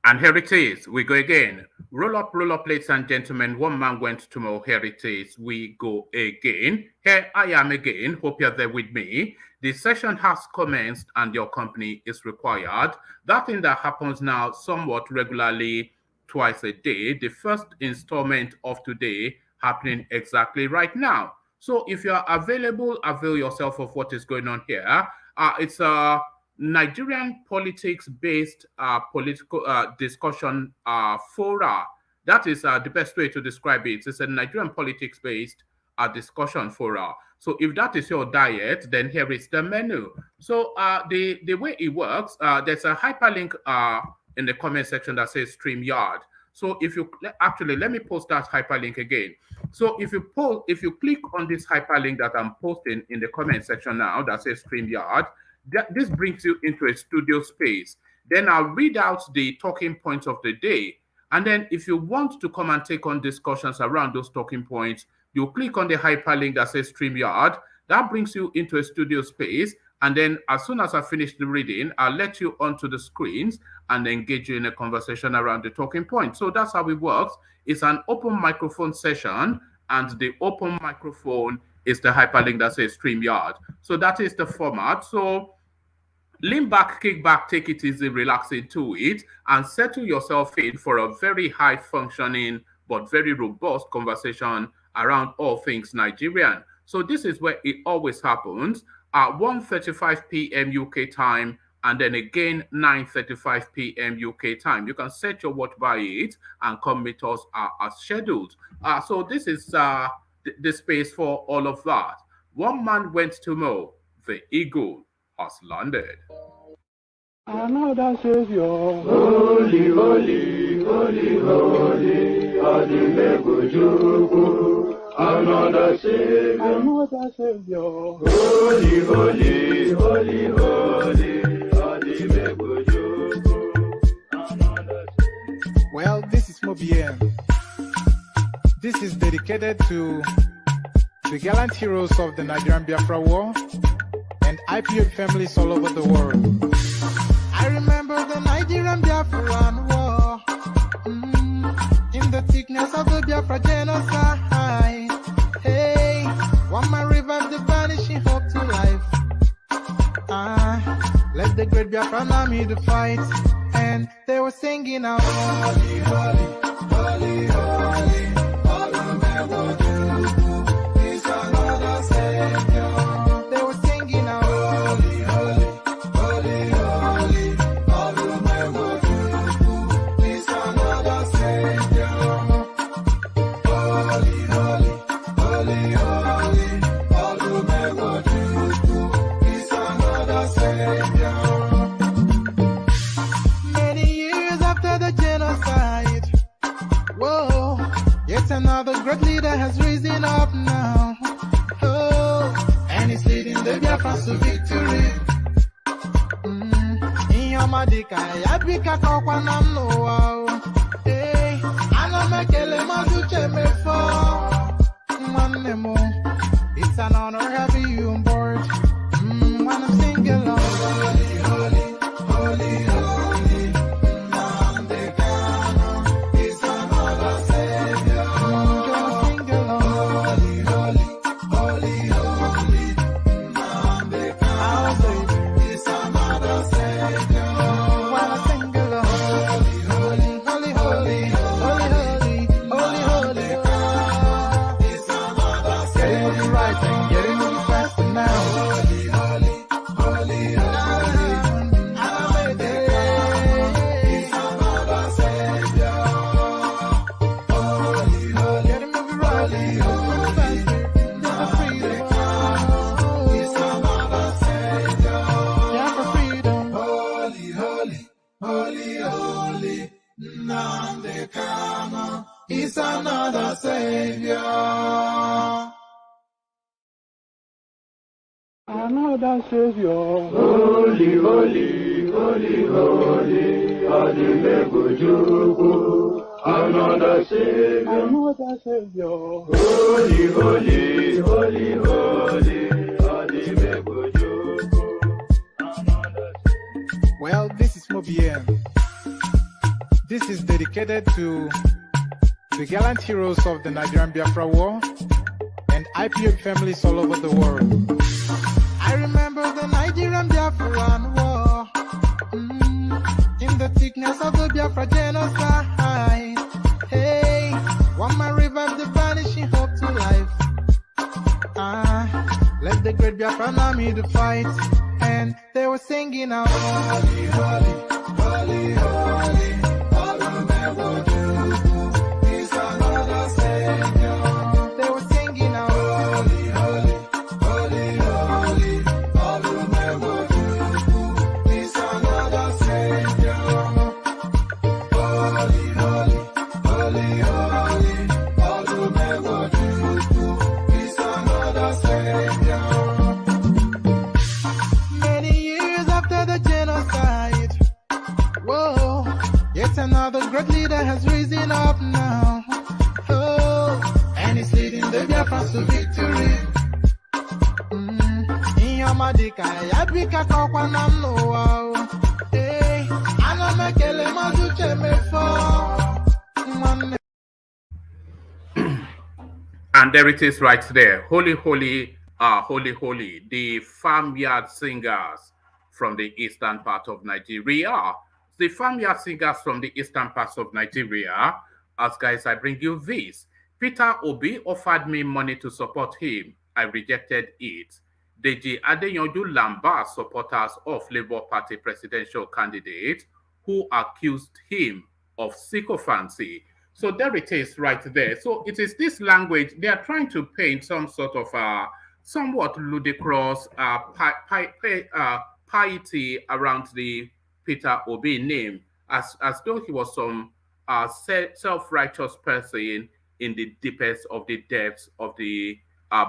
And here it is. We go again. Roll up, ladies and gentlemen. One man went to Mo. Here it is. We go again. Here I am again. Hope you're there with me. The session has commenced and your company is required. That thing that happens now somewhat regularly twice a day. The first installment of today happening exactly right now. So if you are available, avail yourself of what is going on here. It's a Nigerian politics-based political discussion fora. That is the best way to describe it. It's a Nigerian politics-based discussion fora. So if that is your diet, then here is the menu. So the way it works, there's a hyperlink in the comment section that says StreamYard. So if you actually let me post that hyperlink again. So if you click on this hyperlink that I'm posting in the comment section now that says StreamYard, this brings you into a studio space. Then I'll read out the talking points of the day. And then if you want to come and take on discussions around those talking points, you click on the hyperlink that says StreamYard. That brings you into a studio space. And then as soon as I finish the reading, I'll let you onto the screens and engage you in a conversation around the talking point. So that's how it works. It's an open microphone session, and the open microphone is the hyperlink that says StreamYard. So that is the format. So lean back, kick back, take it easy, relax into it, and settle yourself in for a very high functioning but very robust conversation around all things Nigerian. So this is where it always happens at 1:35 p.m. UK time, and then again 9:35 p.m. UK time. You can set your watch by it and come meet us as scheduled. So this is the space for all of that. One man went to Mo. The eagle has landed. Another Savior, holy, holy, holy, holy, Adimebujuku. Another Savior, holy, holy, holy, holy, Adimebujuku. Well, this is Mobien. This is dedicated to the gallant heroes of the Nigerian Biafra War and IPO families all over the world. I remember the Nigerian Biafran War, in the thickness of the Biafra genocide. Hey, one man revived the vanishing hope to life. Let the great Biafran army to fight, and they were singing out, holy, holy, holy, holy, is another Savior. They were singing out, holy, holy, holy, holy, is another Savior. Holy, holy, holy, holy, is another Savior. Many years after the genocide, whoa, yet another great leader has risen up now. Oh, and he's leading the Biafrans to victory. Inyamadika yabika kwa namno wao. Hey, anamekele mazuche mefo. Mwanemo, it's an honor having you on board. When I'm singing along, holy, holy, holy, holy, Nandekano is another Savior. Just sing along, holy, holy, holy, holy, Nandekano is another Savior. When I sing along, holy, holy, holy, holy, holy, holy, holy, holy, is another Savior. Getting it right and getting it faster now. Holy, holy, holy, holy, is another Savior. Holy, holy, getting it right and faster. Never freedom. Is another Savior. Never freedom. Holy, holy, holy, holy, Nandekano is another Savior. another Savior, Holy, holy, holy, holy, Adimebujuku. Another Savior, another Savior, holy, holy, holy, holy, Adimebujuku. Well, this is Mobien. This is dedicated to the gallant heroes of the Nigerian Biafra War and IPO families all over the world. I remember the Nigerian Biafran War, in the thickness of the Biafra genocide. Hey, one man revived the vanishing hope to life. Let the great Biafran army to fight, and they were singing out, holy, holy, holy, holy, all the men will do is another Savior. They were singing out, holy, holy, holy, holy, all the men will do is another Savior. Holy, holy, holy, holy, all the men will do is another Savior. Many years after the genocide, whoa, yet another great leader has risen up now. Oh, and he's leading the Biafrans to victory. In Yamadika, Yabika Kokwanam Noah. Hey, Anamekele Mazuche Mefo. And there it is right there. Holy, holy, holy, holy. The farmyard singers from the eastern part of Nigeria. The farmyard singers from the eastern parts of Nigeria. As guys, I bring you this. Peter Obi offered me money to support him. I rejected it. Deji Adeyanju Lamba supporters of Labour Party presidential candidate who accused him of sycophancy. So there it is right there. So it is this language, they are trying to paint some sort of somewhat ludicrous piety around the Peter Obi name, as though he was some self-righteous person in the deepest of the depths of the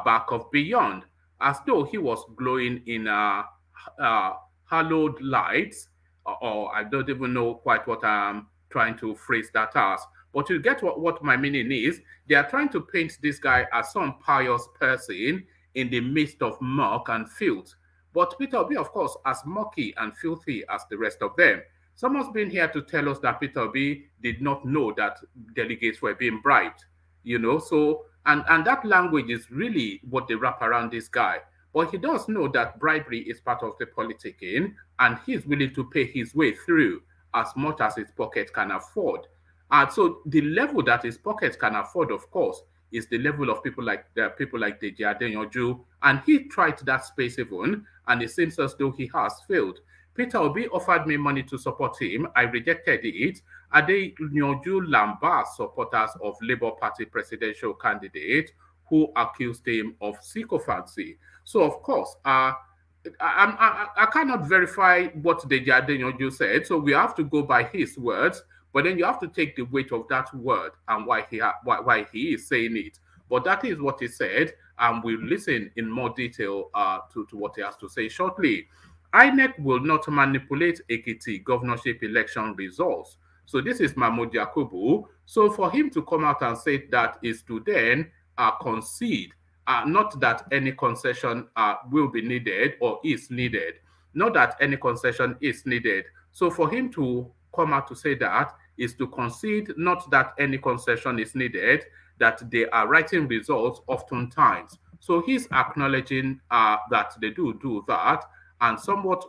back of beyond, as though he was glowing in hallowed lights, or I don't even know quite what I'm trying to phrase that as. But you get what my meaning is. They are trying to paint this guy as some pious person in the midst of muck and filth. But Peter Obi, of course, as mucky and filthy as the rest of them. Someone's been here to tell us that Peter Obi did not know that delegates were being bribed. You know, so, and that language is really what they wrap around this guy. But he does know that bribery is part of the politicking, and he's willing to pay his way through as much as his pocket can afford. And so the level that his pocket can afford, of course, is the level of people like Deji Adeyanju, and he tried that space even, and it seems as though he has failed. Peter Obi offered me money to support him. I rejected it. Adeyanju Lamba supporters of Labour Party presidential candidate who accused him of sycophancy. So, of course, I cannot verify what Deji Adeyanju said, so we have to go by his words. But then you have to take the weight of that word and why he is saying it. But that is what he said, and we'll listen in more detail to what he has to say shortly. INEC will not manipulate Ekiti governorship election results. So this is Mahmoud Yakubu. So for him to come out and say that is to then concede, not that any concession will be needed or is needed, not that any concession is needed. So for him to come out to say that is to concede not that any concession is needed, that they are writing results oftentimes. So he's acknowledging that they do that, and somewhat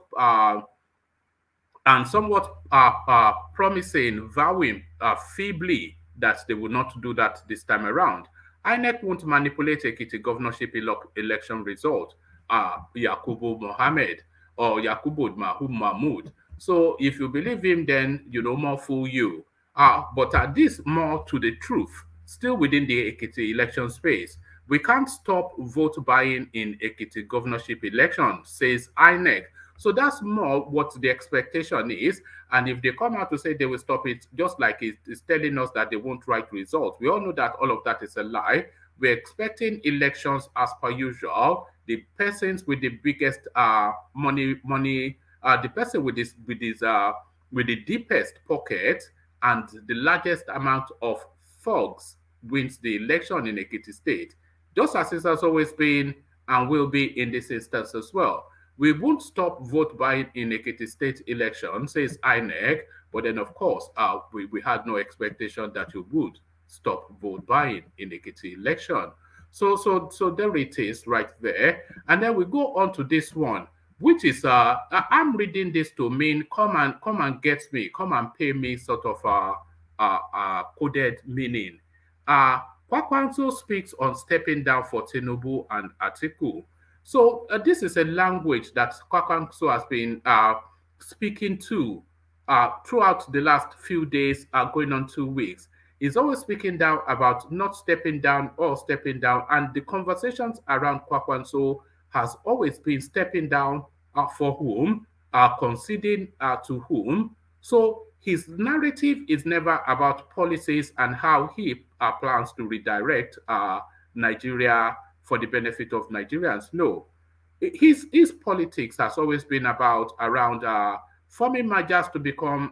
promising, vowing feebly that they will not do that this time around. INEC won't manipulate Ekiti governorship election result, Yakubu Mohammed or Yakubu Mahmoud. So if you believe him, then more fool you. But this more to the truth, still within the Ekiti election space. We can't stop vote buying in Ekiti governorship election, says INEC. So that's more what the expectation is. And if they come out to say they will stop it, just like it's telling us that they won't write results, we all know that all of that is a lie. We're expecting elections as per usual. The persons with the biggest money, the person with the deepest pocket and the largest amount of thugs wins the election in Ekiti State, just as it has always been and will be in this instance as well. We won't stop vote buying in Ekiti state election, says INEC. But then, of course, we had no expectation that you would stop vote buying in Ekiti election. So there it is right there. And then we go on to this one, which is I'm reading this to mean come and get me, come and pay me, sort of coded meaning. Kwakwanso speaks on stepping down for Tinubu and Atiku. So this is a language that Kwakwanso has been speaking to throughout the last few days, going on 2 weeks. He's always speaking down about not stepping down or stepping down, and the conversations around Kwakwanso has always been stepping down for whom, conceding to whom. So his narrative is never about policies and how he plans to redirect Nigeria for the benefit of Nigerians. No, his politics has always been about around forming mergers to become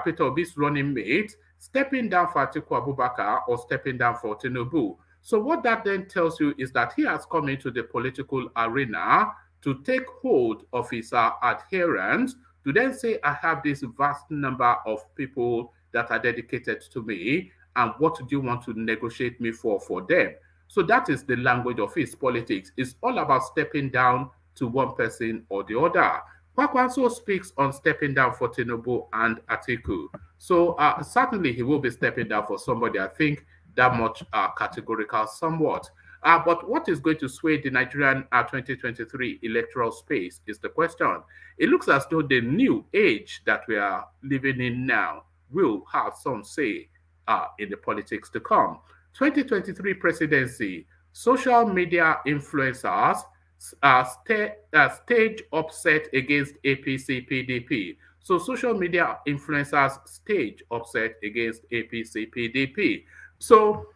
Peter Obi's running mate, stepping down for Atiku Abubakar or stepping down for Tinubu. So what that then tells you is that he has come into the political arena to take hold of his adherents, to then say, I have this vast number of people that are dedicated to me, and what do you want to negotiate me for them? So that is the language of his politics. It's all about stepping down to one person or the other. Kwakwanso speaks on stepping down for Tinubu and Atiku. So certainly he will be stepping down for somebody. I think that much categorical somewhat. But what is going to sway the Nigerian 2023 electoral space is the question. It looks as though the new age that we are living in now will have some say in the politics to come. 2023 presidency, social media influencers stage upset against APC PDP. So social media influencers stage upset against APC PDP. So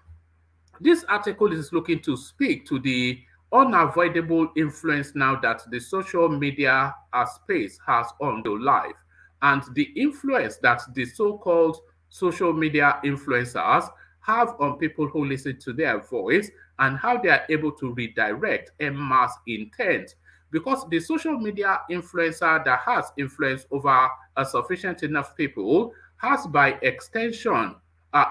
this article is looking to speak to the unavoidable influence now that the social media space has on the life, and the influence that the so-called social media influencers have on people who listen to their voice, and how they are able to redirect en masse intent. Because the social media influencer that has influence over a sufficient enough people has by extension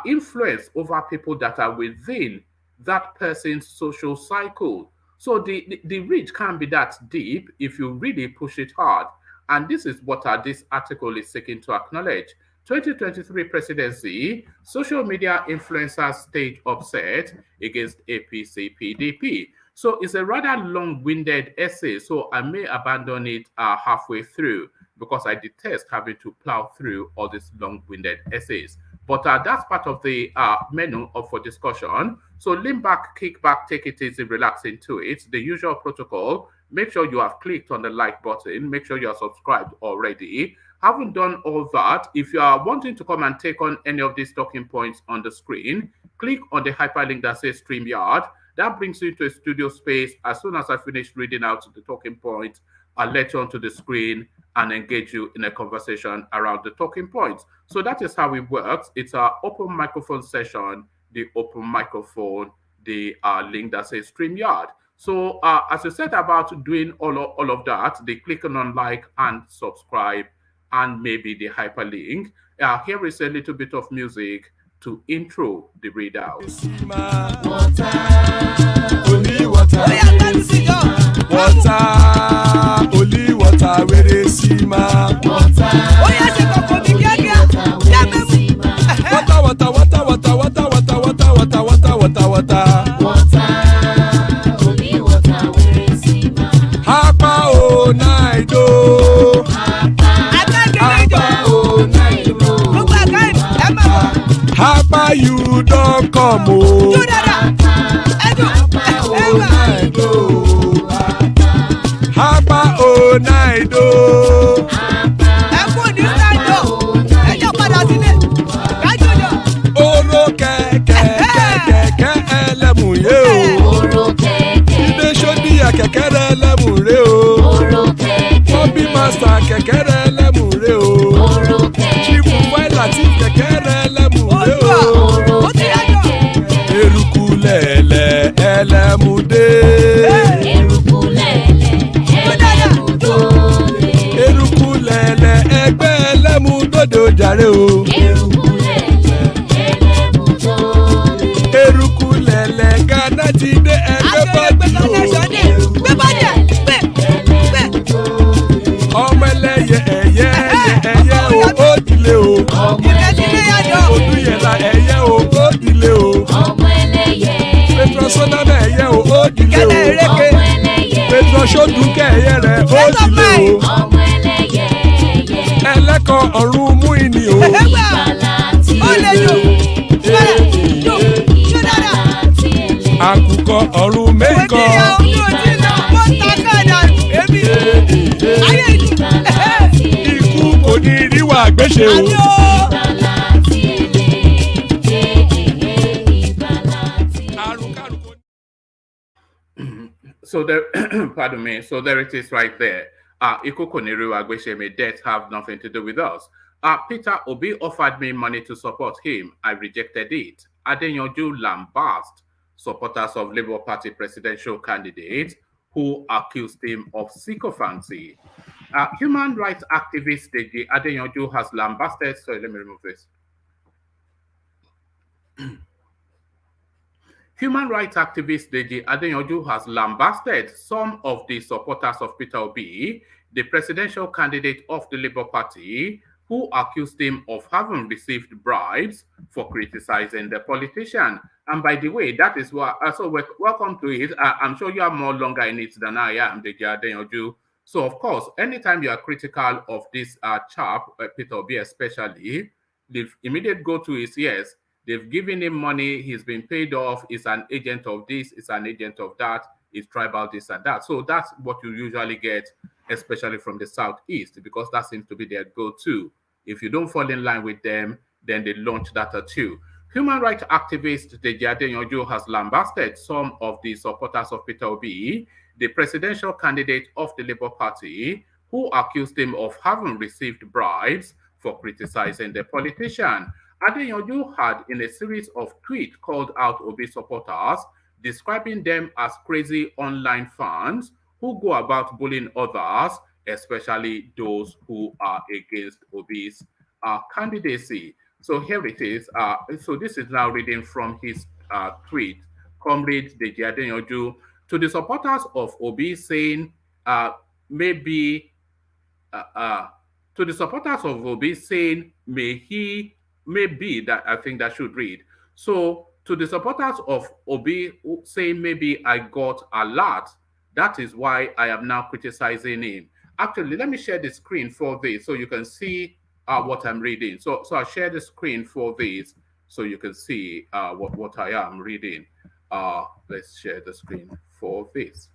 influence over people that are within that person's social cycle. So the reach can be that deep if you really push it hard. And this is what this article is seeking to acknowledge. 2023 presidency, social media influencers stage upset against APC PDP. So it's a rather long-winded essay, so I may abandon it halfway through because I detest having to plow through all these long-winded essays. But that's part of the menu for discussion. So lean back, kick back, take it easy, relax into it. The usual protocol. Make sure you have clicked on the like button. Make sure you are subscribed already. Haven't done all that. If you are wanting to come and take on any of these talking points on the screen, click on the hyperlink that says StreamYard. That brings you to a studio space. As soon as I finish reading out the talking points, I'll let you onto the screen and engage you in a conversation around the talking points. So that is how it works. It's an open microphone session, the open microphone, the link that says StreamYard. So as I said about doing all of that, the clicking on like and subscribe and maybe the hyperlink. Here is a little bit of music to intro the readout. Only water, only water, where they see my water. Hapa o naido. Hapa you don't come o. Hapa o naido. Oro kẹ̀kẹ́ ẹlẹ́mù yé o. Ilé sọ́dí kẹ̀kẹ́ ẹlẹ́mù rẹ o. Hobby master kẹ̀kẹ́ ẹlẹ́mù rẹ o. Chief Latif kẹ̀kẹ́ ẹlẹ́mù rẹ o. Eruku lẹ̀lẹ̀ ẹlẹ́mù dé. lóde ó jàre o. Eruku lẹ̀lẹ̀ Ghana ti dé ẹgbẹ́ bọ́dì o. Ọmọ ẹlẹ́yẹ ẹ̀yẹ ẹ̀yẹ o ó dìle o. Olúyẹ̀lá ẹ̀yẹ o ó dìle o. Petrosoname ẹ̀yẹ o ó dìle o. Petrosodunke ẹ̀yẹ rẹ̀ ó dìle o. Ẹlẹ́kọ̀ ọ̀run mú ìní o. Àkùkọ ọ̀run mẹ́kọ̀. Ikú kò ní ríwà gbéṣe o. So there, pardon me. So there it is right there. Ikuko Niru Agwesheme, death have nothing to do with us. Peter Obi offered me money to support him. I rejected it. Adeyanju lambast supporters of Labour Party presidential candidate who accused him of sycophancy. Human rights activist Deji Adeyanju has lambasted. Sorry, let me remove this. Human rights activist Deji Adeyanju has lambasted some of the supporters of Peter Obi, the presidential candidate of the Labour Party, who accused him of having received bribes for criticizing the politician. And by the way, that is what, so welcome to it. I'm sure you are more longer in it than I am, Deji Adeyanju. So of course, anytime you are critical of this chap, Peter Obi especially, the immediate go-to is yes, they've given him money, he's been paid off, he's an agent of this, he's an agent of that, he's tribal this and that. So that's what you usually get, especially from the Southeast, because that seems to be their go-to. If you don't fall in line with them, then they launch that at you. Human rights activist Deji Adeyanju has lambasted some of the supporters of Peter Obi, the presidential candidate of the Labour Party, who accused him of having received bribes for criticizing the politician. Adeyanju had, in a series of tweets, called out Obi supporters, describing them as crazy online fans who go about bullying others, especially those who are against Obi's candidacy. So here it is. So this is now reading from his tweet. Comrade Deji Adeyanju, to the supporters of Obi, saying maybe to the supporters of Obi, saying maybe that I think that should read. So to the supporters of Obi saying maybe I got a lot, that is why I am now criticizing him. Actually, let me share the screen for this so you can see what I'm reading. So I'll share the screen for this so you can see what I am reading. Let's share the screen for this.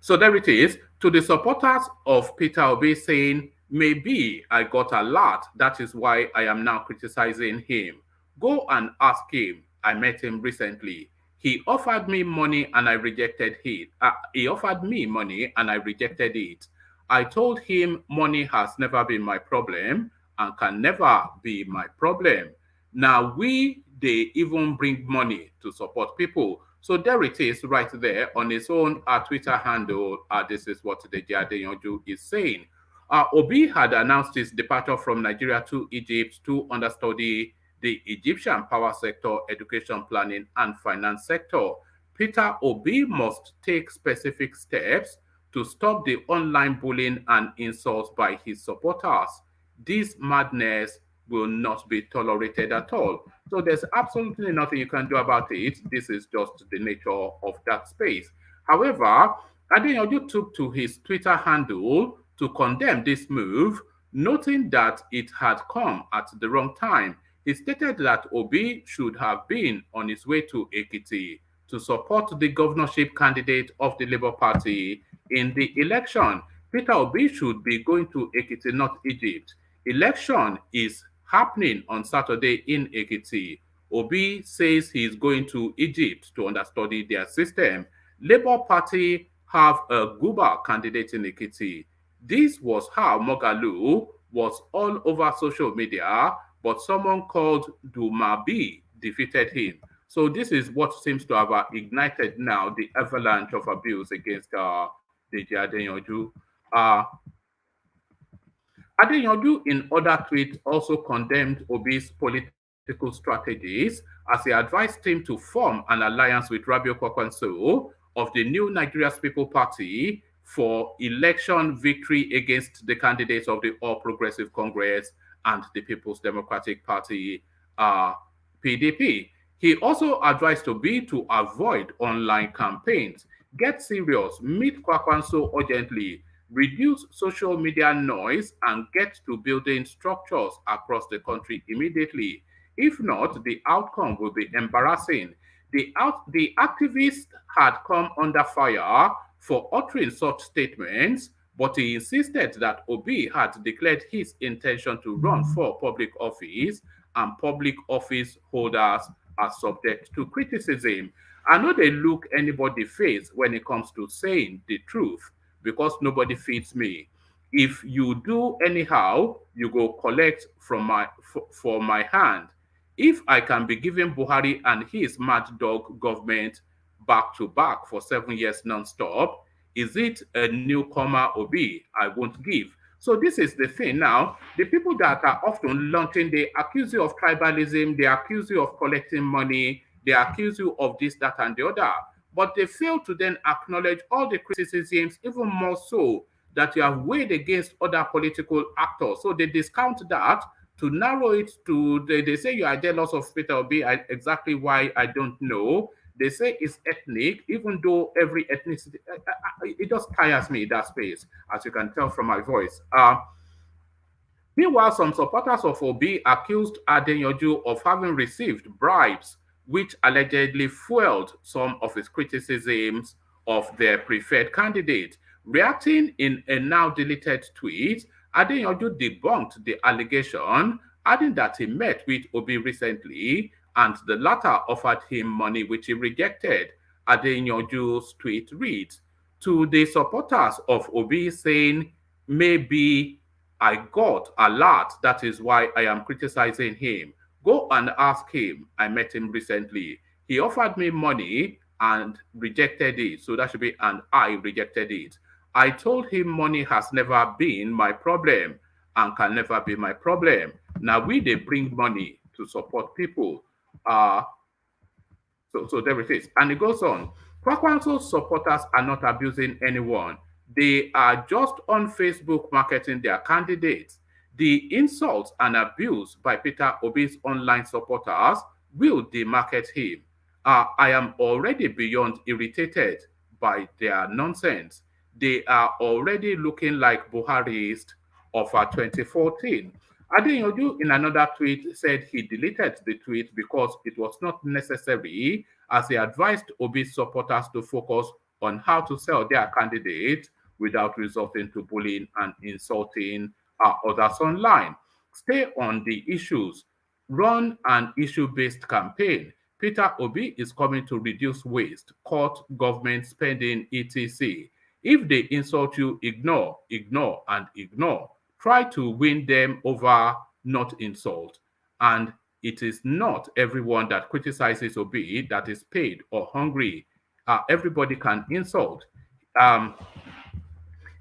So there it is. To the supporters of Peter Obi saying, maybe I got a lot, that is why I am now criticizing him. Go and ask him. I met him recently. He offered me money and I rejected it. He offered me money and I rejected it. I told him money has never been my problem and can never be my problem. Now they even bring money to support people. So there it is right there on his own Twitter handle. This is what Deji Adeyanju is saying. Obi had announced his departure from Nigeria to Egypt to understudy the Egyptian power sector, education planning, and finance sector. Peter Obi must take specific steps to stop the online bullying and insults by his supporters. This madness will not be tolerated at all. So there's absolutely nothing you can do about it. This is just the nature of that space. However, Adeyanju took to his Twitter handle to condemn this move, noting that it had come at the wrong time. He stated that Obi should have been on his way to Ekiti to support the governorship candidate of the Labour Party in the election. Peter Obi should be going to Ekiti, not Egypt. Election is happening on Saturday in Ekiti. Obi says he is going to Egypt to understudy their system. Labour Party have a Guba candidate in Ekiti. This was how Mogalu was all over social media, but someone called Dumabi defeated him. So this is what seems to have ignited now the avalanche of abuse against Deji Adeyanju. Adeyanju, in other tweets, also condemned Obi's political strategies as he advised him to form an alliance with Rabio Kwakwanso of the New Nigeria's People Party for election victory against the candidates of the All Progressive Congress and the People's Democratic Party, PDP. He also advised Obi to avoid online campaigns, get serious, meet Kwakwanso urgently, reduce social media noise, and get to building structures across the country immediately. If not, the outcome will be embarrassing. The activist had come under fire for uttering such statements, but he insisted that Obi had declared his intention to run for public office and public office holders are subject to criticism. I know they look anybody face when it comes to saying the truth because nobody feeds me. If you do anyhow, you go collect from for my hand. If I can be giving Buhari and his mad dog government back to back for 7 years non-stop, is it a newcomer Obi I won't give? So this is the thing now. The people that are often launching, they accuse you of tribalism, they accuse you of collecting money, they accuse you of this, that, and the other. But they fail to then acknowledge all the criticisms, even more so, that you have weighed against other political actors. So they discount that to narrow it to, they say you are jealous of Peter Obi, exactly why I don't know. They say it's ethnic, even though every ethnicity, it just tires me, that space, as you can tell from my voice. Meanwhile, some supporters of Obi accused Adeyanju of having received bribes, which allegedly fueled some of his criticisms of their preferred candidate. Reacting in a now deleted tweet, Adeyanju debunked the allegation, adding that he met with Obi recently and the latter offered him money, which he rejected. Adeyanju's tweet reads, to the supporters of Obi saying, maybe I got a lot, that is why I am criticizing him. Go and ask him. I met him recently. He offered me money and rejected it. So that should be, and I rejected it. I told him money has never been my problem and can never be my problem. Now they bring money to support people. So there it is. And it goes on. Kwakwanso's supporters are not abusing anyone. They are just on Facebook marketing their candidates. The insults and abuse by Peter Obi's online supporters will demarket him. I am already beyond irritated by their nonsense. They are already looking like Buhari's of 2014. Adeyanju, in another tweet, said he deleted the tweet because it was not necessary, as he advised Obi's supporters to focus on how to sell their candidate without resorting to bullying and insulting others online. Stay on the issues. Run an issue-based campaign. Peter Obi is coming to reduce waste, cut government spending, etc. If they insult you, ignore, ignore, and ignore. Try to win them over, not insult. And it is not everyone that criticizes Obi that is paid or hungry. Everybody can insult.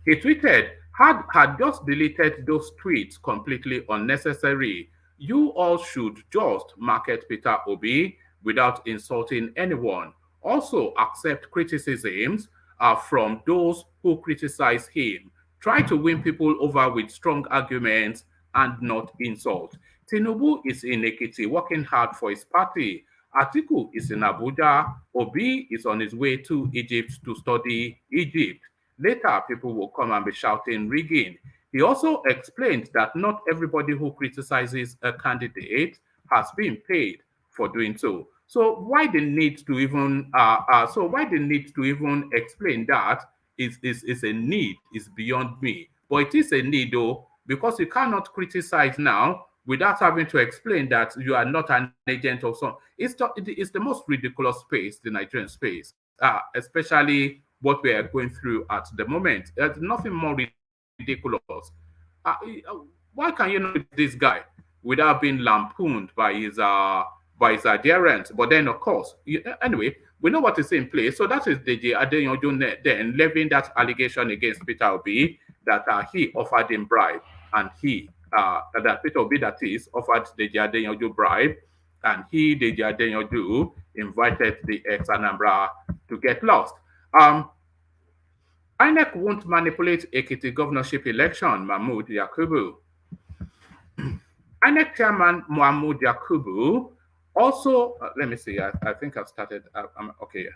He tweeted, had just deleted those tweets completely unnecessary. You all should just market Peter Obi without insulting anyone. Also accept criticisms from those who criticize him. Try to win people over with strong arguments and not insult. Tinubu is in Ekiti working hard for his party. Atiku is in Abuja. Obi is on his way to Egypt to study Egypt. Later, people will come and be shouting rigging. He also explained that not everybody who criticizes a candidate has been paid for doing so. So why the need to even explain that is a need is beyond me. But it is a need though, because you cannot criticize now without having to explain that you are not an agent of some. It's the most ridiculous space, the Nigerian space, especially what we are going through at the moment. There's nothing more ridiculous. Uh, why can you not this guy without being lampooned by his adherents? But then, of course, anyway, we know what is in place. So that is DJ Adeyanju then levying that allegation against Peter Obi that he offered him bribe. and that Peter Obi, that is, offered Deji Adeyanju bribe, and he, Deji Adeyanju, invited the ex-Anambra to get lost. INEC won't manipulate Ekiti governorship election, Mahmood Yakubu. INEC chairman Mahmoud Yakubu also, let me see, I think I've started, okay.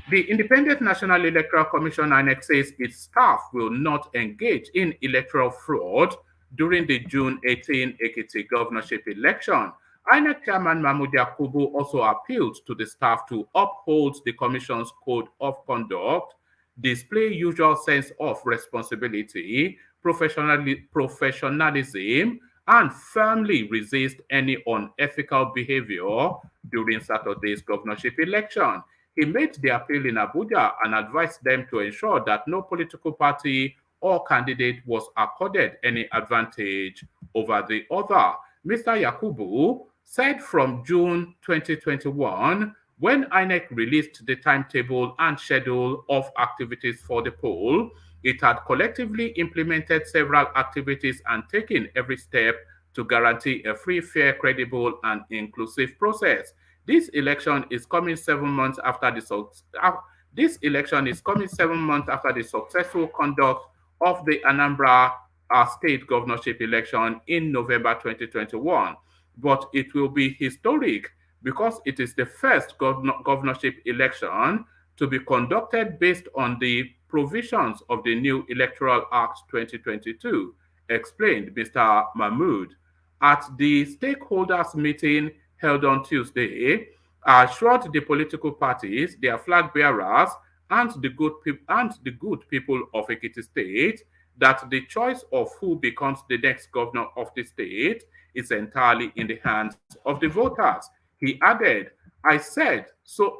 The Independent National Electoral Commission, INEC, says its staff will not engage in electoral fraud during the June 18 Ekiti governorship election. INEC chairman Mahmoud Yakubu also appealed to the staff to uphold the commission's code of conduct, display usual sense of responsibility, professionalism, and firmly resist any unethical behavior during Saturday's governorship election. He made the appeal in Abuja and advised them to ensure that no political party or candidate was accorded any advantage over the other. Mr. Yakubu said from June 2021, when INEC released the timetable and schedule of activities for the poll, it had collectively implemented several activities and taken every step to guarantee a free, fair, credible, and inclusive process. This election is coming 7 months after the successful conduct of the Anambra state governorship election in November 2021. But it will be historic because it is the first governorship election to be conducted based on the provisions of the new Electoral Act 2022, explained Mr. Mahmood. At the stakeholders meeting held on Tuesday, assured the political parties, their flag bearers, and the good people of Ekiti State that the choice of who becomes the next governor of the state is entirely in the hands of the voters. He added, I said so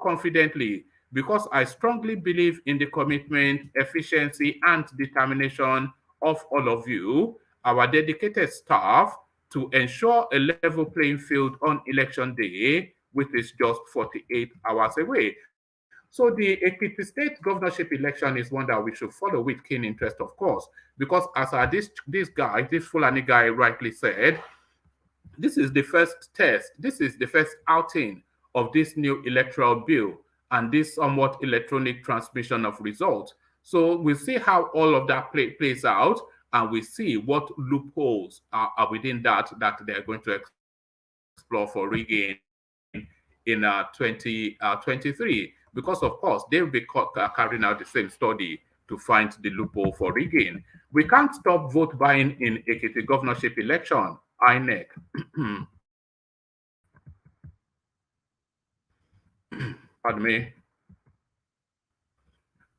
confidently because I strongly believe in the commitment, efficiency, and determination of all of you, our dedicated staff, to ensure a level playing field on election day, which is just 48 hours away. So the Ekiti State governorship election is one that we should follow with keen interest, of course, because as this Fulani guy rightly said, this is the first test, this is the first outing of this new electoral bill and this somewhat electronic transmission of results. So we'll see how all of that plays out, and we see what loopholes are within that they're going to explore for rigging in 2023. Because, of course, they'll be carrying out the same study to find the loophole for rigging. We can't stop vote buying in Ekiti governorship election, INEC. Pardon me.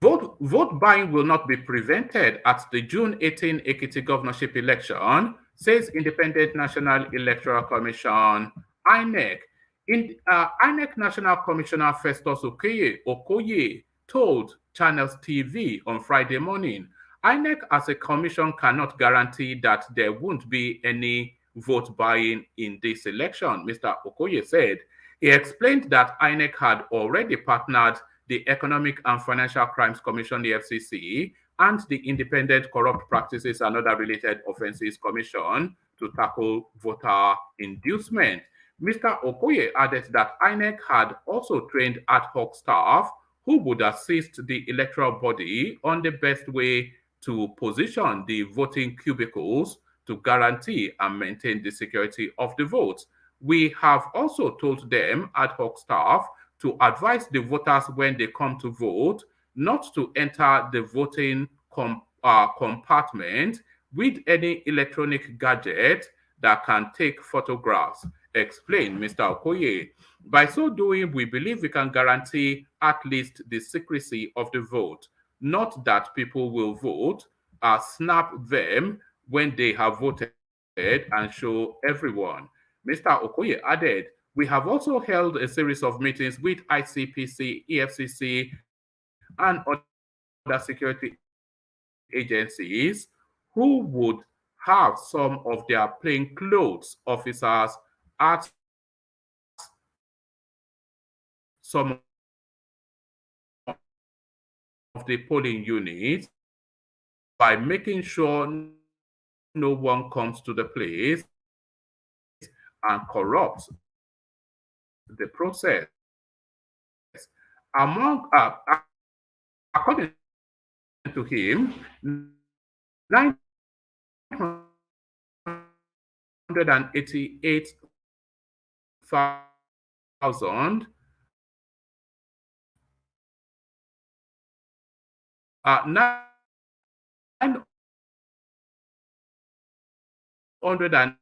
Vote buying will not be prevented at the June 18 Ekiti governorship election, says Independent National Electoral Commission, INEC. INEC National Commissioner Festus Okoye told Channels TV on Friday morning, INEC as a commission cannot guarantee that there won't be any vote buying in this election, Mr. Okoye said. He explained that INEC had already partnered the Economic and Financial Crimes Commission, the FCC, and the Independent Corrupt Practices and Other Related Offences Commission to tackle voter inducement. Mr. Okoye added that INEC had also trained ad hoc staff who would assist the electoral body on the best way to position the voting cubicles to guarantee and maintain the security of the votes. We have also told them, ad hoc staff, to advise the voters when they come to vote not to enter the voting compartment with any electronic gadget that can take photographs, explained Mr. Okoye. By so doing, we believe we can guarantee at least the secrecy of the vote, not that people will vote, snap them when they have voted and show everyone. Mr. Okoye added, we have also held a series of meetings with ICPC, EFCC, and other security agencies who would have some of their plainclothes officers at some of the polling units by making sure not no one comes to the place and corrupts the process. According to him, 988,000 988,000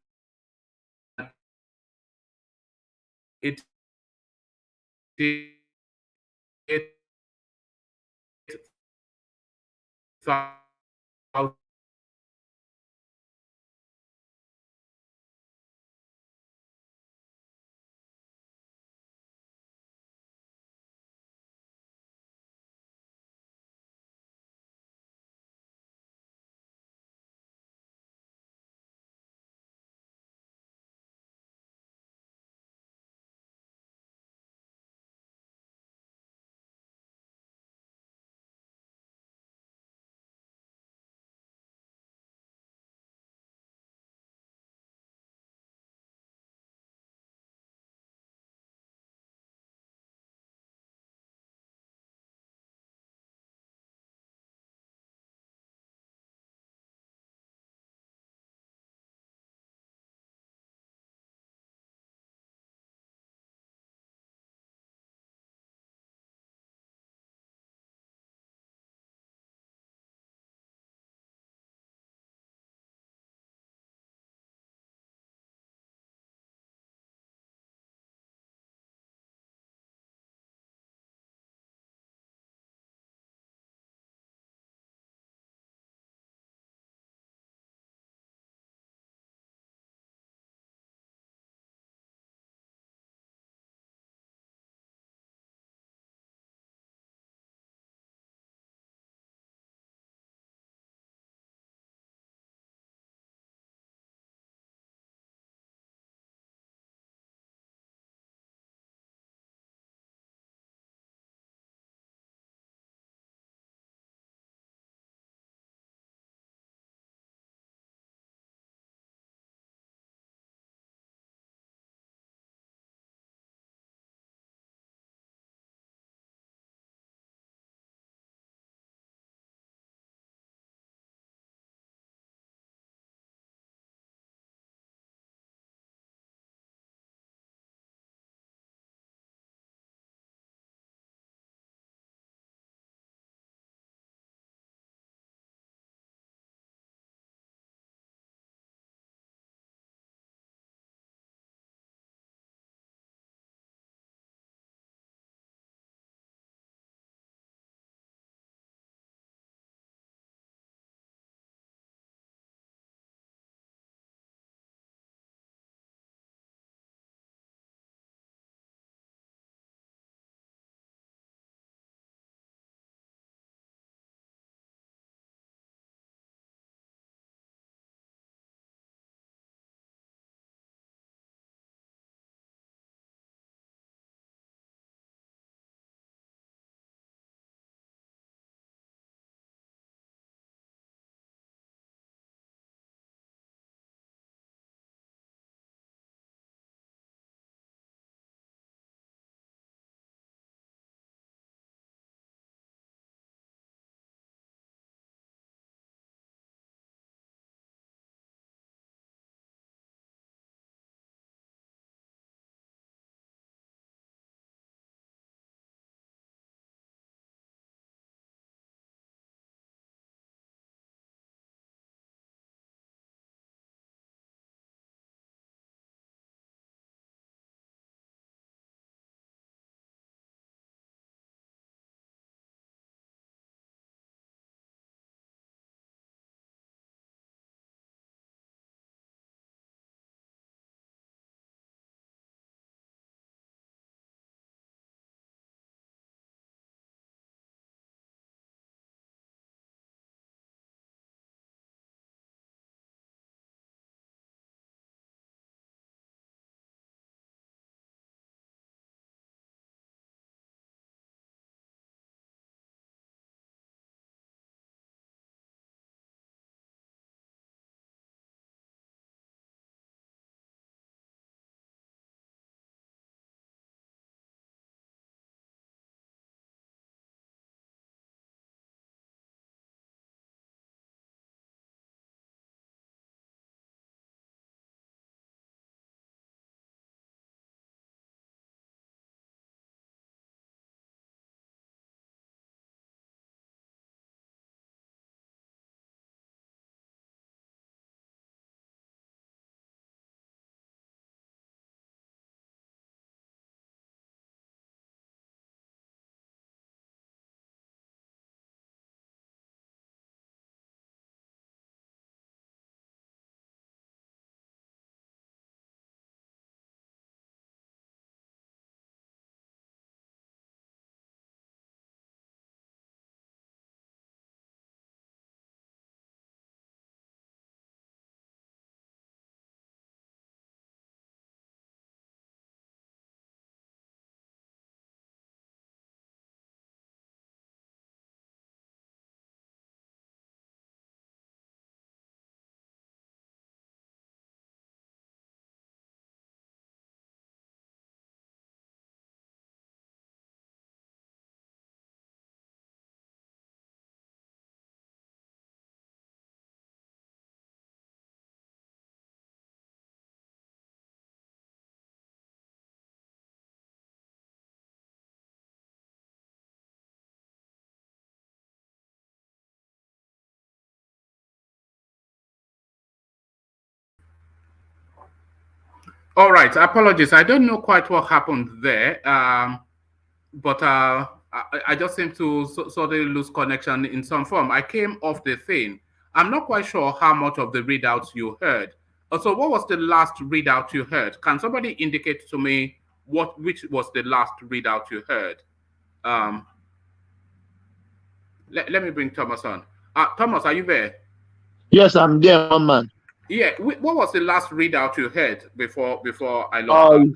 All right, apologies. I don't know quite what happened there, but I just seem to suddenly lose connection in some form. I came off the thing. I'm not quite sure how much of the readouts you heard. So, what was the last readout you heard? Can somebody indicate to me which was the last readout you heard? Um, let me bring Thomas on. Thomas, are you there? Yes, I'm there, one man. Yeah. What was the last readout you heard before I lost Uh, that?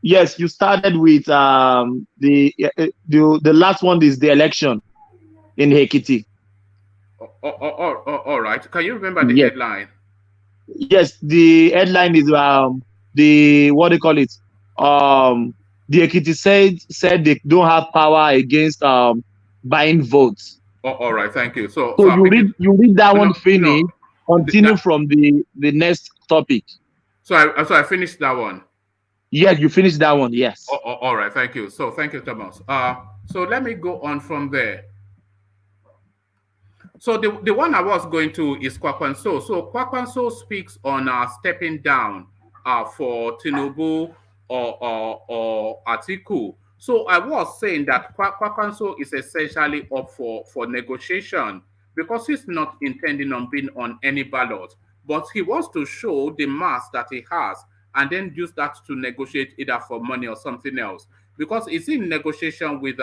yes, you started with the last one is the election in Hekiti. All right. Can you remember the Yes, headline? yes. The headline is the what do you call it? The Hekiti said they don't have power against buying votes. All right. Thank you. So So I pick it. you read that one No, no. finish. Continue That, from the next topic. so I finished that one. Yes, you finish that one. Yes. All right. Thank you. So thank you, Thomas. So let me go on from there. So the one I was going to is Kwakwanso. So Kwakwanso speaks on stepping down for Tinubu or Atiku. So I was saying that Kwakwanso is essentially up for negotiation because he's not intending on being on any ballot, but he wants to show the mass that he has and then use that to negotiate either for money or something else. Because he's in negotiation with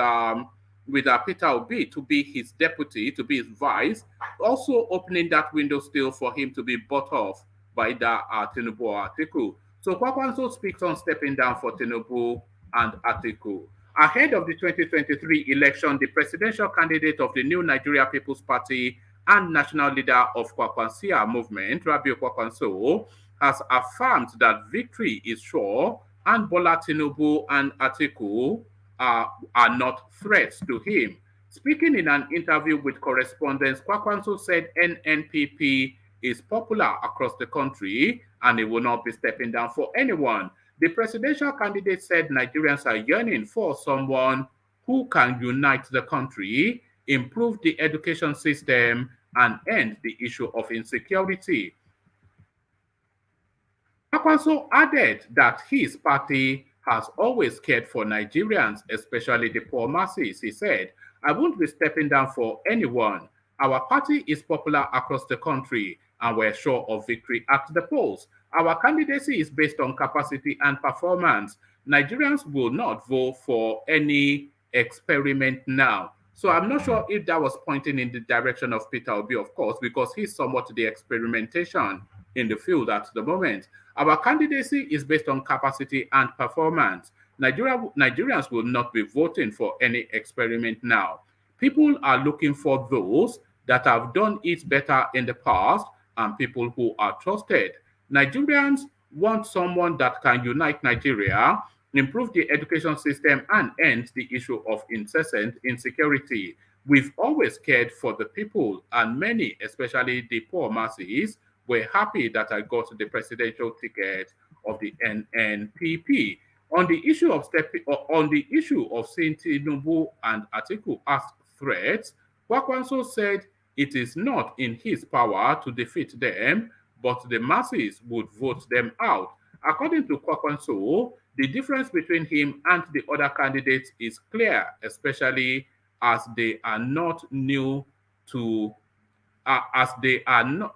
Peter Obi to be his deputy, to be his vice, also opening that window still for him to be bought off by the Tinubu or Atiku. So Kwakwanso speaks on stepping down for Tinubu and Atiku. Ahead of the 2023 election, the presidential candidate of the New Nigeria People's Party and national leader of Kwakwansia movement, Rabiu Kwakwanso, has affirmed that victory is sure and Bola Tinubu and Atiku are not threats to him. Speaking in an interview with correspondents, Kwakwanso said NNPP is popular across the country and it will not be stepping down for anyone. The presidential candidate said Nigerians are yearning for someone who can unite the country, improve the education system, and end the issue of insecurity. Kwakwanso added that his party has always cared for Nigerians, especially the poor masses. He said, I won't be stepping down for anyone. Our party is popular across the country and we're sure of victory at the polls. Our candidacy is based on capacity and performance. Nigerians will not vote for any experiment now. So I'm not sure if that was pointing in the direction of Peter Obi, of course, because he's somewhat the experimentation in the field at the moment. Our candidacy is based on capacity and performance. Nigerians will not be voting for any experiment now. People are looking for those that have done it better in the past and people who are trusted. Nigerians want someone that can unite Nigeria, improve the education system, and end the issue of incessant insecurity. We've always cared for the people, and many, especially the poor masses, were happy that I got the presidential ticket of the NNPP. On the issue of seeing Tinubu and Atiku as threats, Kwakwanso said it is not in his power to defeat them, but the masses would vote them out. According to Kwakwanso, the difference between him and the other candidates is clear, especially as they are not new to, as they are not,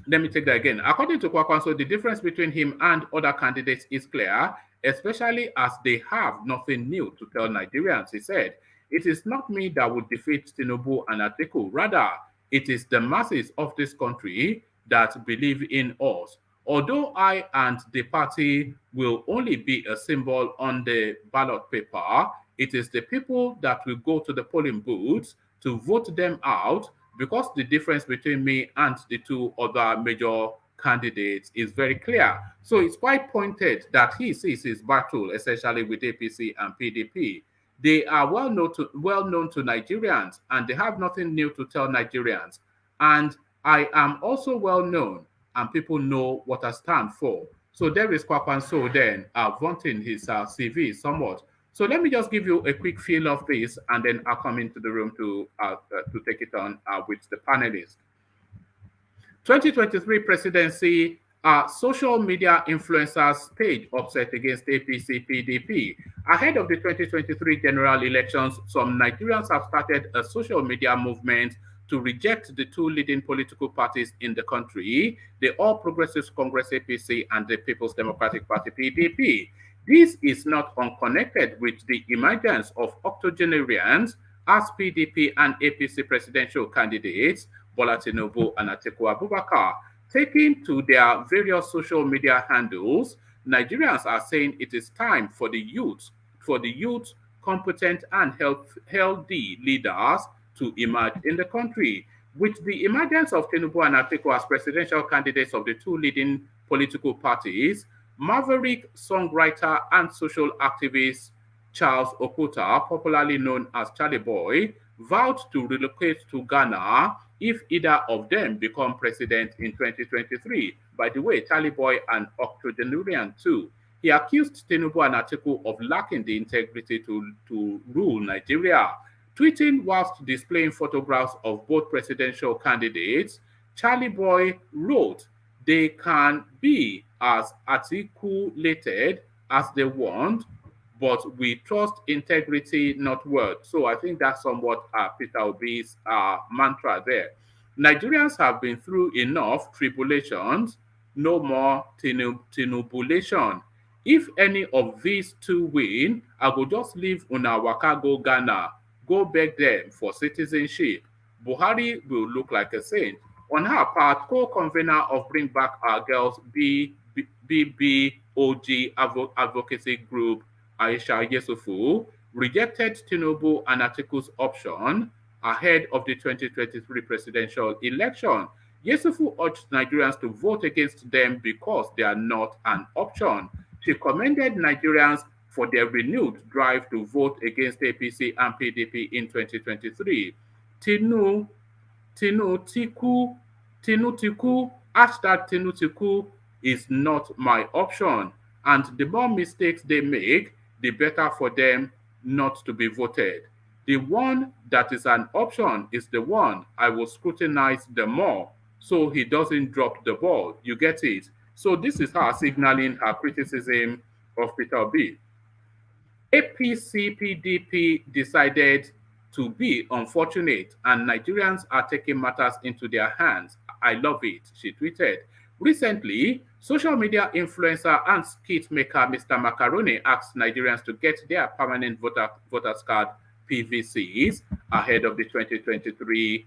let me take that again. According to Kwakwanso, the difference between him and other candidates is clear, especially as they have nothing new to tell Nigerians. He said, it is not me that would defeat Tinubu and Atiku. Rather, it is the masses of this country that believe in us. Although I and the party will only be a symbol on the ballot paper, it is the people that will go to the polling booths to vote them out, because the difference between me and the two other major candidates is very clear. So it's quite pointed that he sees his battle essentially with APC and PDP. They are well known to Nigerians, and they have nothing new to tell Nigerians. And I am also well known, and people know what I stand for. So there is Kwakwanso then vaunting his CV somewhat. So let me just give you a quick feel of this, and then I'll come into the room to take it on with the panelists. 2023 presidency Social media influencers stage upset against APC PDP. Ahead of the 2023 general elections, some Nigerians have started a social media movement to reject the two leading political parties in the country, the All Progressives Congress APC and the People's Democratic Party PDP. This is not unconnected with the emergence of octogenarians as PDP and APC presidential candidates, Bola Tinubu and Atiku Abubakar. Taking to their various social media handles, Nigerians are saying it is time for the youth, competent and healthy leaders to emerge in the country. With the emergence of Tinubu and Atiku as presidential candidates of the two leading political parties, maverick songwriter and social activist Charles Okuta, popularly known as Charlie Boy, vowed to relocate to Ghana if either of them become president in 2023. By the way, Charlie Boy an octogenarian too. He accused Tinubu and Atiku of lacking the integrity to rule Nigeria. Tweeting whilst displaying photographs of both presidential candidates, Charlie Boy wrote, "They can be as articulated as they want, but we trust integrity, not word." So I think that's somewhat Peter Obi's mantra there. Nigerians have been through enough tribulations, no more tinubulation. If any of these two win, I go just leave una waka go Ghana, go beg them for citizenship. Buhari will look like a saint. On her part, co-convener of Bring Back Our Girls BBOG Advocacy Group, Aisha Yesufu, rejected Tinubu and Atiku's option ahead of the 2023 presidential election. Yesufu urged Nigerians to vote against them because they are not an option. She commended Nigerians for their renewed drive to vote against APC and PDP in 2023. Tinutiku, hashtag Tinutiku is not my option. And the more mistakes they make, the better for them not to be voted. The one that is an option is the one I will scrutinize the more so he doesn't drop the ball. You get it? So this is her signaling her criticism of Peter Obi. APC PDP decided to be unfortunate and Nigerians are taking matters into their hands. I love it, she tweeted. Recently, social media influencer and skit maker Mr. Macaroni asked Nigerians to get their permanent voters card PVCs ahead of the 2023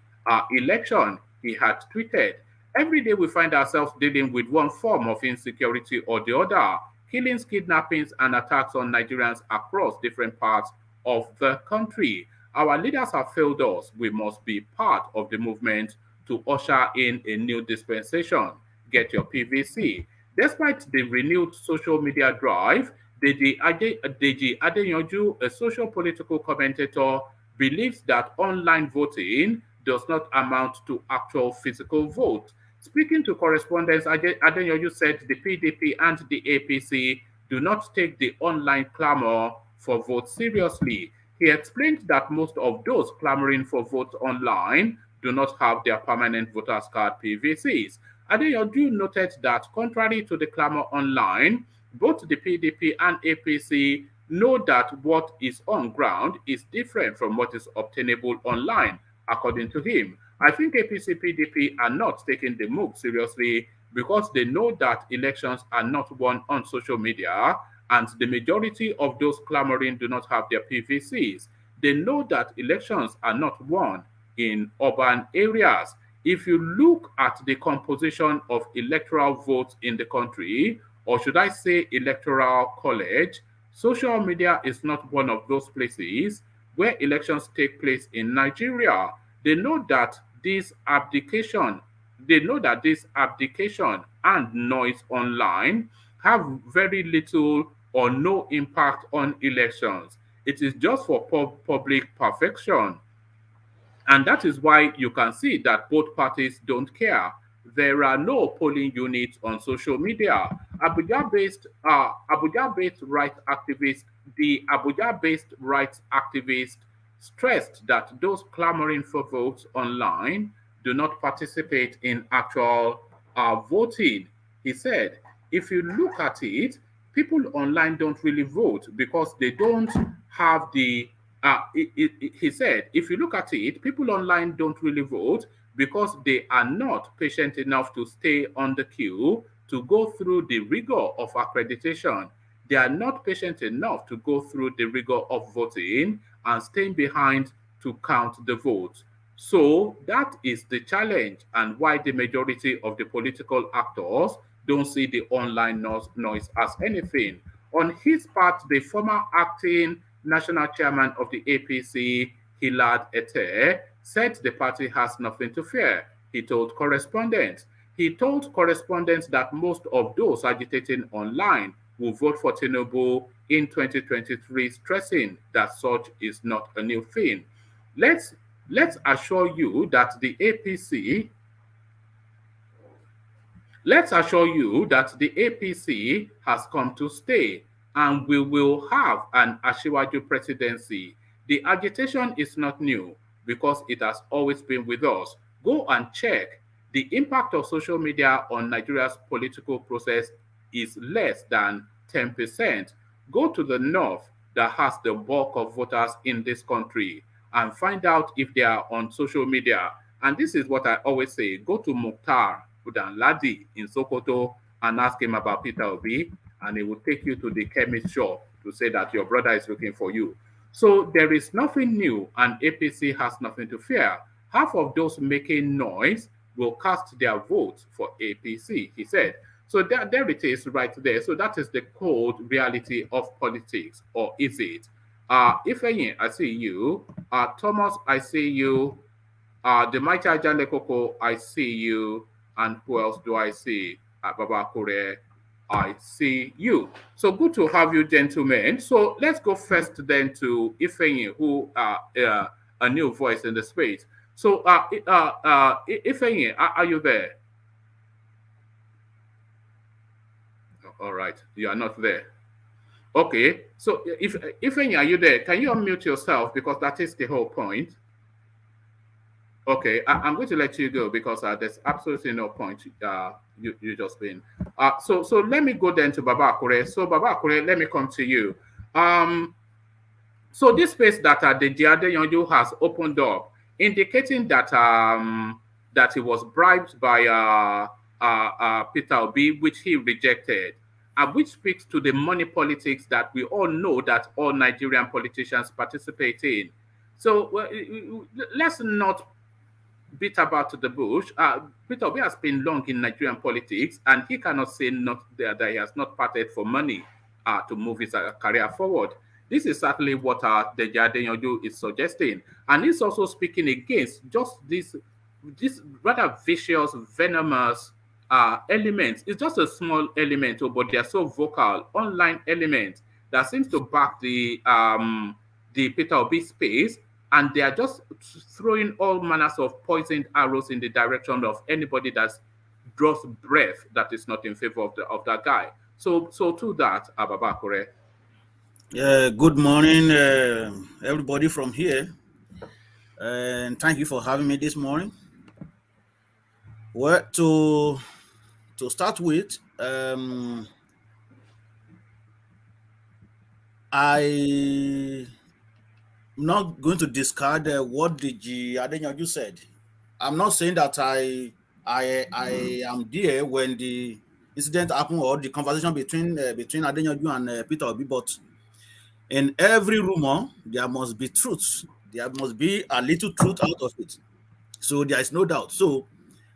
election. He had tweeted, "Every day we find ourselves dealing with one form of insecurity or the other, killings, kidnappings, and attacks on Nigerians across different parts of the country. Our leaders have failed us. We must be part of the movement to usher in a new dispensation. Get your PVC." Despite the renewed social media drive, Deji Adeyanju, a social political commentator, believes that online voting does not amount to actual physical vote. Speaking to correspondents, Adeyanju said the PDP and the APC do not take the online clamor for votes seriously. He explained that most of those clamoring for votes online do not have their permanent voters card PVCs. Adeyanju noted that contrary to the clamor online, both the PDP and APC know that what is on ground is different from what is obtainable online, according to him. I think APC PDP are not taking the move seriously because they know that elections are not won on social media and the majority of those clamoring do not have their PVCs. They know that elections are not won in urban areas. If you look at the composition of electoral votes in the country, or should I say electoral college, social media is not one of those places where elections take place in Nigeria. They know that this abdication and noise online have very little or no impact on elections. It is just for public perfection. And that is why you can see that both parties don't care. There are no polling units on social media. Abuja-based rights activists, the Abuja-based rights activists stressed that those clamoring for votes online do not participate in actual voting. He said, if you look at it, people online don't really vote because they don't have the. He said, if you look at it, people online don't really vote because they are not patient enough to stay on the queue to go through the rigor of accreditation. They are not patient enough to go through the rigor of voting and staying behind to count the votes. So that is the challenge and why the majority of the political actors don't see the online noise as anything. On his part, the former acting national chairman of the APC, Hilad Ete, said the party has nothing to fear. He told correspondents. He told correspondents that most of those agitating online will vote for Tinubu in 2023, stressing that such is not a new thing. Let's let's assure you that the APC Let's assure you that the APC has come to stay and we will have an Ashiwaju presidency. The agitation is not new because it has always been with us. Go and check. The impact of social media on Nigeria's political process is less than 10%. Go to the north that has the bulk of voters in this country and find out if they are on social media. And this is what I always say, go to Mukhtar Ladi in Sokoto and ask him about Peter Obi, and he will take you to the chemist shop to say that your brother is looking for you. So there is nothing new, and APC has nothing to fear. Half of those making noise will cast their votes for APC, he said. So there it is right there. So that is the cold reality of politics, or is it? Ifeanyi, I see you. Thomas, I see you. The Mighty Ajale Koko, I see you. And who else do I see? Baba Kure, I see you. So good to have you, gentlemen. So let's go first then to Ifeanyi, who a new voice in the space. So Ifeanyi, are you there? All right, you are not there. Okay, so if Ifeanyi, are you there? Can you unmute yourself, because that is the whole point? Okay, I'm going to let you go because there's absolutely no point you just been. So let me go then to Baba Akure. So Baba Akure, let me come to you. So this space that the Jiade Yonju has opened up, indicating that that he was bribed by Peter Obi, which he rejected, which speaks to the money politics that we all know that all Nigerian politicians participate in. So let's not beat about the bush. Peter Obi has been long in Nigerian politics, and he cannot say not that he has not parted for money to move his career forward. This is certainly what the Jadenyoju is suggesting, and he's also speaking against just this rather vicious, venomous elements. It's just a small element, but they are so vocal online elements that seems to back the Peter Obi space. And they are just throwing all manners of poisoned arrows in the direction of anybody that draws breath that is not in favor of that guy. So to that, Ababa Kure. Good morning, everybody from here. And thank you for having me this morning. Well, to start with, I'm not going to discard what Diji Adeyanju said. I'm not saying that I am there when the incident happened or the conversation between Adeyanju and Peter Obi, but in every rumor there must be truth. There must be a little truth out of it. So there is no doubt. So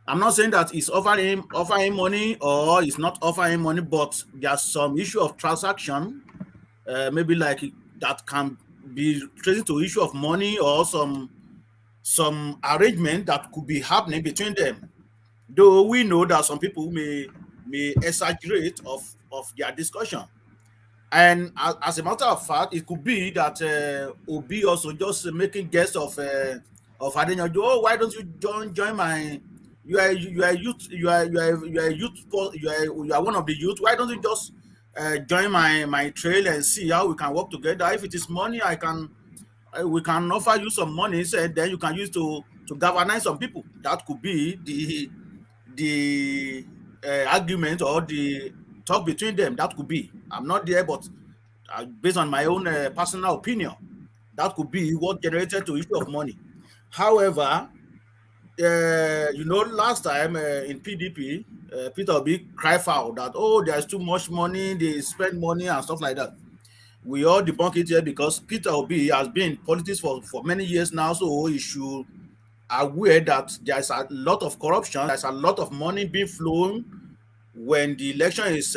I'm not saying that it's offering money or it's not offering money, but there's some issue of transaction, maybe like that can be tracing to issue of money or some arrangement that could be happening between them. Though we know that some people may exaggerate of their discussion. And as a matter of fact, it could be that Obi also just making guests of Adeyanju. Oh, why don't you join my? You are youth. You are one of the youth. Why don't you just join my trail and see how we can work together? If it is money, we can offer you some money, so then you can use to galvanize some people. That could be the argument or the talk between them. That could be. I'm not there, but based on my own personal opinion, that could be what generated the issue of money. However, last time in PDP, Peter Obi cried foul that, oh, there's too much money, they spend money and stuff like that. We all debunk it here because Peter Obi has been in politics for many years now, so he should aware that there's a lot of corruption, there's a lot of money being flown when the election is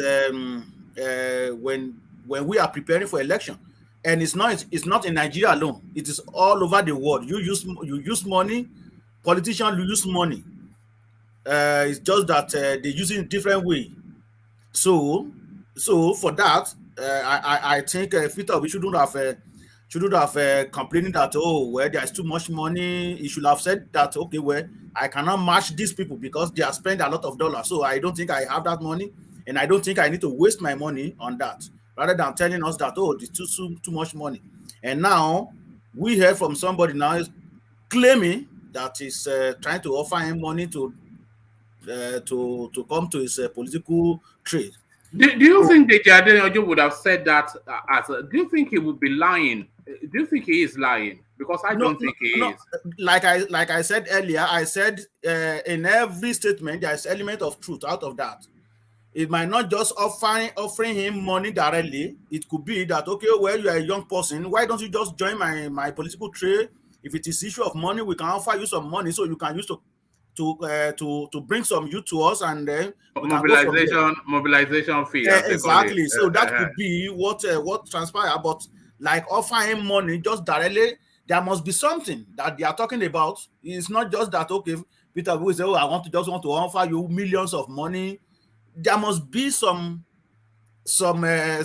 when we are preparing for election. And it's not in Nigeria alone, it is all over the world. You use money, politicians use money. It's just that they use it in different way. So for that, I think Peter, we shouldn't have complaining that, oh, well, there's too much money. He should have said that, okay, well, I cannot match these people because they have spent a lot of dollars. So I don't think I have that money, and I don't think I need to waste my money on that, rather than telling us that, oh, it's too much money. And now we heard from somebody now is claiming that he's trying to offer him money to come to his political trade. Do you think the Adeyanju would have said that do you think he would be lying? Do you think he is lying? Because I don't think he is. Like I said earlier, I said in every statement there is element of truth out of that. It might not just offering him money directly. It could be that, okay, well, you are a young person, why don't you just join my political trade? If it is issue of money, we can offer you some money so you can use to bring some youth to us, and then mobilization fee. Exactly. So that could be what transpired. But like offering money just directly, there must be something that they are talking about. It's not just that, okay, Peter will say, oh, I want to offer you millions of money. There must be something that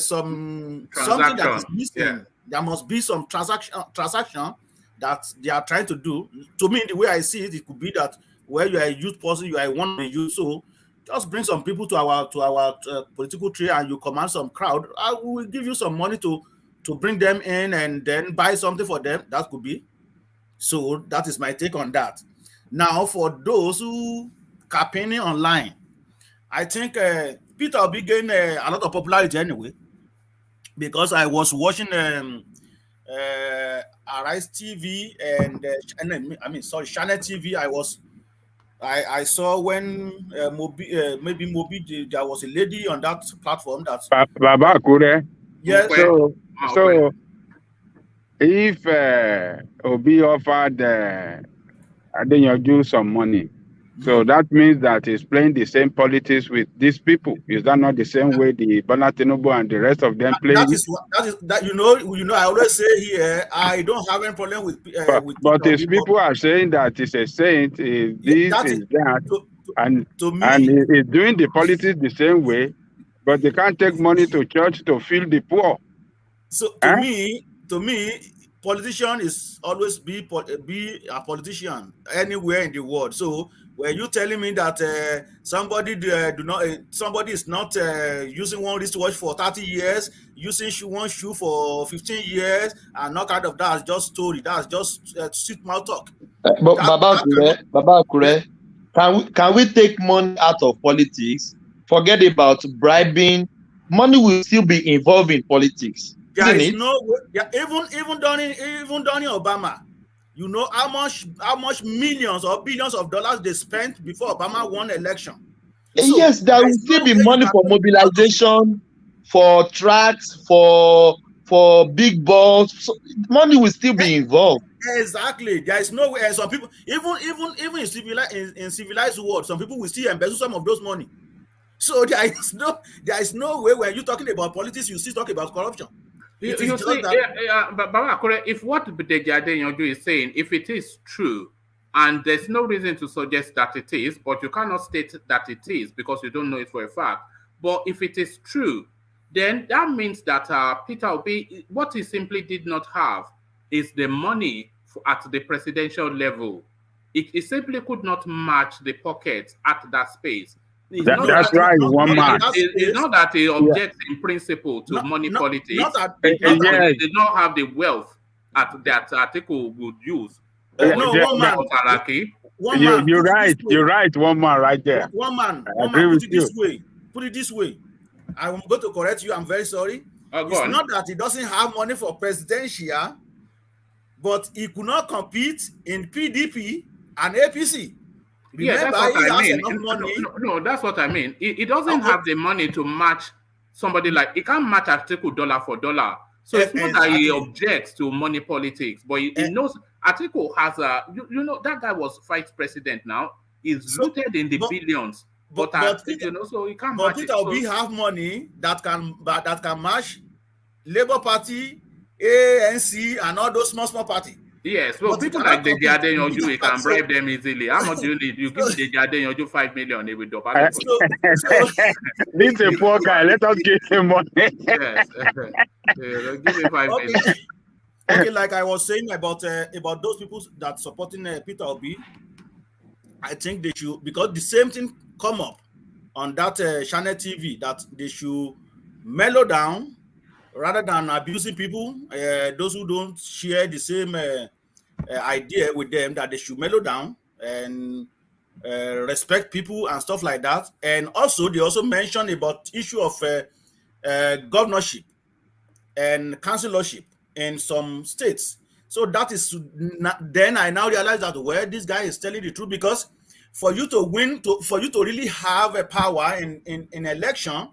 is missing. Yeah. There must be some transaction that they are trying to do. To me, the way I see it, it could be that where you are a youth person, you are one of youth, so just bring some people to our political tree and you command some crowd. I will give you some money to bring them in and then buy something for them. That could be. So that is my take on that. Now, for those who campaigning online, I think Peter will be getting a lot of popularity anyway, because I was watching Arise TV and Channel TV. I saw when maybe Mobi, there was a lady on that platform that Baba Kure. Yes. So if Obi offered Adeyanju some money, so that means that he's playing the same politics with these people. Is that not the same way the Bola Tinubu and the rest of them play? That you know. I always say here, I don't have any problem with. But if people are saying that he's a saint, is that, and he's doing the politics the same way, but they can't take money to church to feed the poor. So to me, politician is always be a politician anywhere in the world. So were you telling me that somebody is not using one wristwatch for 30 years, using one shoe for 15 years, and not kind of that's just story, that's just sweet mouth talk. But Baba Kure, can we take money out of politics? Forget about bribing. Money will still be involved in politics. There is no way. Yeah, even during Obama, you know how much millions or billions of dollars they spent before Obama won election. So, yes, there will still be money for mobilization, for tracks, for big balls. So money will still be involved. Exactly. There is no way. And some people, even in civilized world, some people will still embezzle some of those money. So there is no way when you're talking about politics, you still talk about corruption. You see, but Baba, if what Deji Adeyanju is saying, if it is true, and there's no reason to suggest that it is, but you cannot state that it is because you don't know it for a fact. But if it is true, then that means that Peter Obi, what he simply did not have is the money at the presidential level. It simply could not match the pockets at that space. That's right, one man. It's not that he objects in principle to money politics. He did not have the wealth that article would use. One man. one man. You're right. You're right. One man right there. One man. I agree with you. Put it this way. I'm going to correct you. I'm very sorry. It's not that he doesn't have money for presidential, but he could not compete in PDP and APC. Remember, that's what I mean. No, that's what I mean. He doesn't have the money to match somebody like, he can't match Atiku dollar for dollar. So it's not that he objects to money politics, but he knows Atiku has you know, that guy was vice president now. He's rooted in the billions. But you know, so he can't match it. But Peter Obi have money that can match Labour Party, ANC, and all those small party. Yes, well, people like the Nigerian, you can bribe them easily. How much do you need? You give the Nigerian 5 million, they will double it. This is a poor guy. Let us give him money. Yes, give him 5 million. Okay, like I was saying about those people that supporting Peter Obi, I think they should, because the same thing come up on that channel TV, that they should mellow down rather than abusing people. Those who don't share the same idea with them, that they should mellow down and respect people and stuff like that. And also, they also mentioned about issue of governorship and councillorship in some states. So that is, then I now realize that, well, this guy is telling the truth, because for you to win, for you to really have a power in election,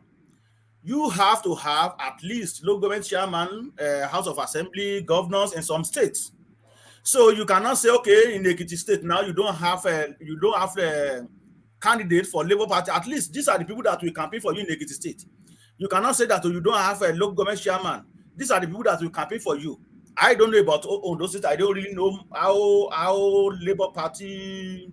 you have to have at least local government chairman, House of Assembly, governors in some states. So you cannot say, okay, in the Ekiti state now you don't have a candidate for Labour Party. At least these are the people that will campaign for you in the Ekiti state. You cannot say that you don't have a local government chairman. These are the people that will campaign for you. I don't know about Ondo State. I don't really know how Labour Party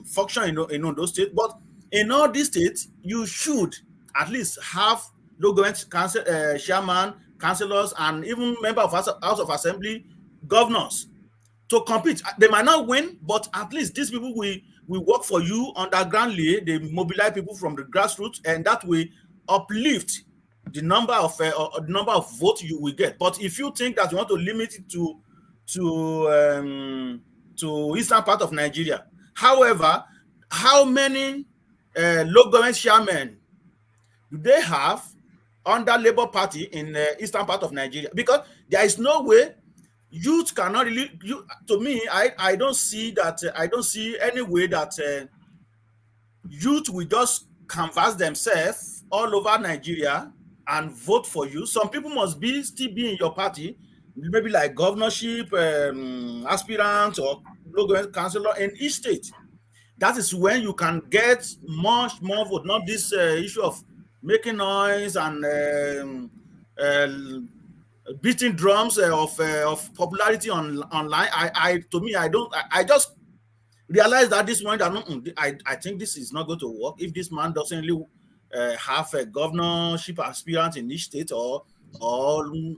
function in Ondo State. But in all these states, you should at least have local government chairman, councillors, and even member of House of Assembly, governors to compete. They might not win, but at least these people will work for you undergroundly. They mobilize people from the grassroots, and that will uplift the number of votes you will get. But if you think that you want to limit it to eastern part of Nigeria, however, how many local government chairmen do they have under Labour Party in the eastern part of Nigeria? Because there is no way youth cannot really. To me, I don't see that. I don't see any way that youth will just canvass themselves all over Nigeria and vote for you. Some people must still be in your party, maybe like governorship aspirant or local councillor in each state. That is when you can get much more vote, not this issue of making noise and beating drums of popularity online. I just realized that this one, I think this is not going to work if this man doesn't really have a governorship aspirant in each state or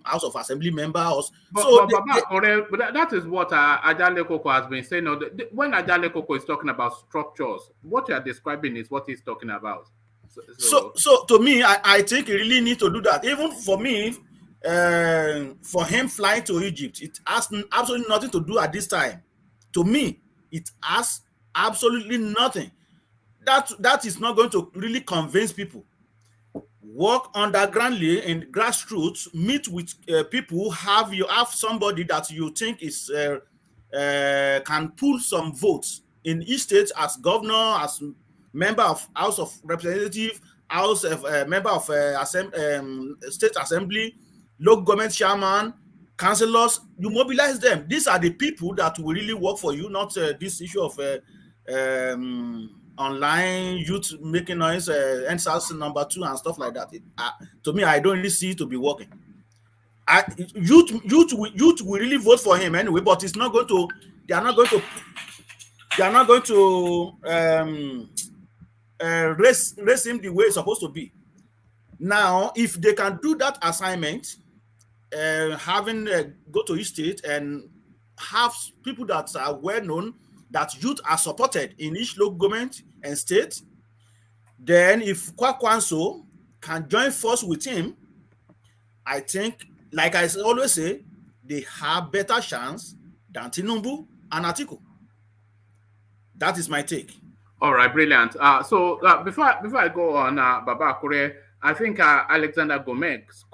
House of Assembly member. But that is what Ajale Koko has been saying. When Ajale Koko is talking about structures, what you are describing is what he's talking about. So to me, I think he really needs to do that. Even for me, for him flying to Egypt, it has absolutely nothing to do at this time. To me, it has absolutely nothing. That is not going to really convince people. Work undergroundly in grassroots, meet with people, have somebody that you think is can pull some votes in each state as governor, as member of House of Representatives, member of State Assembly, local government chairman, councillors. You mobilize them. These are the people that will really work for you, not this issue of online youth making noise, NSAS number 2 and stuff like that. To me, I don't really see it to be working. Youth will really vote for him anyway, but it's not going to. They are not going to raise him the way it's supposed to be. Now, if they can do that assignment, having go to each state and have people that are well known, that youth are supported in each local government and state, then if Kwakwanso can join force with him, I think, like I always say, they have better chance than Tinubu and Atiku. That is my take. All right, brilliant. So before I go on, Baba Akure, I think Alexander Gomez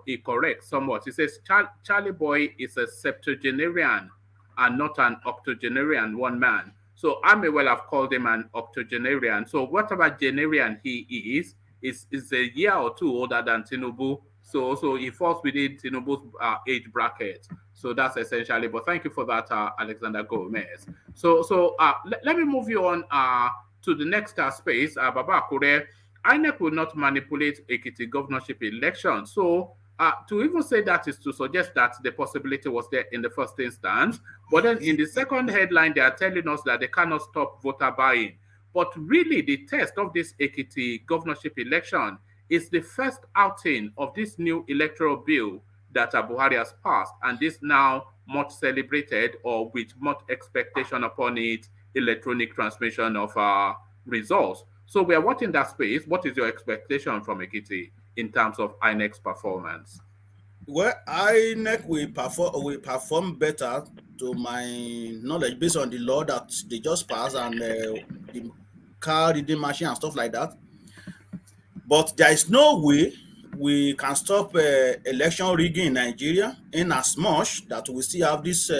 he corrects somewhat. He says Charlie Boy is a septuagenarian and not an octogenarian one man. So I may well have called him an octogenarian. So whatever genarian he is a year or two older than Tinubu. So he falls within Tinubu's age bracket. So that's essentially. But thank you for that, Alexander Gomez. So let me move you on to the next space, Baba Akure. INEC will not manipulate Ekiti governorship election. So to even say that is to suggest that the possibility was there in the first instance. But then in the second headline, they are telling us that they cannot stop voter buying. But really, the test of this Ekiti governorship election is the first outing of this new electoral bill that Buhari has passed, and this now much celebrated or with much expectation upon it, electronic transmission of results. So we are watching that space. What is your expectation from Ekiti in terms of INEC's performance? Well, INEC will perform better to my knowledge based on the law that they just passed and the car reading machine and stuff like that. But there is no way we can stop election rigging in Nigeria in as much that we still have these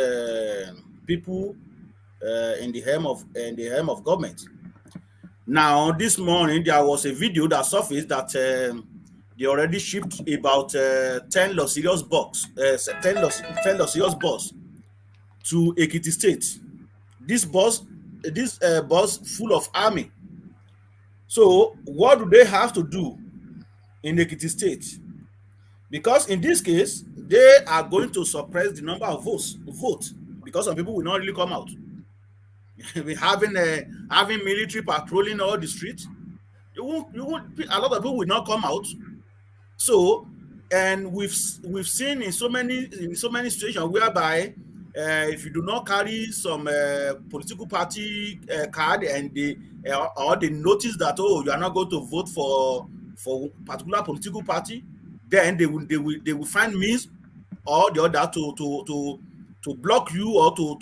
people in the helm of government. Now, this morning there was a video that surfaced that they already shipped about 10 luxurious bus to Ekiti State. This bus full of army. So what do they have to do in Ekiti State? Because in this case, they are going to suppress the number of votes because some people will not really come out. having military patrolling all the streets, a lot of people will not come out. So, and we've seen in so many situations whereby if you do not carry some political party card and they notice that you are not going to vote for particular political party, then they will find means or the other to block you or to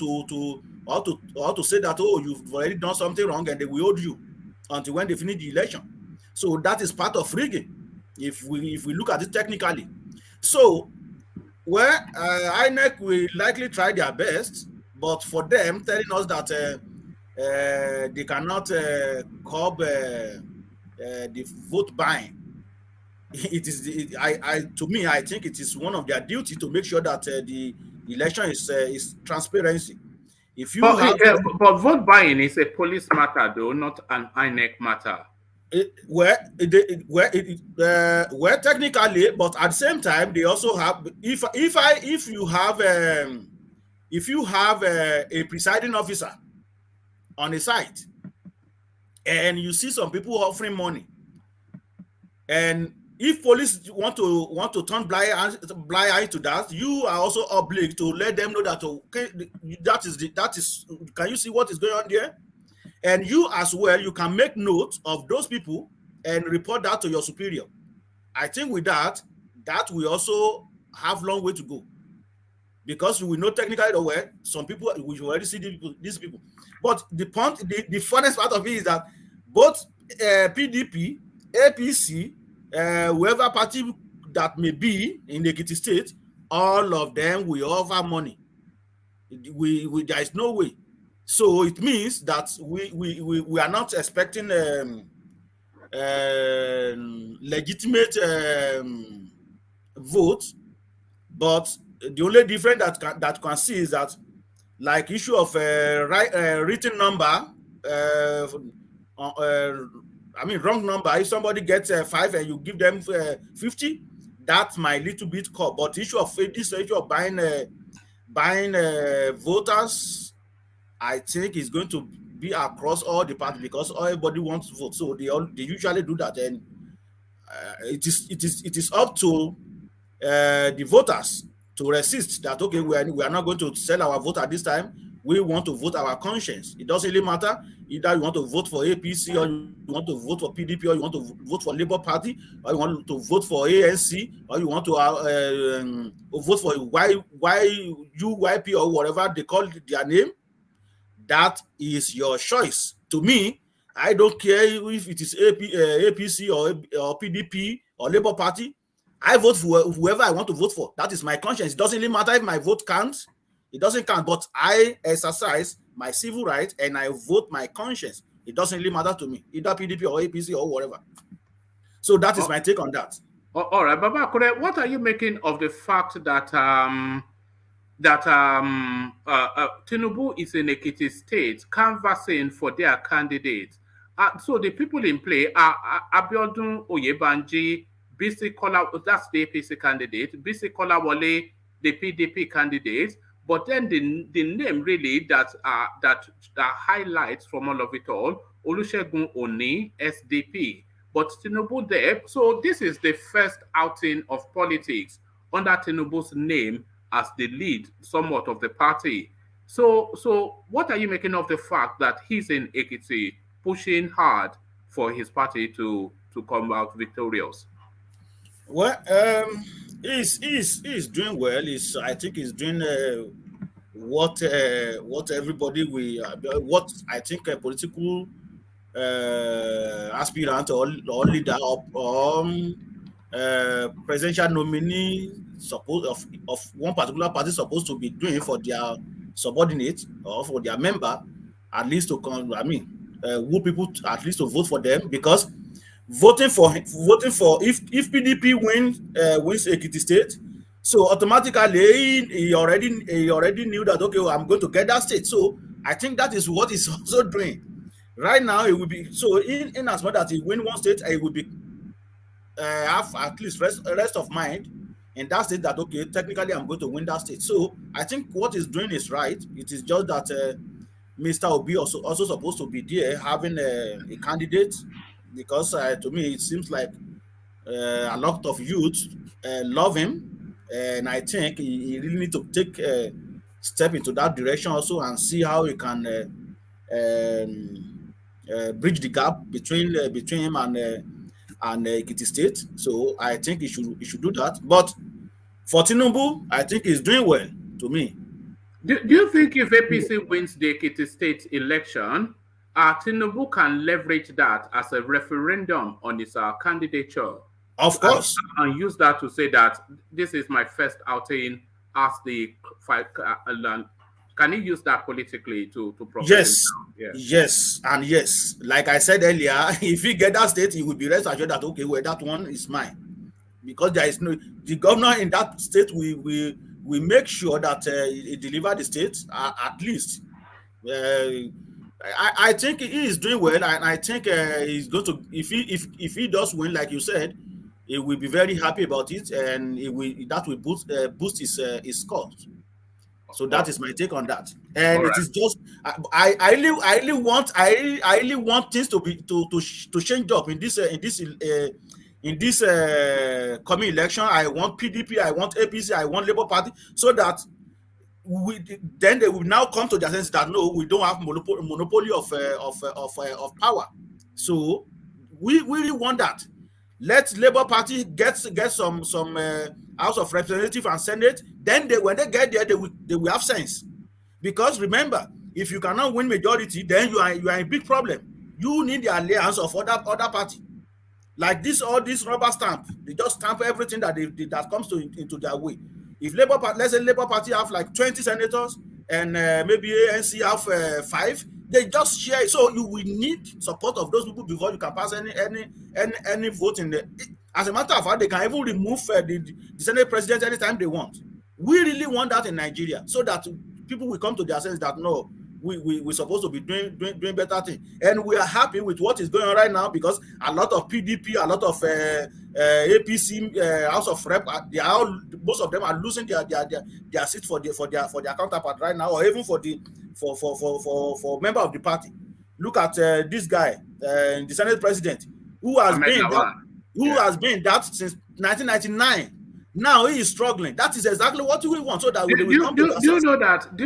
say that you've already done something wrong and they will hold you until when they finish the election. So that is part of rigging if we look at it technically. So INEC will likely try their best, but for them telling us that they cannot curb the vote buying, to me, I think it is one of their duty to make sure that the election is transparency. If you but vote buying is a police matter, though, not an INEC matter. Technically, but at the same time, they also have. If you have a presiding officer on a site, and you see some people offering money, and if police want to turn blind eye to that, you are also obliged to let them know that that is. Can you see what is going on there? And you as well, you can make note of those people and report that to your superior. I think with that will also have long way to go, because we know technically aware some people we already see these people. But the funnest part of it is that both PDP, APC, whoever party that may be in the Ekiti State, all of them will offer money. There is no way. So it means that we are not expecting legitimate vote, but the only difference that can see is that, like issue of written number, wrong number. If somebody gets 5 and you give them 50, that might little bit cut. But the issue of buying voters, I think is going to be across all the parties because everybody wants to vote. So they usually do that, and it is up to the voters to resist that. Okay, we are not going to sell our vote at this time. We want to vote our conscience. It doesn't really matter either you want to vote for APC or you want to vote for PDP or you want to vote for Labour Party or you want to vote for ANC or you want to vote for YUYP or whatever they call their name. that is your choice. To me, I don't care if it is APC or PDP or Labour Party. I vote for whoever I want to vote for. That is my conscience. It doesn't really matter if my vote counts. It doesn't count, but I exercise my civil right and I vote my conscience. It doesn't really matter to me, either PDP or APC or whatever. So that is my take on that. All right, Baba, what are you making of the fact that Tinubu is in Ekiti State canvassing for their candidates? So the people in play are Abiodun Oyebanji, BC Kola, that's the APC candidate, BC Kolawole, the PDP candidate. But then the name really that highlights from all of it all, Olusegun Oni, SDP. But Tinubu there, so this is the first outing of politics under Tinubu's name as the lead somewhat of the party. So what are you making of the fact that he's in Ekiti pushing hard for his party to come out victorious? Well, he's doing well. I think he's doing what everybody what I think a political aspirant or leader or presidential nominee of one particular party supposed to be doing for their subordinate or for their member, at least to come. I mean, who people at least to vote for them, because voting for if PDP wins Ekiti State, so automatically he already knew that, okay, well, I'm going to get that state. So I think that is what he's also doing right now. It will be so in as much as he win one state, it will be have at least rest of mind in that state that, okay, technically I'm going to win that state. So I think what he's doing is right. It is just that Mr. Obi also supposed to be there having a candidate, because to me it seems like a lot of youth love him, and I think he really need to take a step into that direction also and see how he can bridge the gap between him and Ekiti State. So I think he should do that. But for Tinubu, I think he's doing well to me. Do you think if APC wins the Ekiti State election, Tinubu can leverage that as a referendum on his candidature? Of course. And use that to say that this is my first outing as the fight. Can he use that politically to propel Yes, and yes. Like I said earlier, if he get that state, he will be rest assured that, okay, well, that one is mine. Because there is the governor in that state, we make sure that he deliver the state at least. I think he is doing well, and I think he's going to, if he does win, like you said, he will be very happy about it, and that will boost his scores. So that is my take on that. And it is just I really want things to change up in this coming election. I want PDP, I want APC, I want Labour Party, so that then they will now come to their sense that no, we don't have monopoly of power. So we really want that. Let Labour Party get some House of Representatives and Senate. Then when they get there, they will have sense. Because remember, if you cannot win majority, then you are in a big problem. You need the alliance of other party. Like all this rubber stamp, they just stamp everything that comes into their way. If let's say Labour Party have like 20 senators and maybe ANC have 5, they just share it. So you will need support of those people before you can pass any vote in the. As a matter of fact, they can even remove the Senate president anytime they want. We really want that in Nigeria, so that people will come to their sense that no, we're supposed to be doing better things. And we are happy with what is going on right now, because a lot of PDP, a lot of APC, House of Rep, most of them are losing their seat for their counterpart right now, or even for member of the party. Look at this guy, the Senate president, who has been that since 1999. Now he is struggling. That is exactly what we want. So that do you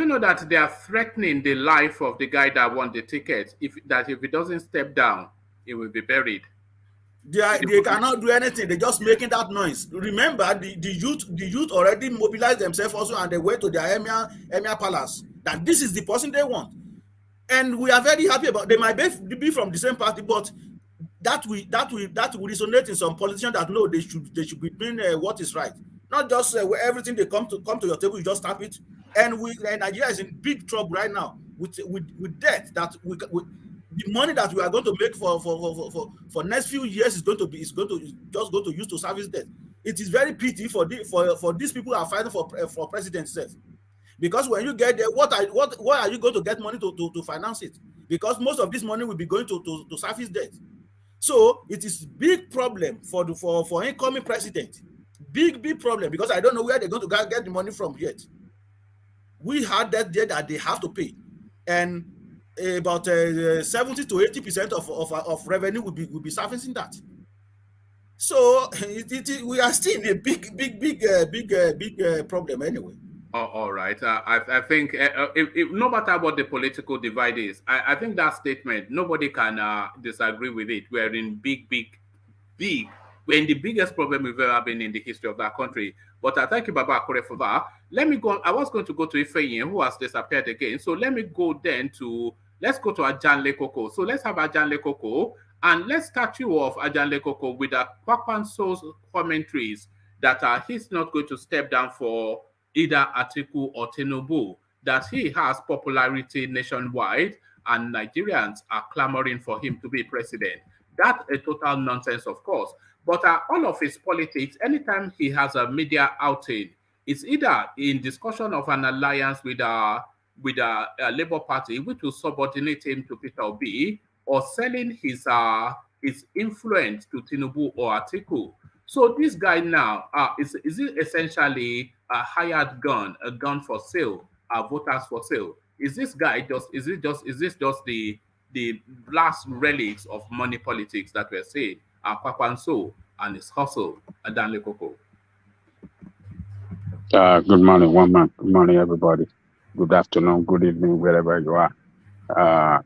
know that they are threatening the life of the guy that won the ticket? If he doesn't step down, he will be buried. They cannot do anything. They're just making that noise. Remember, the youth already mobilized themselves also, and they went to their emir palace. That this is the person they want. And we are very happy about. They might be from the same party, but that will resonate in some politicians that know they should be doing what is right, not just everything they come to your table, you just tap it. And Nigeria is in big trouble right now with debt that the money that we are going to make for next few years is going to use to service debt. It is very pity for these people who are fighting for president itself. Because when you get there, what are you going to get money to finance it? Because most of this money will be going to service debt. So it is big problem for incoming president. Big problem, because I don't know where they're going to get the money from yet. We had that debt that they have to pay, and about 70 to 80% of revenue will be servicing that. So we are still in a big problem anyway. All right. I think no matter what the political divide is, I think that statement, nobody can disagree with it. We're in big. We're in the biggest problem we've ever been in the history of that country. But I thank you, Baba Akure, for that. Let me go. I was going to go to Ifeyin, who has disappeared again. So let me go then let's go to Ajanle Koko. So let's have Ajanle Koko. And let's start you off, Ajanle Koko, with Kwakwanso's commentaries that he's not going to step down for either Atiku or Tinubu, that he has popularity nationwide and Nigerians are clamoring for him to be president. That's a total nonsense, of course. But all of his politics, anytime he has a media outing, it's either in discussion of an alliance with a Labour Party, which will subordinate him to Peter Obi, or selling his influence to Tinubu or Atiku. So this guy now, is it essentially a hired gun, a gun for sale, voters for sale? Is this just the last relics of money politics that we're seeing? Kwakwanso and his hustle, Adanle Koko. Good morning, one man. Good morning, everybody. Good afternoon, good evening, wherever you are.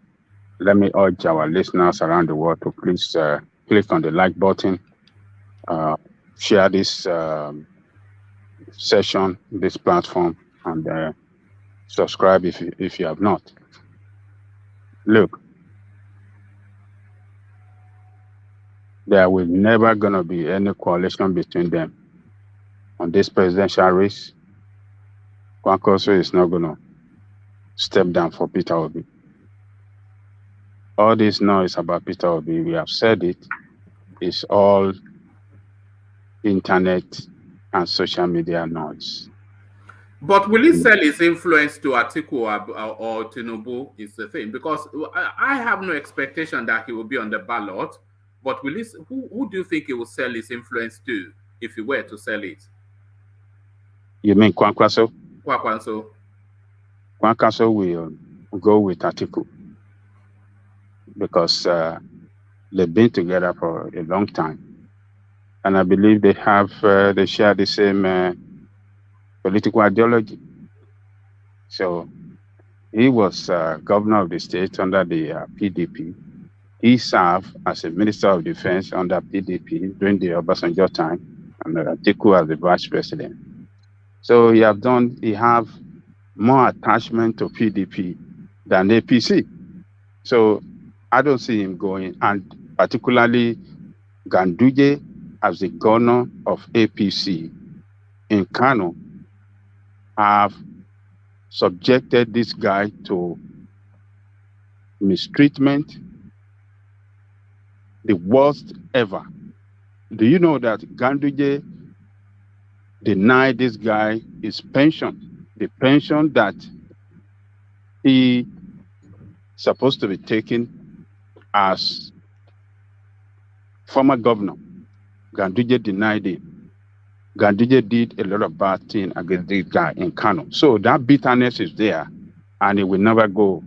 Let me urge our listeners around the world to please click on the like button, share this session, this platform, and subscribe if you have not. Look, there will never gonna be any coalition between them on this presidential race. Kwankwaso is not gonna step down for Peter Obi. All this noise about Peter Obi, we have said it, is all internet and social media noise. But will he sell his influence to Atiku or Tinubu is the thing? Because I have no expectation that he will be on the ballot. But will who do you think he will sell his influence to if he were to sell it? You mean Kwankwaso? Kwakwanso. Kwankwaso will go with Atiku because they've been together for a long time, and I believe they share the same political ideology. So he was governor of the state under the PDP. He served as a minister of defense under PDP during the Obasanjo time, and Atiku as the vice president. So he have more attachment to PDP than APC. So I don't see him going, and particularly Ganduje as the governor of APC in Kano have subjected this guy to mistreatment, the worst ever. Do you know that Ganduje denied this guy his pension, the pension that he supposed to be taking as former governor? Ganduje denied it. Ganduje did a lot of bad things against this guy in Kano. So that bitterness is there, and it will never go.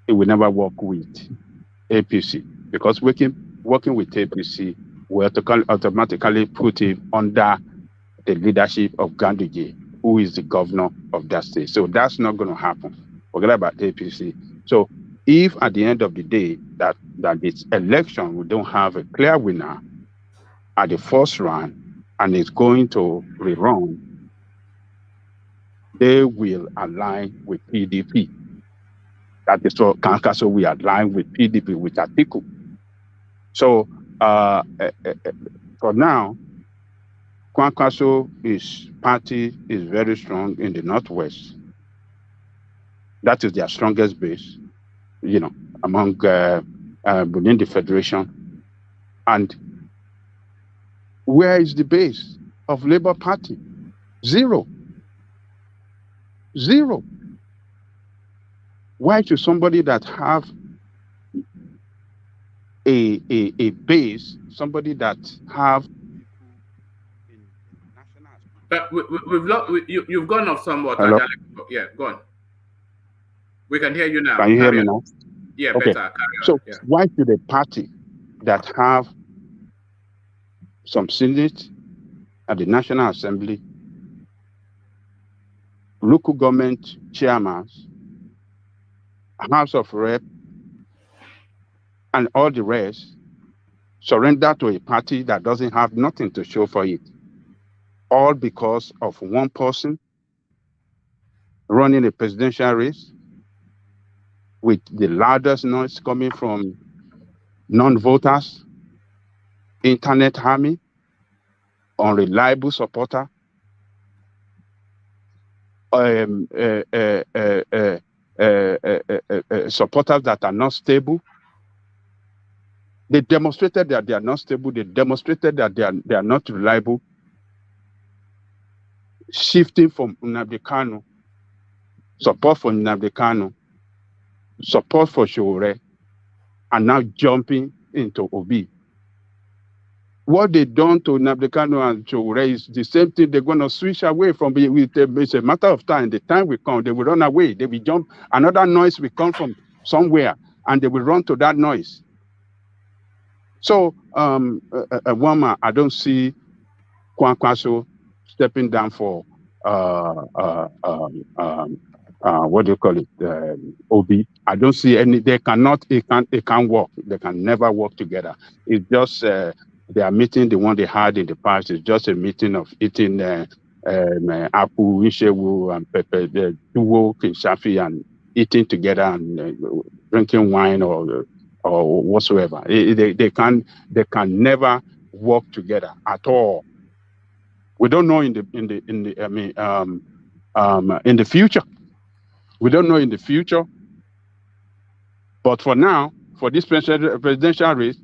It will never work with APC, because working with APC will automatically put him under the leadership of Ganduje, who is the governor of that state. So that's not going to happen. Forget about APC. So if at the end of the day that this election we don't have a clear winner at the first round and it's going to rerun, they will align with PDP. That is what Kankaso we align with PDP with Atiku. So for now, Kankaso party is very strong in the Northwest. That is their strongest base, among within the federation. And where is the base of Labour Party? Zero. Why should somebody that have a base, somebody that have you've gone off somewhat. Hello? Yeah, go on. We can hear you now. Can you hear me now? Yeah, okay. Better. So why should a party that have some Senate at the National Assembly, local government chairmen, House of Rep, and all the rest surrender to a party that doesn't have nothing to show for it, all because of one person running a presidential race with the loudest noise coming from non-voters, internet army, unreliable supporter, supporters that are not stable. They demonstrated that they are not stable. They demonstrated that they are not reliable. Shifting from Nnamdi Kanu, support for Nnamdi Kanu, support for Sowore, and now jumping into Obi. What they done to Nnamdi Kanu and Sowore is the same thing. They're going to switch away from it. It's a matter of time. The time will come, they will run away. They will jump. Another noise will come from somewhere, and they will run to that noise. So, Wama, I don't see Kwankwaso stepping down for what do you call it, Obi. I don't see any. They cannot. It can't work. They can never work together. It's just their meeting, the one they had in the past, is just a meeting of eating Apu, Ishewu, and Pepe, Tuwo, Kinshafi, and eating together and drinking wine or whatsoever. They can never work together at all. We don't know in the future. We don't know in the future. But for now, for this presidential race,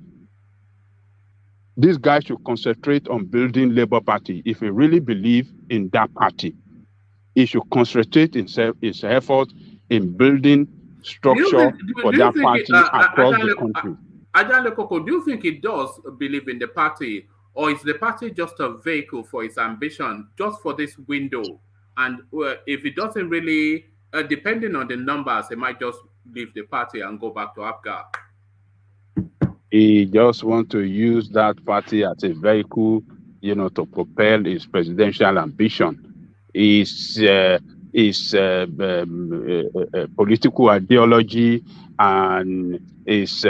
this guy should concentrate on building Labour Party. If he really believes in that party, he should concentrate his effort in building structure for that party across the country. Ajahn Lekoko, do you think he does believe in the party, or is the party just a vehicle for his ambition, just for this window? And if he doesn't really, depending on the numbers, he might just leave the party and go back to APGA. He just wants to use that party as a vehicle, to propel his presidential ambition. His political ideology and his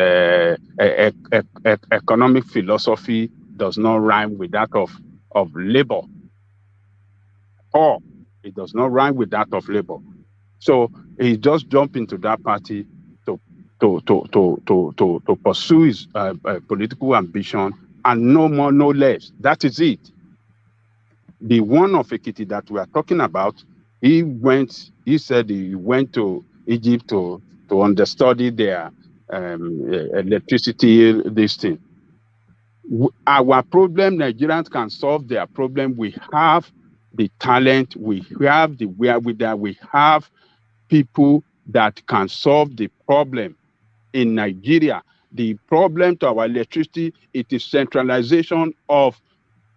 economic philosophy does not rhyme with that of Labour. Or it does not rhyme with that of Labour. So he just jumped into that party to pursue his political ambition, and no more, no less. That is it. The one of Ekiti that we are talking about, he said he went to Egypt to understudy their electricity, this thing. Our problem, Nigerians can solve their problem. We have the talent, we have the wherewithal, we have people that can solve the problem in Nigeria. The problem to our electricity, it is centralization of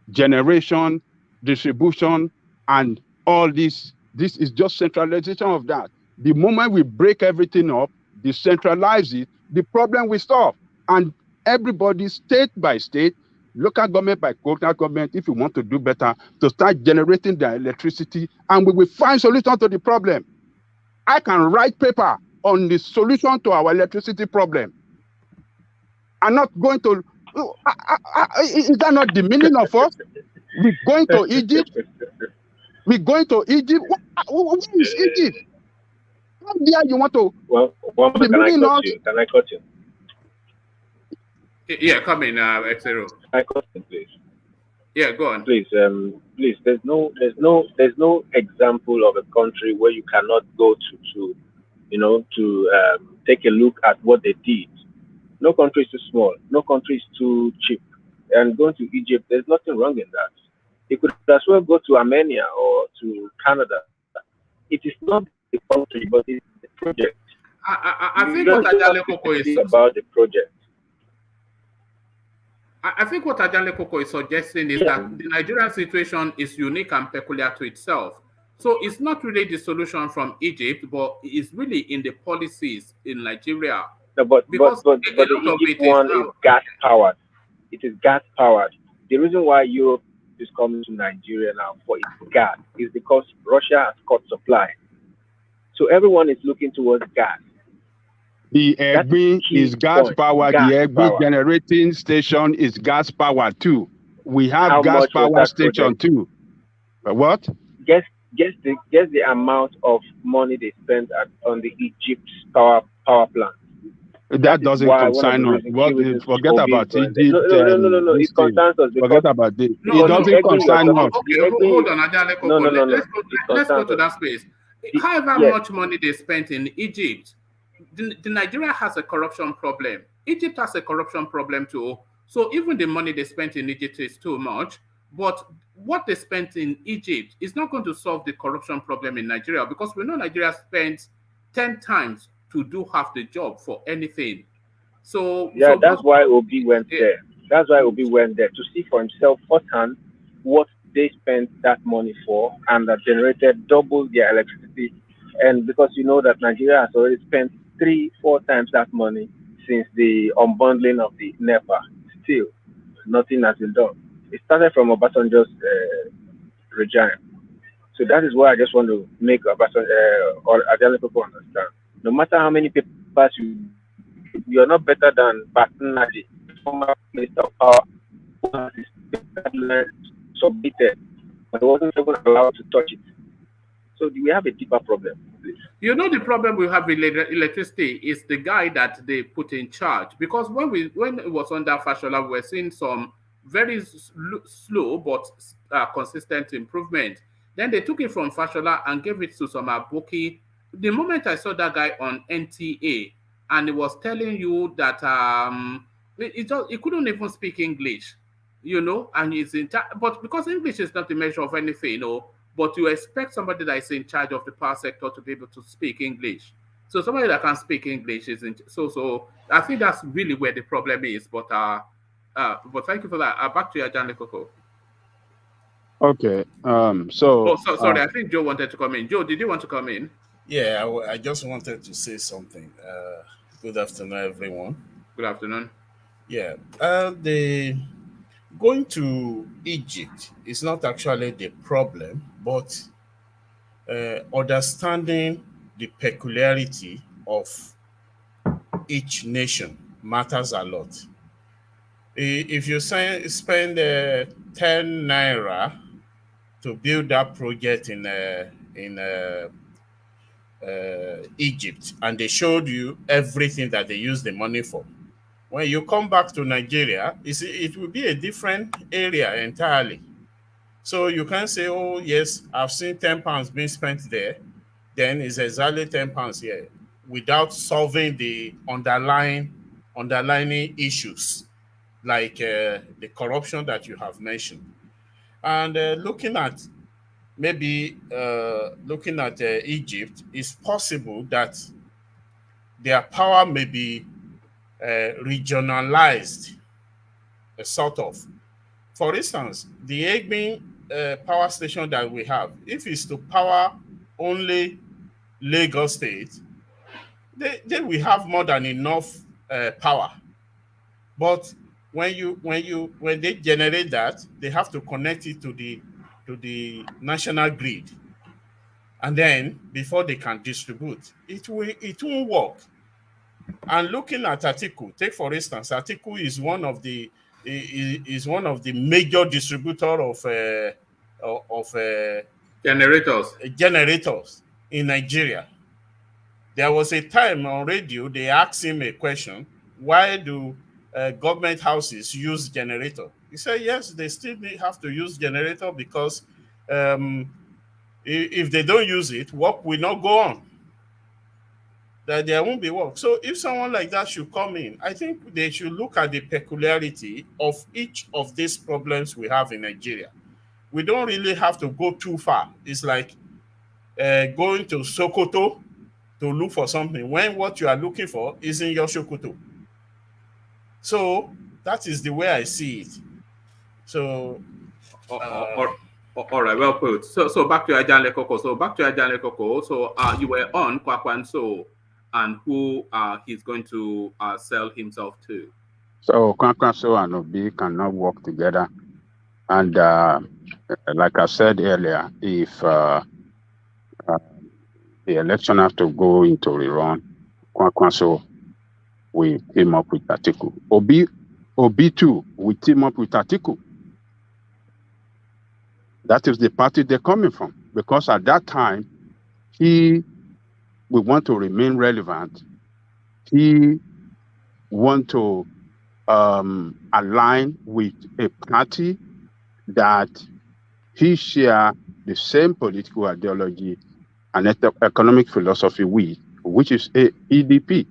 generation, distribution, and all this. This is just centralization of that. The moment we break everything up, decentralize it, the problem will stop. And everybody, state by state, local government by local government, if you want to do better, to start generating their electricity, and we will find solution to the problem. I can write paper on the solution to our electricity problem. I'm not going to, is that not the meaning of us? We're going to Egypt. We're going to Egypt. Where is Egypt? How dare you want to? Well, be can I moving cut us? you? Can I cut you? Yeah, come in, Xero. Can I cut you, please? Yeah, go on. Please, please. There's no example of a country where you cannot go to take a look at what they did. No country is too small. No country is too cheap. And going to Egypt, there's nothing wrong in that. You could as well go to Armenia or to Canada. It is not the country, but it's the project. I think what Ajale Koko is about the project. I think what Ajale Koko is suggesting is that the Nigerian situation is unique and peculiar to itself. So it's not really the solution from Egypt, but it's really in the policies in Nigeria. No, but the Egypt one is gas powered. It is gas powered. The reason why Europe is coming to Nigeria now for its gas is because Russia has cut supply. So everyone is looking towards gas. The Egbe is gas powered. The Egbe generating station is gas powered too. We have gas power station too. What? Guess the amount of money they spent on the Egypt power plant. That doesn't concern us. Forget about Egypt. No. It concerns us. Forget about this. It doesn't concern us. Okay, hold on, Ajale Koko. Let's go to that space. However much money they spent in Egypt, the Nigeria has a corruption problem. Egypt has a corruption problem too. So even the money they spent in Egypt is too much. But what they spent in Egypt is not going to solve the corruption problem in Nigeria, because we know Nigeria spent 10 times to do half the job for anything. So that's why Obi went there. That's why Obi went there to see for himself firsthand what they spent that money for, and that generated double their electricity. And because you know that Nigeria has already spent 3-4 times that money since the unbundling of the NEPA, still nothing has been done. It started from Obasanjo's regime. So that is why I just want to make Obasanjo or Ajale Koko understand. No matter how many papers you are not better than Batunadi, former Minister of Power, who has his submitted, but wasn't even allowed to touch it. So we have a deeper problem, please. You know, the problem we have with electricity is the guy that they put in charge. Because when it was under Fashola, we were seeing some very slow but consistent improvement. Then they took it from Fashola and gave it to some Aboki. The moment I saw that guy on NTA, and he was telling you that he couldn't even speak English, you know, and he's in charge. But because English is not the measure of anything, you know, but you expect somebody that is in charge of the power sector to be able to speak English. So somebody that can speak English is in. So I think that's really where the problem is. But thank you for that. Back to you, Ajale Koko. Okay. Sorry. I think Joe wanted to come in. Joe, did you want to come in? Yeah, I just wanted to say something. Good afternoon, everyone. Good afternoon. Yeah, the going to Egypt is not actually the problem, but understanding the peculiarity of each nation matters a lot. If you spend 10 naira to build that project in Egypt, and they showed you everything that they use the money for, when you come back to Nigeria, it will be a different area entirely. So you can say, oh yes, I've seen £10 being spent there, then it's exactly £10 here, without solving the underlying issues like the corruption that you have mentioned. And looking at Egypt, it's possible that their power may be regionalized, sort of. For instance, the Egbe power station that we have, if it's to power only Lagos State, then we have more than enough power. But when they generate that, they have to connect it to the national grid, and then before they can distribute, it won't work. And looking at Atiku, take for instance, Atiku is one of the major distributor of generators in Nigeria. There was a time on radio, they asked him a question, why do government houses use generator? He said, yes, they still have to use generator because if they don't use it, work will not go on. That there won't be work. So if someone like that should come in, I think they should look at the peculiarity of each of these problems we have in Nigeria. We don't really have to go too far. It's like going to Sokoto to look for something when what you are looking for is in your Sokoto. So that is the way I see it. So all right, well put. So back to Ajan Lekoko. So you were on Kwakwanso and who he's going to sell himself to. So Kwankwaso and Obi cannot work together. And like I said earlier, if the election has to go into rerun, Kwankwaso will team up with Atiku. Obi too will team up with Atiku. That is the party they're coming from. Because at that time, he will want to remain relevant. He want to align with a party that he share the same political ideology and economic philosophy with, which is EDP.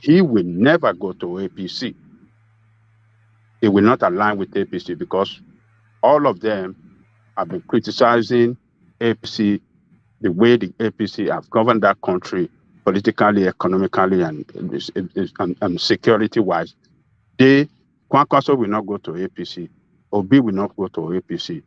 He will never go to APC. He will not align with APC because all of them have been criticizing APC, the way the APC have governed that country politically, economically, and security-wise. Kwankwaso will not go to APC. Obi will not go to APC.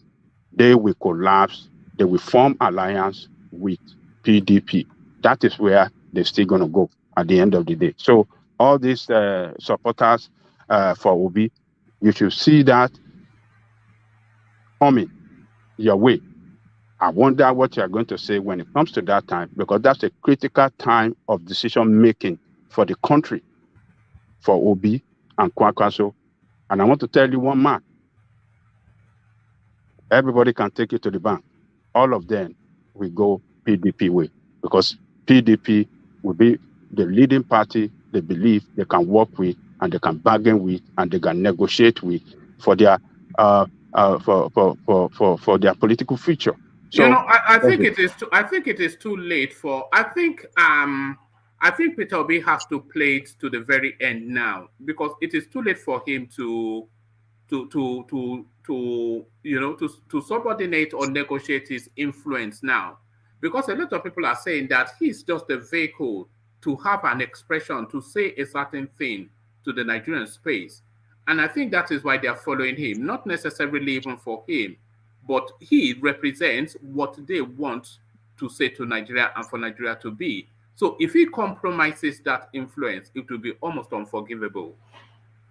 They will collapse. They will form alliance with PDP. That is where they're still going to go at the end of the day. So all these supporters for Obi, you should see that coming your way. I wonder what you're going to say when it comes to that time, because that's a critical time of decision making for the country, for Obi and Kwankwaso. And I want to tell you one man. Everybody can take it to the bank. All of them will go PDP way, because PDP will be the leading party they believe they can work with and they can bargain with and they can negotiate with for their for their political future. So, I think it is. I think it is too late for. I think Peter Obi has to play it to the very end now, because it is too late for him to subordinate or negotiate his influence now, because a lot of people are saying that he's just a vehicle to have an expression, to say a certain thing to the Nigerian space. And I think that is why they are following him, not necessarily even for him, but he represents what they want to say to Nigeria and for Nigeria to be. So if he compromises that influence, it will be almost unforgivable.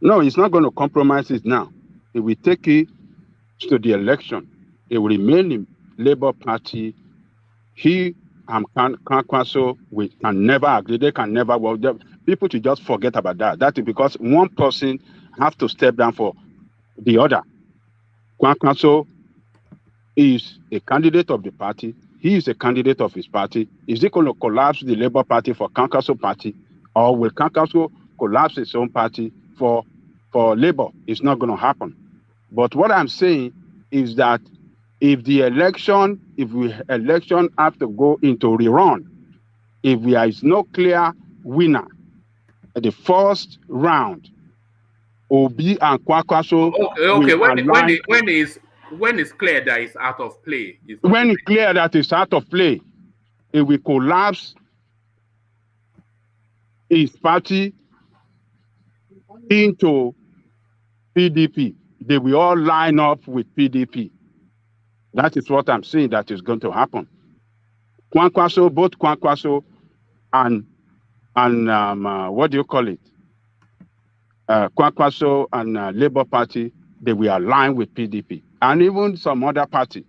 No, he's not going to compromise it now. He will take it to the election. He will remain in Labour Party. He and Kwankwaso can never agree. They can never work. People should just forget about that. That is because one person has to step down for the other. Kwankwaso is a candidate of the party. He is a candidate of his party. Is he going to collapse the Labour Party for Kwankwaso party, or will Kwankwaso collapse his own party for Labour? It's not going to happen. But what I'm saying is that if the election have to go into rerun, if there is no clear winner at the first round, Obi and Kwankwaso. Okay. When it's clear that it's out of play. When it's clear that it's out of play, it will collapse his party into PDP. They will all line up with PDP. That is what I'm saying that is going to happen. Kwankwaso, both Kwankwaso and what do you call it? Kwankwaso and Labour Party, they will align with PDP and even some other party.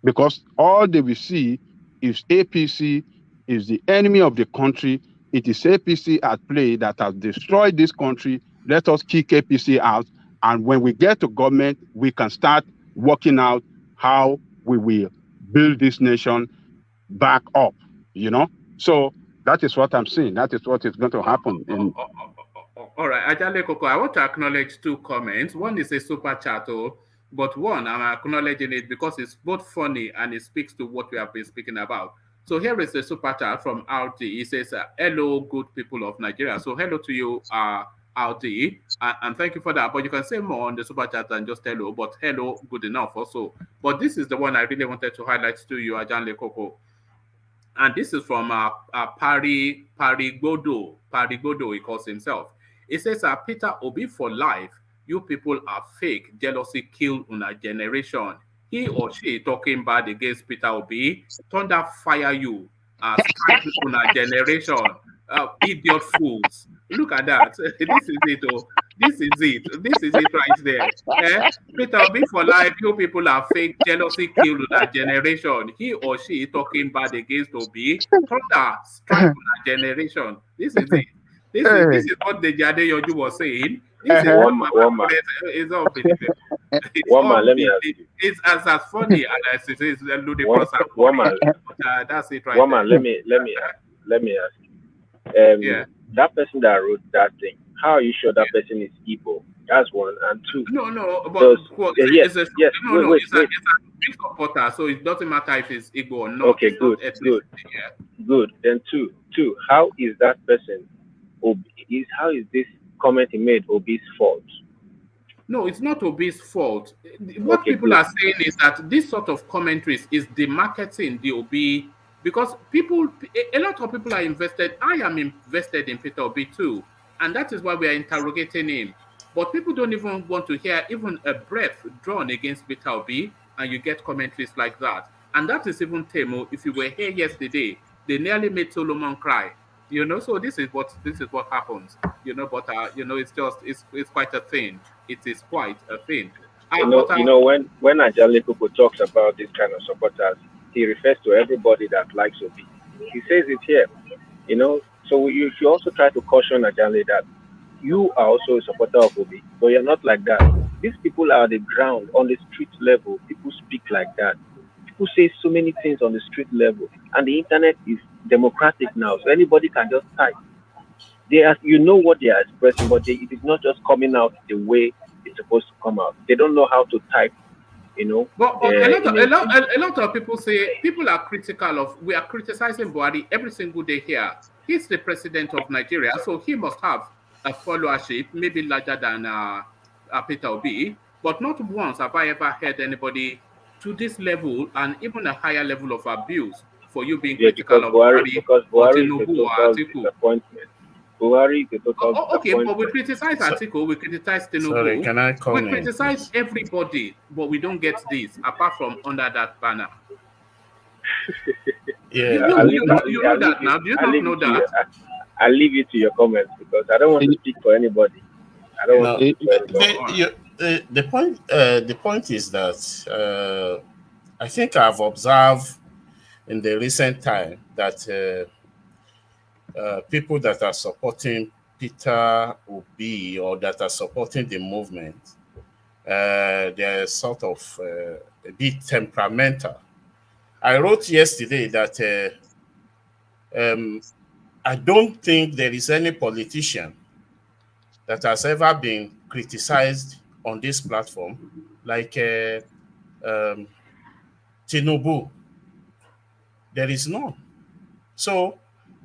Because all they will see is APC is the enemy of the country. It is APC at play that has destroyed this country. Let us kick APC out. And when we get to government, we can start working out how we will build this nation back up, So that is what I'm saying. That is what is going to happen. All right, Ajale Koko, I want to acknowledge two comments. One is a super chat, but one, I'm acknowledging it because it's both funny and it speaks to what we have been speaking about. So here is a super chat from RD. He says, hello, good people of Nigeria. So hello to you, RD, and thank you for that. But you can say more on the super chat than just hello, but hello, good enough also. But this is the one I really wanted to highlight to you, Ajale Koko. And this is from Parigodo. Parigodo, he calls himself. It says, Peter Obi for life. You people are fake. Jealousy killed una generation. He or she talking bad against Peter Obi. Thunder fire you. Strike una generation. Idiot fools. Look at that. This is it. Oh. This is it. This is it right there. Peter Obi for life. You people are fake. Jealousy killed una generation. He or she talking bad against Obi. Thunder strike una generation. This is it. This is what the Jade Yoju was saying. This is what my is unbelievable. It's as funny as it is ludicrous. That's it right there. Let me ask. That person that wrote that thing, how are you sure that person is Igbo? That's one. And two. No, but it's a big supporter, so it doesn't matter if it's Igbo or not. Okay, good. Then two. How is that person? How is this comment he made Obi's fault? No, it's not Obi's fault. What people are saying is that this sort of commentaries is demarketing the Obi, because a lot of people are invested. I am invested in Peter Obi too, and that is why we are interrogating him. But people don't even want to hear even a breath drawn against Peter Obi, and you get commentaries like that. And that is even Temo. If you were here yesterday, they nearly made Solomon cry. So this is what happens. But it's quite a thing. It is quite a thing. When Ajale Koko talks about this kind of supporters, he refers to everybody that likes Obi. He says it here. So you should also try to caution Ajale that you are also a supporter of Obi, but you're not like that. These people are on the ground, on the street level. People speak like that. People say so many things on the street level, and the internet is democratic now, so anybody can just type. What they are expressing, but it is not just coming out the way it's supposed to come out. They don't know how to type. But a lot of people say we are criticizing Buhari every single day here. He's the president of Nigeria, so he must have a followership, maybe larger than Peter Obi. But not once have I ever heard anybody to this level and even a higher level of abuse for you being critical of Buhari. Because Buhari is a total disappointment. Buhari is a total okay, but we criticize Atiku, we criticize Tinubu. Sorry, can I comment? We criticize everybody, but we don't get this apart from under that banner. You know that now. Do you not know that? I'll leave you to your comments because I don't want to speak for anybody. I don't want to speak for anybody. The point is that I think I've observed in the recent time that people that are supporting Peter Obi or that are supporting the movement, they're sort of a bit temperamental. I wrote yesterday that I don't think there is any politician that has ever been criticized on this platform like Tinubu. There is none. So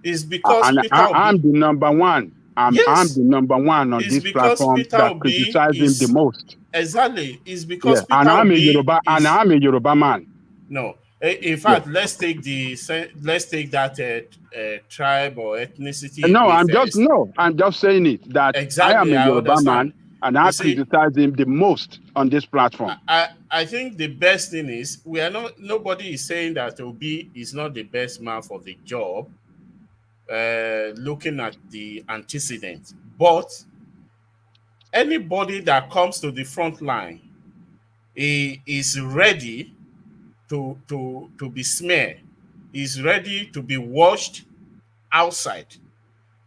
it's because I'm the number one. I'm the number one on this platform that criticizes him the most. Exactly. It's because Peter and I'm Obi I'm a Yoruba man. No. In fact, let's take that tribe or ethnicity. No, I'm just saying it that exactly, I am a Yoruba man, and I criticize him the most on this platform. I think the best thing is nobody is saying that Obi is not the best man for the job. Looking at the antecedents, but anybody that comes to the front line is ready to be smeared, is ready to be washed outside.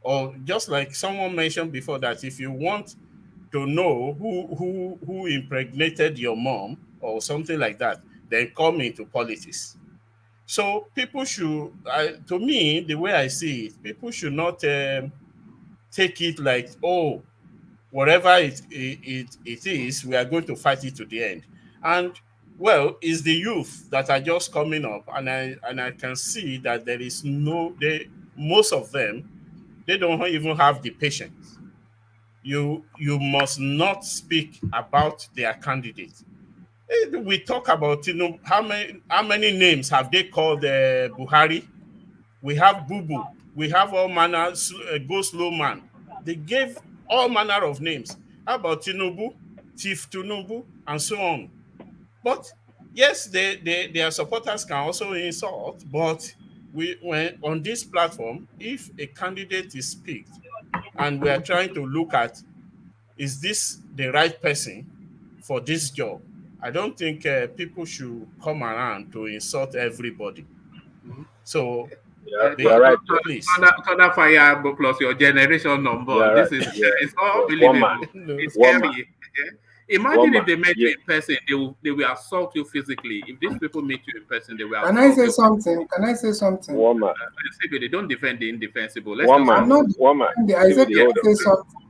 Or just like someone mentioned before, that if you want to know who impregnated your mom or something like that, then come into politics. So people should, to me, the way I see it, people should not take it like, oh, whatever it is, we are going to fight it to the end. And well, it's the youth that are just coming up, and I can see that there is no, they, most of them, they don't even have the patience. You must not speak about their candidate. We talk about, how many names have they called Buhari? We have Boo Boo. We have all manner, Go Slow Man. They gave all manner of names. How about Tinubu, Chief Tinubu, and so on? But yes, their supporters can also insult. But when on this platform, if a candidate is picked, and we are trying to look at, is this the right person for this job? I don't think people should come around to insult everybody. So Yeah, they you're right. please. Thunder Fire plus your generation number. You're right. This is Yeah. it's Yeah. One man. unbelievable. No. It's One man. scary. Yeah. Imagine One if man. they met Yeah. you in person, they will assault you physically. If these people meet you in person, they will Can I assault say you. something? Can I say something? One man. They don't defend the indefensible. Let's One just man. I'm not One man. defending. I said CBD, yeah. hold can I on. say something.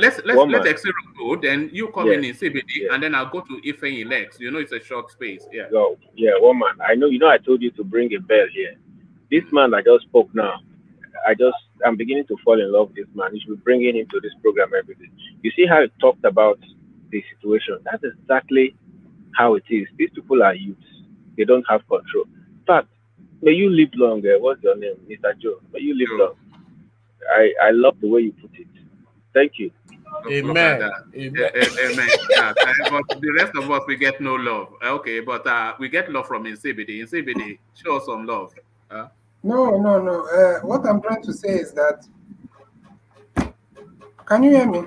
Let's One let man. Xero go. Then you come Yeah. in CBD, Yeah. and then I'll go to Ifeanyi Lex. It's a short space. Yeah. Go. Yeah, one man. I know. I told you to bring a bell here. This man I just spoke now. I'm beginning to fall in love with this man. You should be bringing him to this program every day. You see how he talked about the situation. That's exactly how it is. These people are youths. They don't have control. In fact, may you live long. What's your name, Mr. Joe? May you live long. I love the way you put it. Thank you. Look at Amen. that. Amen. Amen. Yeah, but the rest of us, we get no love. Okay, but we get love from CBD. In CBD, show us some love. No, no, no. What I'm trying to say is that, can you hear me?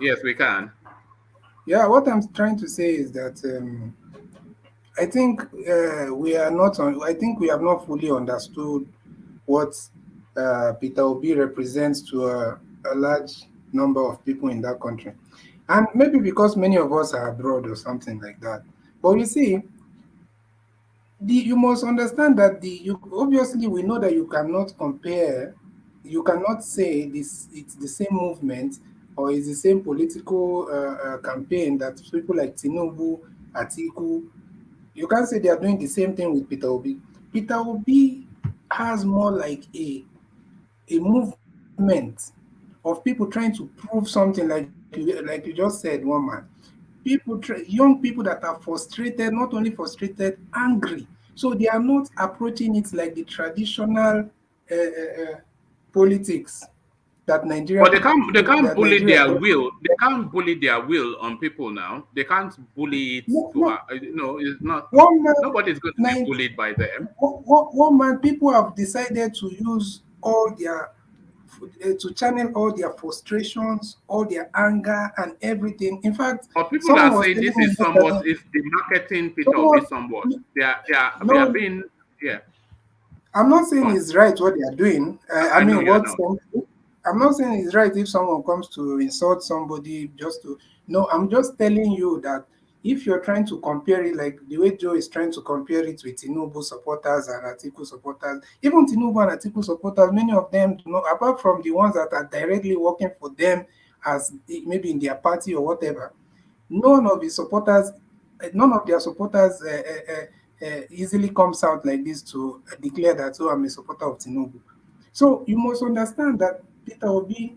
Yes, we can. Yeah, what I'm trying to say is that I think we are not on. I think we have not fully understood what Peter Obi represents to a large number of people in that country, and maybe because many of us are abroad or something like that. But you see, you must understand that you obviously we know that you cannot compare, you cannot say this it's the same movement or it's the same political campaign that people like Tinubu, Atiku, you can't say they are doing the same thing with Peter Obi. Peter Obi has more like a movement of people trying to prove something like you just said, one man. Young people that are frustrated, not only frustrated, angry. So they are not approaching it like the traditional politics that Nigeria, But they can't that bully Nigeria their does. will. They can't bully their will on people now. They can't bully it No, to no, it's not. one man, Nobody's going to be nine, bullied by them. one man, people have decided to use all their to channel all their frustrations, all their anger, and everything. In fact, But people someone are was saying telling this me is somewhat yesterday. is the marketing Peter Obi Someone, somewhat. We are no, being yeah. I'm not saying Come. it's right what they are doing. I I know mean, you're not. I'm not saying it's right if someone comes to insult somebody just to. No, I'm just telling you that if you're trying to compare it, like the way Joe is trying to compare it with Tinubu supporters and Atiku supporters, even Tinubu and Atiku supporters, many of them do not, apart from the ones that are directly working for them as maybe in their party or whatever, none of his supporters, none of their supporters easily comes out like this to declare that, oh, I'm a supporter of Tinubu. So you must understand that Peter Obi,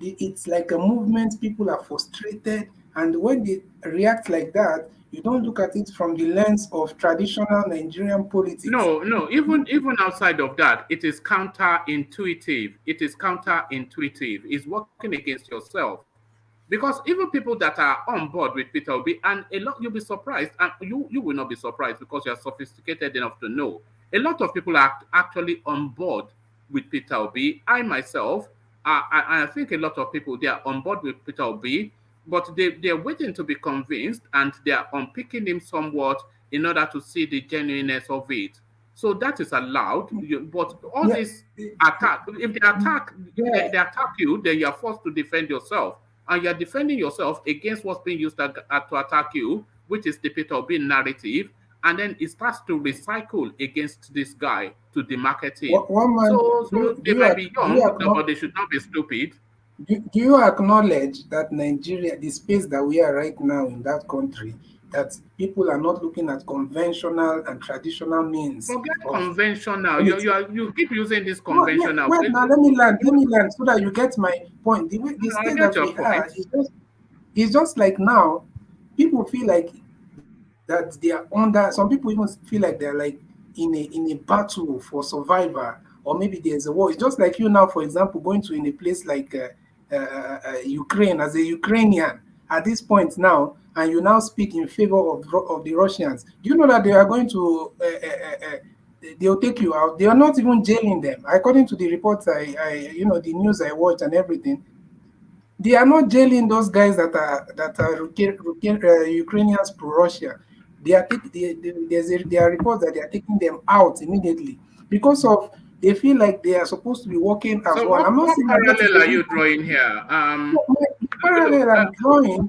it's like a movement, people are frustrated, and when they react like that, you don't look at it from the lens of traditional Nigerian politics. No. Even outside of that, it is counterintuitive. It is counterintuitive. It's working against yourself. Because even people that are on board with Peter Obi, and a lot, you'll be surprised, and you will not be surprised because you're sophisticated enough to know. A lot of people are actually on board with Peter Obi. I myself, I think a lot of people, they are on board with Peter Obi, but they're waiting to be convinced, and they are unpicking him somewhat in order to see the genuineness of it. So that is allowed, but all Yeah, this attack, if they attack, yeah, they attack you, then you're forced to defend yourself, and you're defending yourself against what's being used to attack you, which is the Peter Obi narrative. and then it starts to recycle against this guy to demarket him. One man, So they might be young, but they should not be stupid. Do you acknowledge that Nigeria, the space that we are right now in that country, that people are not looking at conventional and traditional means Forget of conventional. You keep using this No, conventional. wait, now let me land so that you get my point. The I state get that your we point. are is just like now, people feel like that they are under. Some people even feel like they're like in a battle for survival, or maybe there's a war. It's just like you now, for example, going to in a place like Ukraine as a Ukrainian at this point now, and you now speak in favor of the Russians. Do you know that they are going to? They'll take you out. They are not even jailing them, according to the reports. The news I watched and everything. They are not jailing those guys that are Ukrainians pro-Russia. They are there are reports that they are taking them out immediately because of they feel like they are supposed to be working as So one. I'm not what saying that is parallel the are you reason. drawing here? The parallel I'm drawing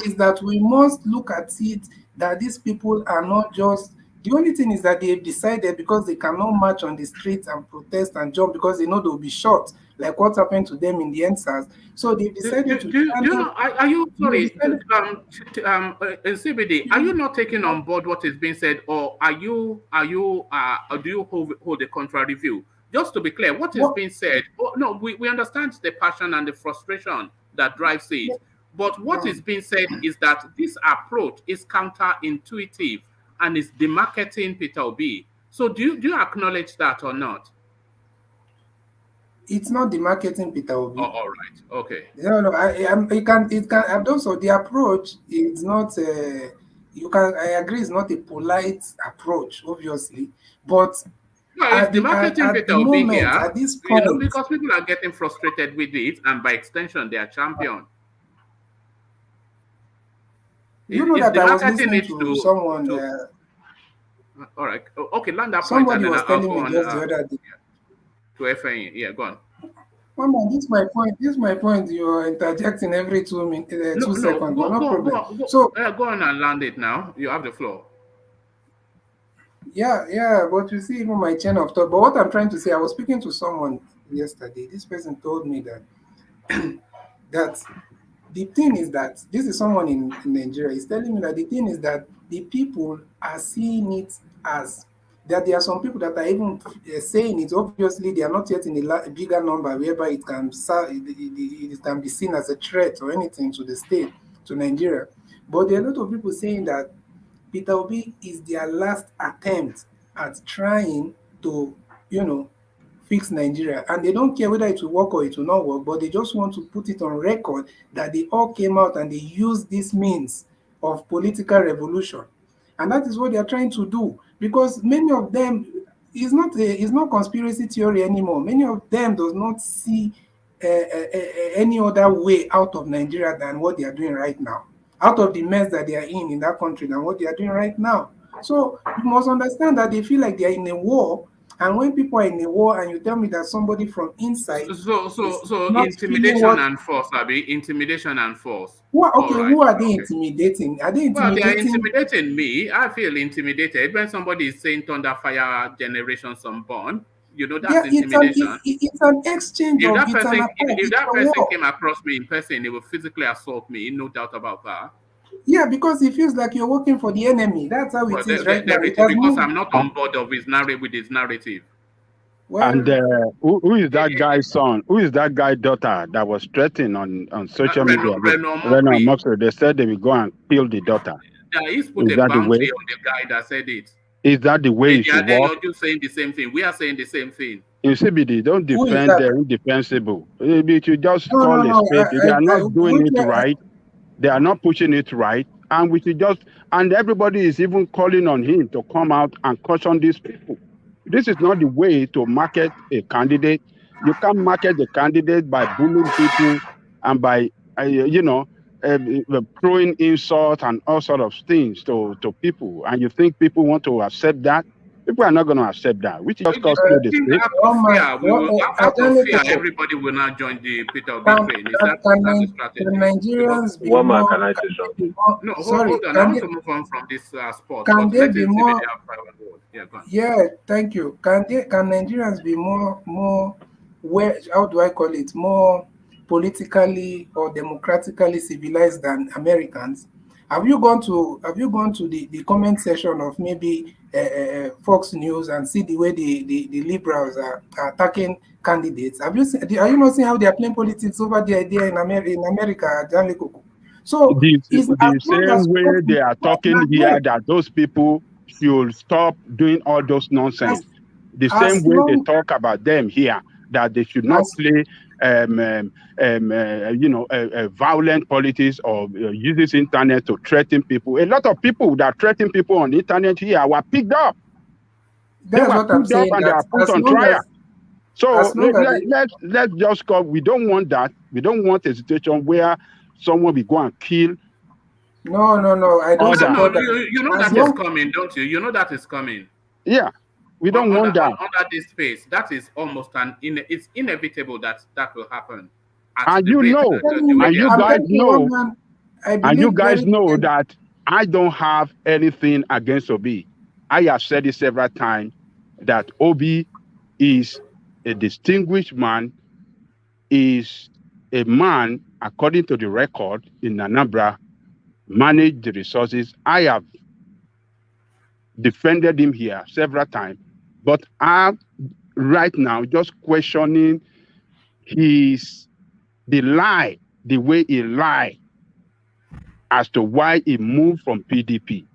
is that we must look at it that these people are not just the only thing is that they've decided because they cannot march on the streets and protest and jump because they know they'll be shot, like what happened to them in the NSAS. So they've decided to Do you know? Are you they've sorry? decided, CBD, are you not taking on board what is being said, or or do you hold a contrary view? Just to be clear, what is what, being said? Oh, no, we understand the passion and the frustration that drives it, but what is being said is that this approach is counterintuitive and is demarketing Peter Obi. So do you acknowledge that or not? it's not the marketing Peter Oh, Obi. all right, okay. No, it can also the approach is not I agree it's not a polite approach, obviously, but No, it's at the the marketing at Peter the Obi moment, here, at this point, because people are getting frustrated with it, and by extension, they are champion. you know It's that the I was marketing listening needs to someone, all right, okay, land that point, somebody and then was I'll telling go me on just the other day. to FNE. Yeah, go on. Mama, this is my point. This is my point. You're interjecting every 2 minutes, No, 2 seconds, but no problem. go, So go on and land it now. You have the floor. yeah, but you see, even my chain of thought. But what I'm trying to say, I was speaking to someone yesterday. This person told me that that the thing is that this is someone in Nigeria. He's telling me that the thing is that the people are seeing it as that there are some people that are even saying it. Obviously, they are not yet in a bigger number whereby it can be seen as a threat or anything to the state, to Nigeria. But there are a lot of people saying that Peter Obi is their last attempt at trying to, fix Nigeria. And they don't care whether it will work or it will not work, but they just want to put it on record that they all came out and they used this means of political revolution. And that is what they are trying to do. Because many of them is not conspiracy theory anymore. Many of them does not see any other way out of Nigeria than what they are doing right now, out of the mess that they are in that country than what they are doing right now. So you must understand that they feel like they are in a war, and when people are in a war and you tell me that somebody from inside is So not feeling intimidation what and force, Abby. Intimidation and force. okay, All right. who are they Okay. intimidating? Are they Well, they are intimidating? intimidating me. I feel intimidated when somebody is saying thunder fire generations unborn. That's Yeah, intimidation. it's an exchange If of that it's an person attack, if it's that a person war. came across me in person, he will physically assault me, no doubt about that. Yeah, because it feels like you're working for the enemy. That's how Well, it is right now. It narrative, has because moved. I'm not on board of his narrative with his narrative. And Well, who is that guy's son? Who is that guy's daughter that was threatened on social media? Reno Reno Mokri. Mokri. They said they will go and kill the daughter. He's put Is a that the way? boundary on the guy that said it. Is that the way it They are should then work? not just saying the same thing. We are saying the same thing. In CBD, don't who is defend that? the indefensible. You should just No, call no, a no. spade. They are not doing Which, it right. They are not pushing it right. And we should just, and everybody is even calling on him to come out and caution these people. This is not the way to market a candidate. You can't market the candidate by bullying people and by, throwing insult and all sort of things to people. And you think people want to accept that? People are not going to accept that, which just cost through the state. Out of fear, out of fear, Ajani, everybody will not join the Peter Obi can, train. Is can, that can, the Ni- strategy? can Because Nigerians be One man, more? can I say Can they be something? more? no, Sorry, hold on. I want to move on from this sport, can but they let be him see more? the private word. Yeah, go on. Yeah, thank you. Can Nigerians be more where, how do I call it, more politically or democratically civilized than Americans? Have you gone to the comment section of maybe Fox News and see the way the liberals are attacking candidates? Are you not seeing how they are playing politics over there in America, Janle Koko? So it's as The long as same way they are talking here that those people should stop doing all those nonsense. The same as way they long talk about them here that they should not as play, violent politics or use this internet to threaten people. A lot of people that threaten people on the internet here were picked up. They that's were what I'm picked up saying, and they that are put as on long trial. as So as long as they, let's just go. We don't want that. We don't want a situation where someone will go and kill no, I don't others. No, support that. you know As that is long coming, don't you? You know that is coming. Yeah, we don't want that. Under this space, that is almost it's inevitable that that will happen at And the you rate know, the way and they you are I'm guys telling going. you one know, man, I and you believe guys very know clearly. that I don't have anything against Obi. I have said it several times that Obi is a distinguished man, is a man, according to the record in Anambra, managed the resources. I have defended him here several times, but I'm right now just questioning the lie, the way he lied as to why he moved from PDP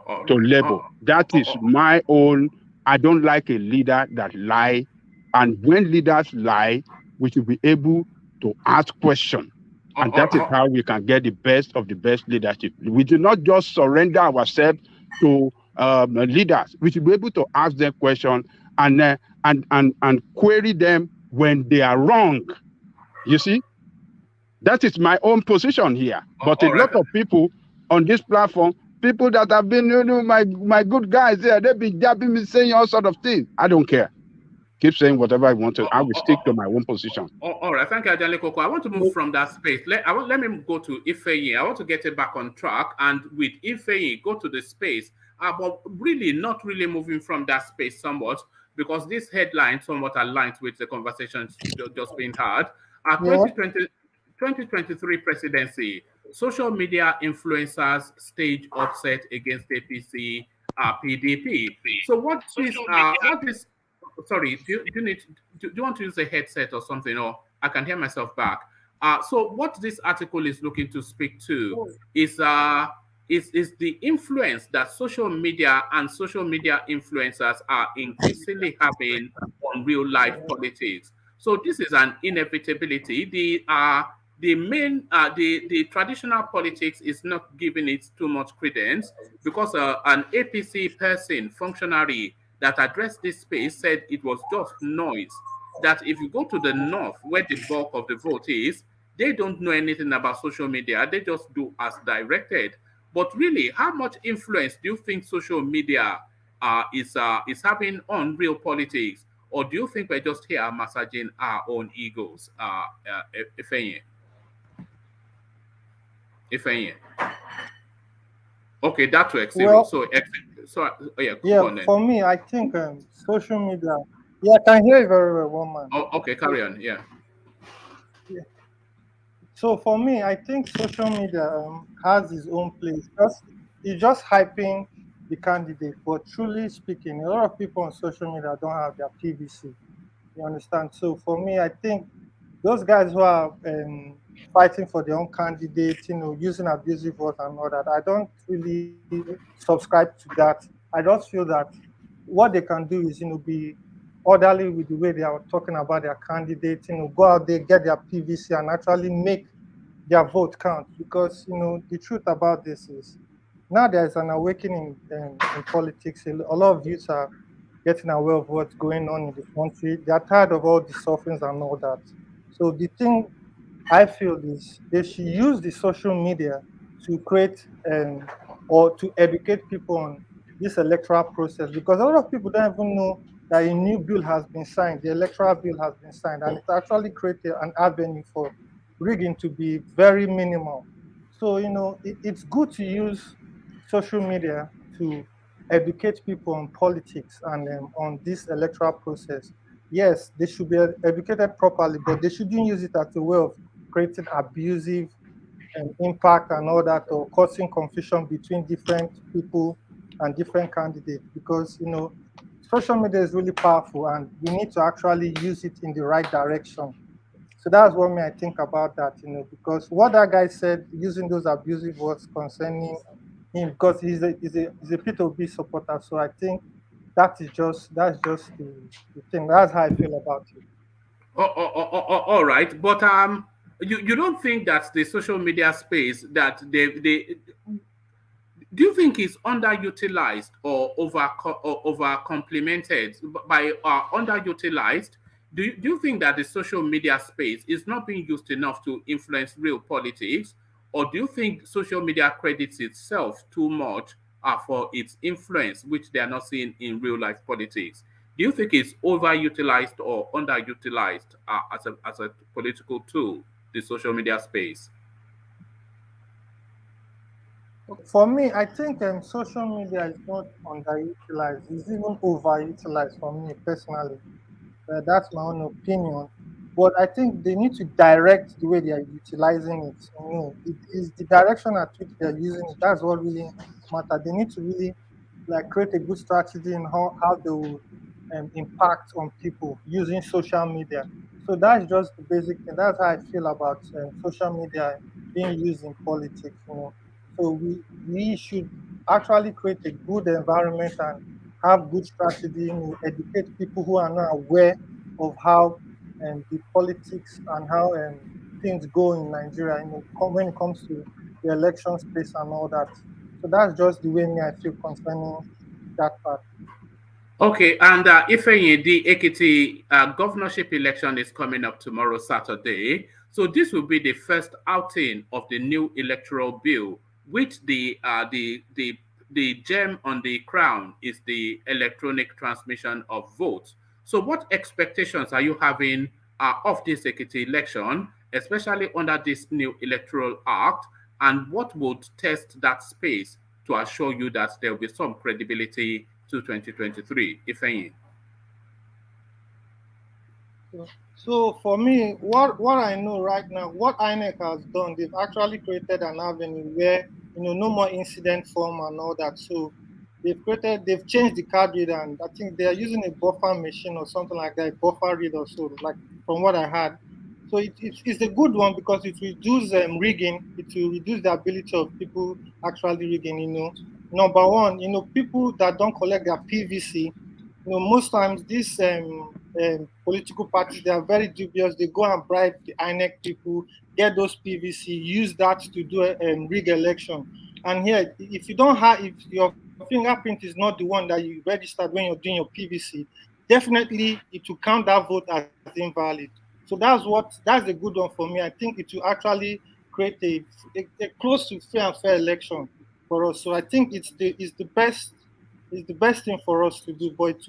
All to right. Labour. That is my own. I don't like a leader that lie. And when leaders lie, we should be able to ask questions. And that is how we can get the best of the best leadership. We do not just surrender ourselves to leaders. We should be able to ask them questions and query them when they are wrong. You see, that is my own position here. But a all right. lot of people on this platform, people that have been, my good guys there, they've been jabbing me, saying all sort of things. I don't care. Keep saying whatever I want to. I will stick to my own position. All right, thank you, Ajani Koko. I want to move from that space. Let me go to Ifeyi. I want to get it back on track, and with Ifeyi, go to the space. But really, not really moving from that space somewhat, because this headline somewhat aligns with the conversations just being had. Our 2023 presidency, social media influencers stage upset against APC, PDP. So what is sorry, do you need do you want to use a headset or something, or I can hear myself back? So what this article is looking to speak to is the influence that social media and social media influencers are increasingly having on real life politics. So this is an inevitability. The main the traditional politics is not giving it too much credence, because an APC person, functionary that addressed this space, said it was just noise. That if you go to the north, where the bulk of the vote is, they don't know anything about social media. They just do as directed. But really, how much influence do you think social media is having on real politics? Or do you think we're just here massaging our own egos? Ifeanyi? Okay, that works. Well, Yeah, go yeah, on then. for me, I think social media. Yeah, I can hear you very well, one man. Oh, okay, carry on. Yeah. Yeah. So for me, I think social media has its own place. It's just hyping the candidate, but truly speaking, a lot of people on social media don't have their PVC. You understand? So for me, I think those guys who are fighting for their own candidate, using abusive words and all that, I don't really subscribe to that. I just feel that what they can do is, be orderly with the way they are talking about their candidate, go out there, get their PVC and actually make their vote count. Because, the truth about this is now there's an awakening in politics. A lot of youths are getting aware of what's going on in the country. They're tired of all the sufferings and all that. So the thing I feel is they should use the social media to create or to educate people on this electoral process, because a lot of people don't even know that a new bill has been signed, the electoral bill has been signed, and it actually created an avenue for rigging to be very minimal. So, it's good to use social media to educate people on politics and on this electoral process. Yes, they should be educated properly, but they shouldn't use it as a way of creating abusive impact and all that, or causing confusion between different people and different candidates, because social media is really powerful and we need to actually use it in the right direction. So that's what I think about that, because what that guy said, using those abusive words concerning him, because he's a P2B supporter. So I think that's just the thing. That's how I feel about it. All right, but you don't think that the social media space that they do you think it's underutilized or over complemented by underutilized? Do you think that the social media space is not being used enough to influence real politics, or do you think social media credits itself too much for its influence, which they are not seeing in real life politics? Do you think it's overutilized or underutilized as a political tool, the social media space? For me, I think social media is not underutilized. It's even overutilized for me personally. That's my own opinion. But I think they need to direct the way they are utilizing it. It is the direction at which they are using it. That's what really matters. They need to really like create a good strategy in how they will impact on people using social media. So that's just the basic thing. That's how I feel about social media being used in politics. So we should actually create a good environment and have good strategy, educate people who are not aware of how the politics and how things go in Nigeria, when it comes to the election space and all that. So that's just the way I feel concerning that part. Okay, and Ifeanyi, the Ekiti governorship election is coming up tomorrow, Saturday. So this will be the first outing of the new electoral bill, which the gem on the crown is the electronic transmission of votes. So, what expectations are you having of this Ekiti election, especially under this new electoral act, and what would test that space to assure you that there will be some credibility to 2023, if any? So for me, what I know right now, what INEC has done, they've actually created an avenue where no more incident form and all that. So they've changed the card reader, and I think they are using a buffer machine or something like that, buffer reader. So like from what I had, so it's a good one because it reduces rigging. It will reduce the ability of people actually rigging. Number one, people that don't collect their PVC. Most times these political parties, they are very dubious. They go and bribe the INEC people, get those PVC, use that to do a rig election. And here, if you don't have, if your fingerprint is not the one that you registered when you're doing your PVC, definitely it will count that vote as invalid. So that's a good one for me. I think it will actually create a close to fair and fair election for us. So I think it's the best thing for us to do. But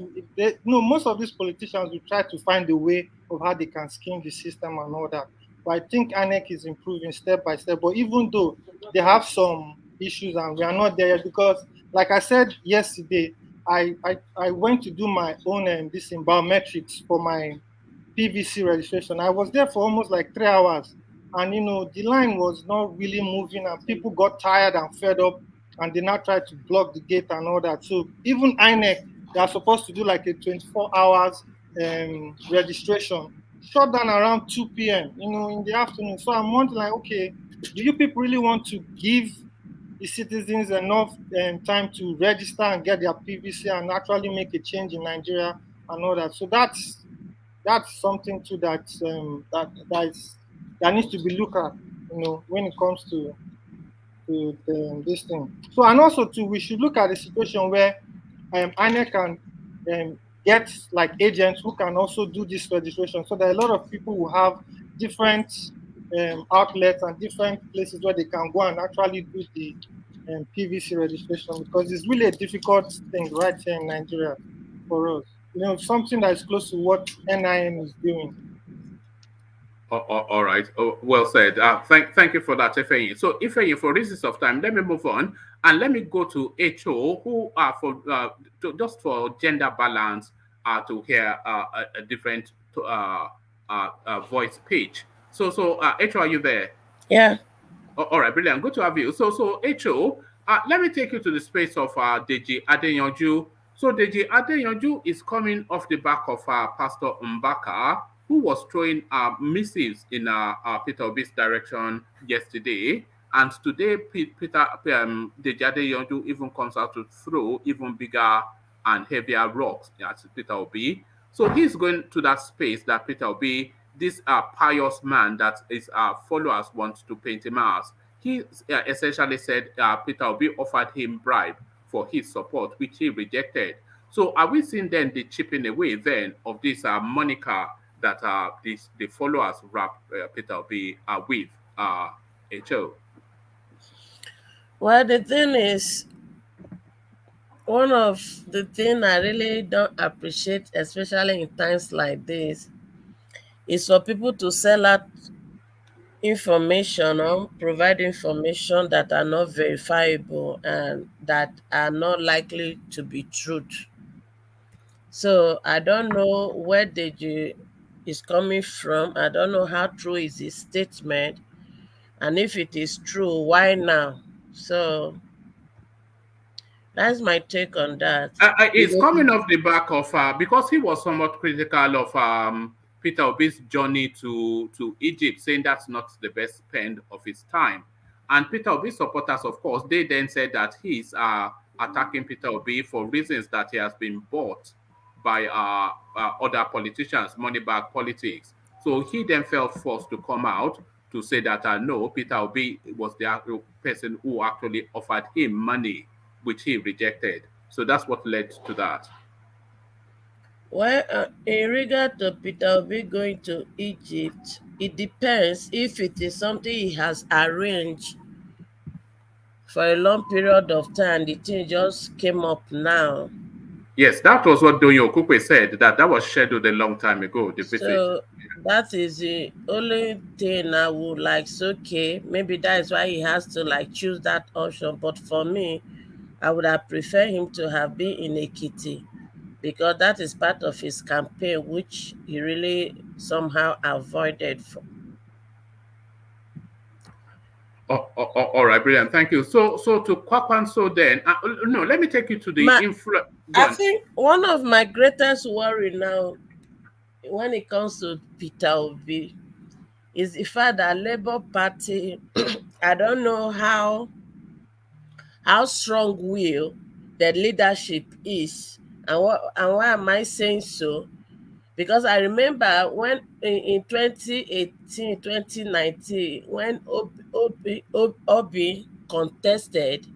most of these politicians will try to find a way of how they can scheme the system and all that. But I think INEC is improving step by step. But even though they have some issues and we are not there yet, because like I said yesterday, I went to do my own this in biometrics for my PVC registration. I was there for almost like 3 hours, and the line was not really moving, and people got tired and fed up, and they now tried to block the gate and all that. So even INEC, they are supposed to do like a 24 hours registration, shut down around 2 p.m. In the afternoon. So I'm wondering, like, okay, do you people really want to give the citizens enough time to register and get their PVC and actually make a change in Nigeria and all that? So that's something too that needs to be looked at, when it comes to this thing. So, and also too, we should look at the situation where INEC can get like agents who can also do this registration, so that a lot of people will have different outlets and different places where they can go and actually do the PVC registration, because it's really a difficult thing right here in Nigeria for us. Something that is close to what NIN is doing. All right. Oh, well said. Thank you for that, Ifeanyi. So, Ifeanyi, for reasons of time, let me move on and let me go to HO, who are just for gender balance, to hear a different voice pitch. So, HO, are you there? Yeah. All right, brilliant. Good to have you. So HO, let me take you to the space of Deji Adeyanju. So Deji Adeyanju is coming off the back of Pastor Mbaka, who was throwing missives in Peter Obi's direction yesterday. And today, Deji Adeyanju even comes out to throw even bigger and heavier rocks at Peter Obi. So he's going to that space that Peter Obi, this pious man that his followers want to paint him as. He essentially said Peter Obi offered him bribe for his support, which he rejected. So are we seeing then the chipping away then of this moniker that the followers wrap Peter Obi with? HO? Well, the thing is, one of the things I really don't appreciate, especially in times like this, is for people to sell out information or provide information that are not verifiable and that are not likely to be truth. So I don't know where Deji is coming from. I don't know how true is his statement. And if it is true, why now? So that's my take on that. It's coming off the back of because he was somewhat critical of Peter Obi's journey to Egypt, saying that's not the best spend of his time. And Peter Obi supporters, of course, they then said that he's attacking Peter Obi for reasons that he has been bought by other politicians, money bag politics. So he then felt forced to come out to say that no, Peter Obi was the actual person who actually offered him money, which he rejected. So that's what led to that. Well, in regard to Peter Obi going to Egypt, it depends if it is something he has arranged for a long period of time. The thing just came up now. Yes, that was what Donyo Okukwe said, that was scheduled a long time ago, the visit. So that is the only thing I would like. So, okay, maybe that is why he has to choose that option. But for me, I would have preferred him to have been in Ekiti, because that is part of his campaign, which he really somehow avoided. All right, brilliant. Thank you. So to Kwakwanso then, no, let me take you to the influence. I think one of my greatest worry now when it comes to Peter Obi is the fact that Labour Party, I don't know how strong will the leadership is. And why am I saying so? Because I remember when in 2018, 2019, when Obi contested,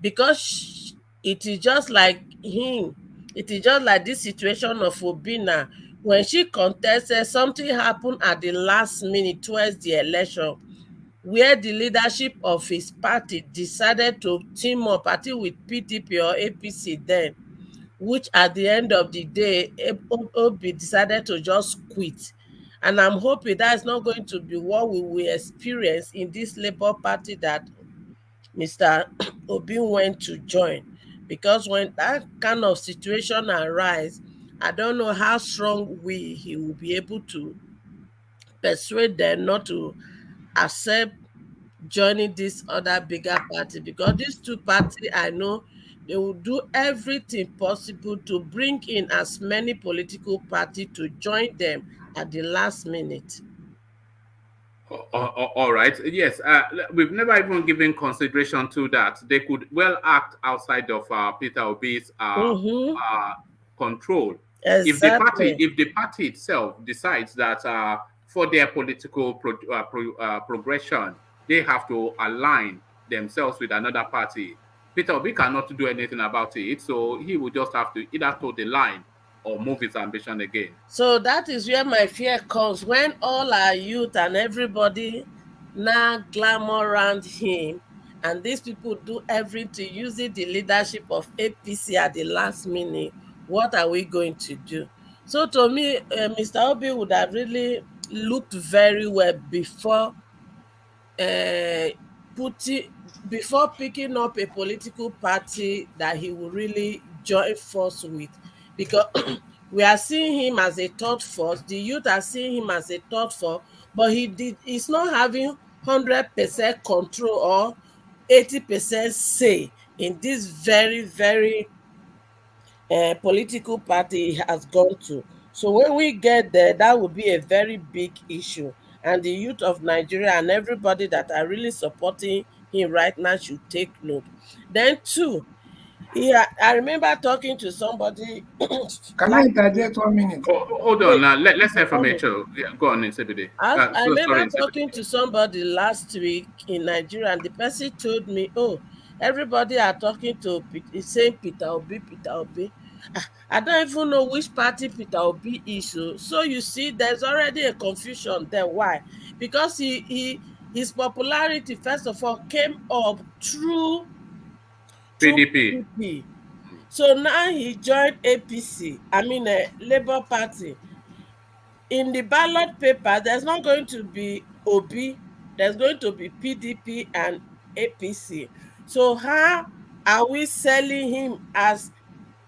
because it is just like him, it is just like this situation of Obina. When she contested, something happened at the last minute towards the election, where the leadership of his party decided to team up, I think, with PDP or APC then, which at the end of the day, Obi decided to just quit. And I'm hoping that's not going to be what we will experience in this Labour Party that Mr. Obi went to join. Because when that kind of situation arises, I don't know how strong he will be able to persuade them not to accept joining this other bigger party, because these two parties, I know they will do everything possible to bring in as many political parties to join them at the last minute. All right. Yes, we've never even given consideration to that. They could well act outside of Peter Obi's control. Exactly. If the party itself decides that for their political progression, they have to align themselves with another party, Peter Obi cannot do anything about it. So he will just have to either toe the line or move his ambition again. So that is where my fear comes, when all our youth and everybody now glamour around him, and these people do everything using the leadership of APC at the last minute, what are we going to do? So to me, Mr. Obi would have really looked very well uh, putting before picking up a political party that he will really join force with, because we are seeing him as a third force. The youth are seeing him as a third force, but he's not having 100% control or 80% say in this very, very political party he has gone to. So when we get there, that will be a very big issue. And the youth of Nigeria and everybody that are really supporting him right now should take note. Then two, I remember talking to somebody Can I last week. interject 1 minute? Hold on Wait, now. Let's hear from okay. HO. Yeah, go on, Nsebede. I So remember sorry, Nsebede. talking to somebody last week in Nigeria, and the person told me, "Oh, everybody are talking to is saying Peter Obi, Peter Obi. I don't even know which party Peter Obi is." So you see, there's already a confusion there. Why? Because his popularity first of all came up through PDP. PDP. So now he joined APC. I mean, Labour Party. In the ballot paper, there's not going to be Obi, there's going to be PDP and APC. So how are we selling him as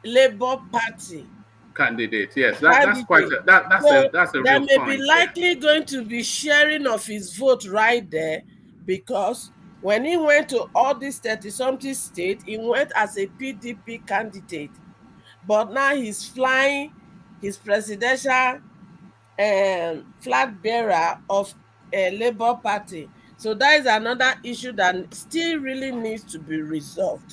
Labour Party Candidate. Yes, that's quite candidate? So that's a there real may be point. Yeah. likely going to be sharing of his vote right there, because when he went to all these 30 something states, he went as a PDP candidate. But now he's flying his presidential flag bearer of a Labour Party. So that is another issue that still really needs to be resolved.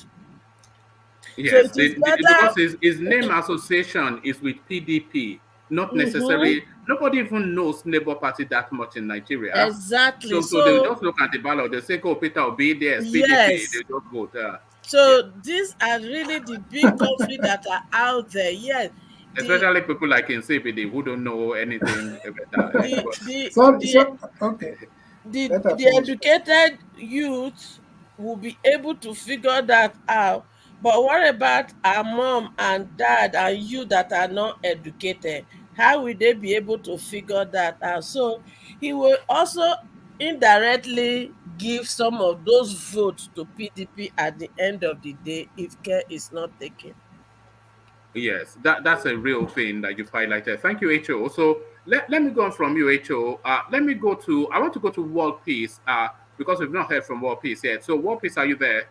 So Yes, it is better. because his name association is with PDP, not Mhm. necessarily. Nobody even knows Labour Party that much in Nigeria. Exactly. So they will So just look at the ballot. They say, "Oh, Peter Obi, there's PDP." They yes. just vote. Yeah, So these are really the big conflicts that are out there. Yes. The especially people like in CBD who don't know anything about that. the But the So, the okay, the let her the finish. educated youth will be able to figure that out. But what about our mom and dad and you that are not educated? How will they be able to figure that out? So he will also indirectly give some of those votes to PDP at the end of the day if care is not taken. yes, that's a real thing that you've highlighted. Thank you, HO. So let me go on from you, HO. Let me go to, I want to go to World Peace because we've not heard from World Peace yet. So, World Peace, are you there?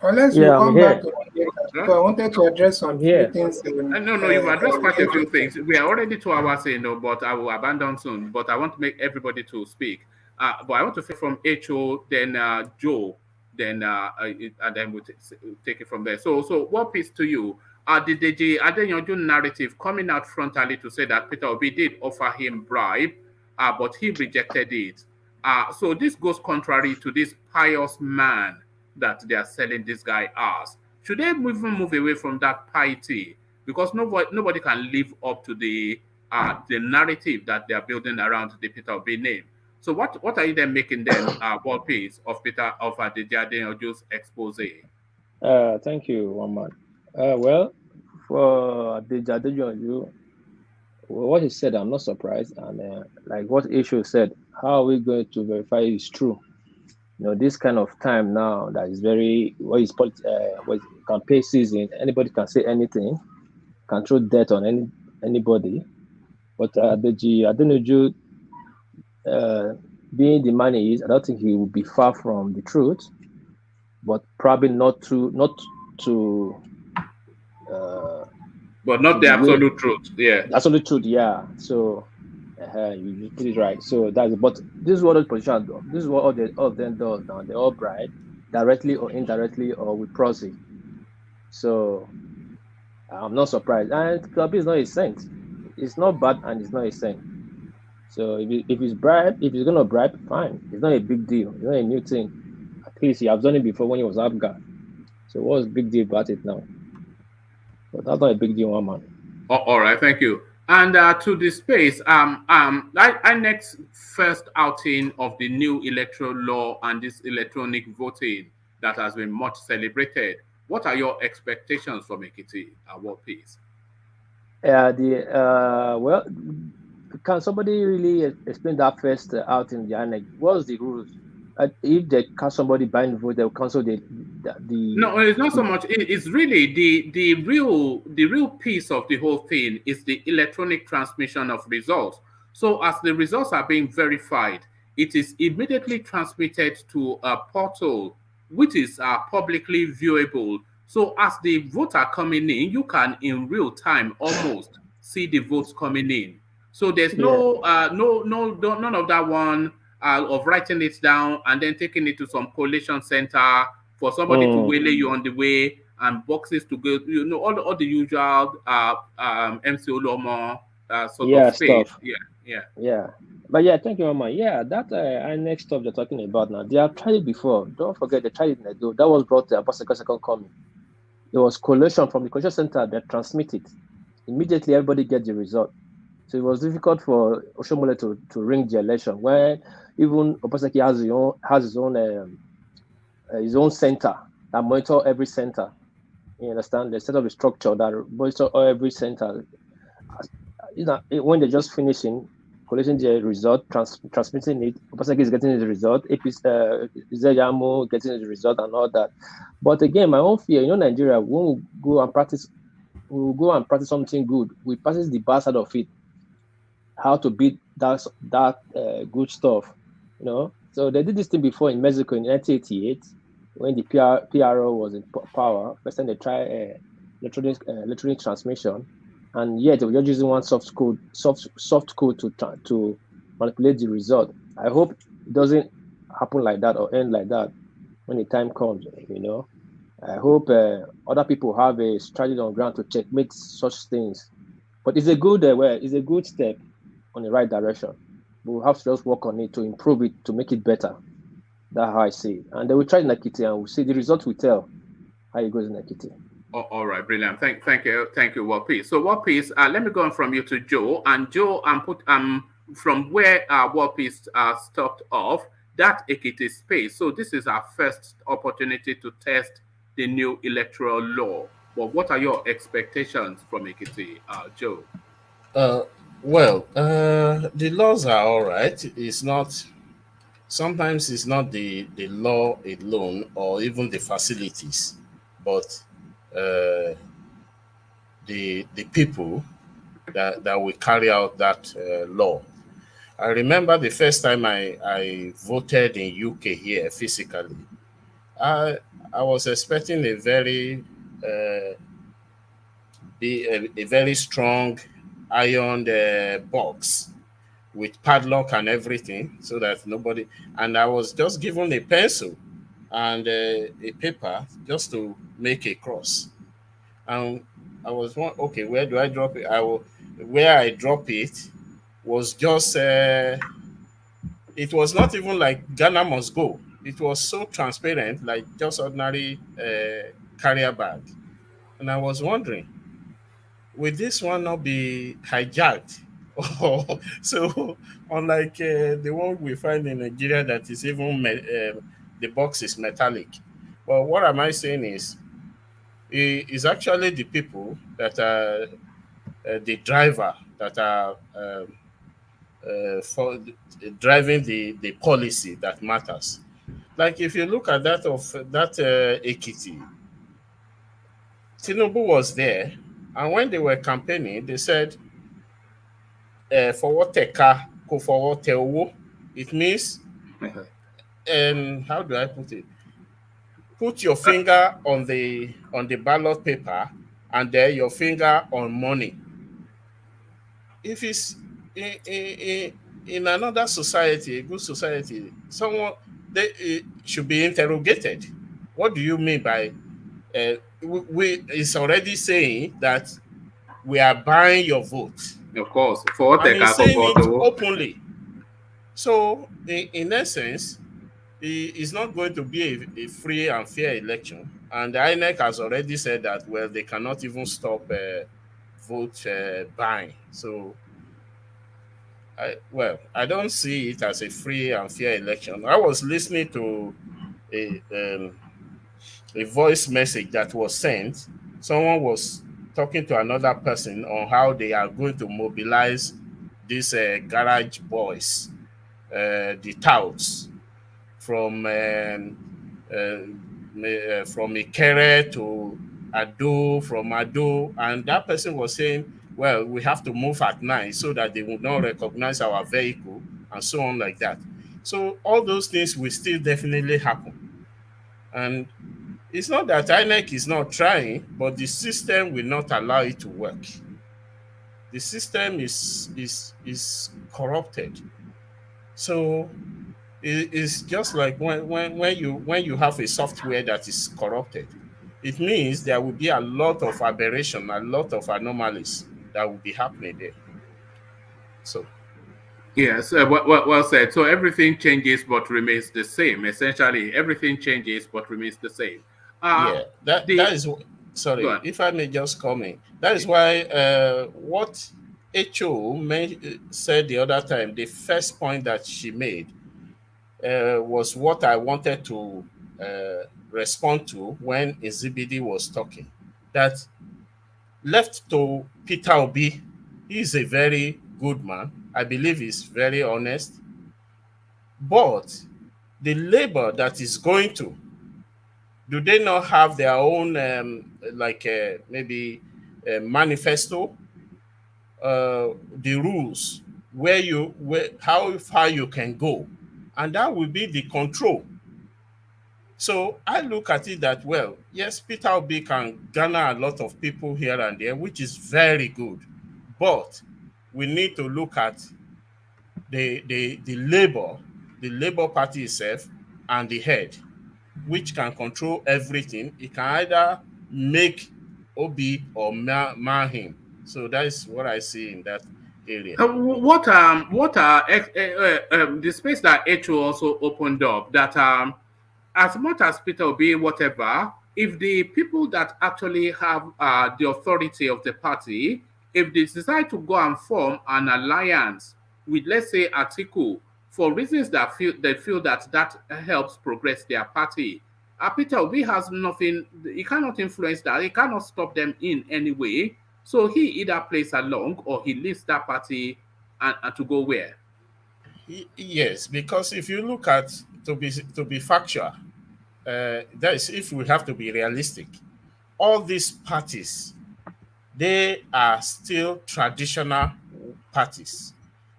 Unless you Yeah, I'm come back here. to Nigeria, Huh? because I wanted to address I'm some few here. things. No, no, you've addressed quite a few things. We are already 2 hours in, but I will abandon soon. But I want to make everybody to speak. But I want to hear from HO, then Joe, then and then we'll take it from there. So what piece to you? The Deji Adeyanju narrative coming out frontally to say that Peter Obi did offer him bribe, but he rejected it. So this goes contrary to this pious man that they are selling this guy as. Should they even move away from that piety? Because nobody can live up to the narrative that they are building around the Peter Obi name. So what are you then making then world peace of Peter of the Jardine Ojo's expose? Thank you, one man. Well, for the Jadeju, what he said, I'm not surprised. And like what Ishu said, how are we going to verify it's true? This kind of time now that is very what is campaign season. Anybody can say anything, can throw dirt on anybody. But Adenuju, being the man he is, I don't think he will be far from the truth, but probably not to But not to the the way absolute truth. Yeah. absolute truth. Yeah. So you put it right. So that's but this is what those positions do. This is what all of them does now. They all bribe directly or indirectly or with proxy. So I'm not surprised. And Kabi is not a saint. It's not bad and it's not a saint. So if he's gonna bribe, fine. It's not a big deal. It's not a new thing. At least he has done it before when he was Afghan. So what's the big deal about it now? But that's not a big deal, one man. All right, thank you. And to the space, INEC's first outing of the new electoral law and this electronic voting. that has been much celebrated. What are your expectations from Ekiti World Peace? Well, can somebody really explain that first out in the annex? What's the rules? If they catch somebody buying vote, they'll cancel No, it's not so the much. It's really the real piece of the whole thing is the electronic transmission of results. So as the results are being verified, it is immediately transmitted to a portal which is publicly viewable. So as the votes are coming in, you can in real time almost see the votes coming in. So there's yeah. none of that one of writing it down and then taking it to some collation center for somebody to Mm, waylay you on the way and boxes to go, all the usual MC Olomo sort of yeah, space. stuff. Yeah, yeah. Yeah. But yeah, thank you, Mama. Yeah, that annex stuff they're talking about now. They have tried it before. Don't forget they tried it in Edo. That was brought to Apostle Second Coming. There was collation from the collation center that transmitted. Immediately everybody get the result. So it was difficult for Oshomole to ring the election when even Obaseki has his own center that monitor every center. You understand? They set up a structure that monitor every center. When they're just finishing collecting the result, transmitting it, Obaseki is getting the result, Zeyamu getting the result and all that. But again, my own fear, Nigeria, when we go and practice something good, we practice the bad side of it, how to beat that good stuff, So they did this thing before in Mexico in 1988 when the PRO was in power. First time they tried electronic transmission, and yet they were just using one soft code to manipulate the result. I hope it doesn't happen like that or end like that when the time comes. I hope other people have a strategy on ground to checkmate such things. But it's a good step on the right direction. We'll have to just work on it to improve it, to make it better. That's how I see it. And then we try Nakiti and we'll see the result will tell how it goes in Nakiti. Oh, all right, brilliant. Thank you, World Peace. So World Peace, let me go on from you to Joe. And Joe, from where World Peace stopped off, that Ekiti space. So this is our first opportunity to test the new electoral law. But what are your expectations from Ekiti, Joe? The laws are all right. It's not, sometimes it's not the law alone or even the facilities, but the people that will carry out that law. I remember the first time I voted in UK here physically. I was expecting a very a very strong iron box with padlock and everything, so that nobody. And I was just given a pencil and a paper just to make a cross. And I was okay. Where do I drop it? Where I drop it was just. It was not even like Ghana must go. It was so transparent, like just ordinary carrier bag. And I was wondering, will this one not be hijacked? So, unlike the one we find in Nigeria that is even the box is metallic. But what am I saying is actually the people that are the driver that are for driving the policy that matters. Like if you look at that of that Ekiti, Tinubu was there, and when they were campaigning, they said, "For teka, ko for tewo." It means, how do I put it? Put your finger on the ballot paper, and then your finger on money. If it's in another society, a good society, someone they should be interrogated. What do you mean by it's already saying that we are buying your vote? Of course, for And he's saying it Teka. openly. So, in essence, it's not going to be a free and fair election. And the INEC has already said that, well, they cannot even stop vote buying. So, I don't see it as a free and fair election. I was listening to a voice message that was sent. Someone was talking to another person on how they are going to mobilize these garage boys, the touts, from from Ikere to Ado, from Ado, and that person was saying, well, we have to move at night so that they will not recognize our vehicle and so on like that. So all those things will still definitely happen. And it's not that INEC is not trying, but the system will not allow it to work. The system is corrupted. So it's just like when you have a software that is corrupted, it means there will be a lot of aberration, a lot of anomalies that will be happening there. So yes, well said. So everything changes but remains the same. Essentially, everything changes but remains the same. yeah, that is sorry, if I may just comment. That is why what HO said the other time, the first point that she made was what I wanted to respond to when Ezibidi was talking. That left to Peter Obi, he is a very good man. I believe he's very honest. But the labor that is going to, do they not have their own maybe a manifesto, the rules, how far you can go, and that will be the control. So I look at it that, well, yes, Peter Obi can garner a lot of people here and there, which is very good, but we need to look at the Labour Party itself and the head, which can control everything. It can either make Obi or mar him. So that is what I see in that area. What the space that HO also opened up, that as much as Peter Obi, whatever, if the people that actually have the authority of the party, if they decide to go and form an alliance with, let's say, Atiku, for reasons that they feel that helps progress their party, Peter Obi has nothing. He cannot influence that. He cannot stop them in any way. So he either plays along or he leaves that party and to go where? Yes, because if you look at, to be factual, that is, if we have to be realistic, all these parties, they are still traditional parties.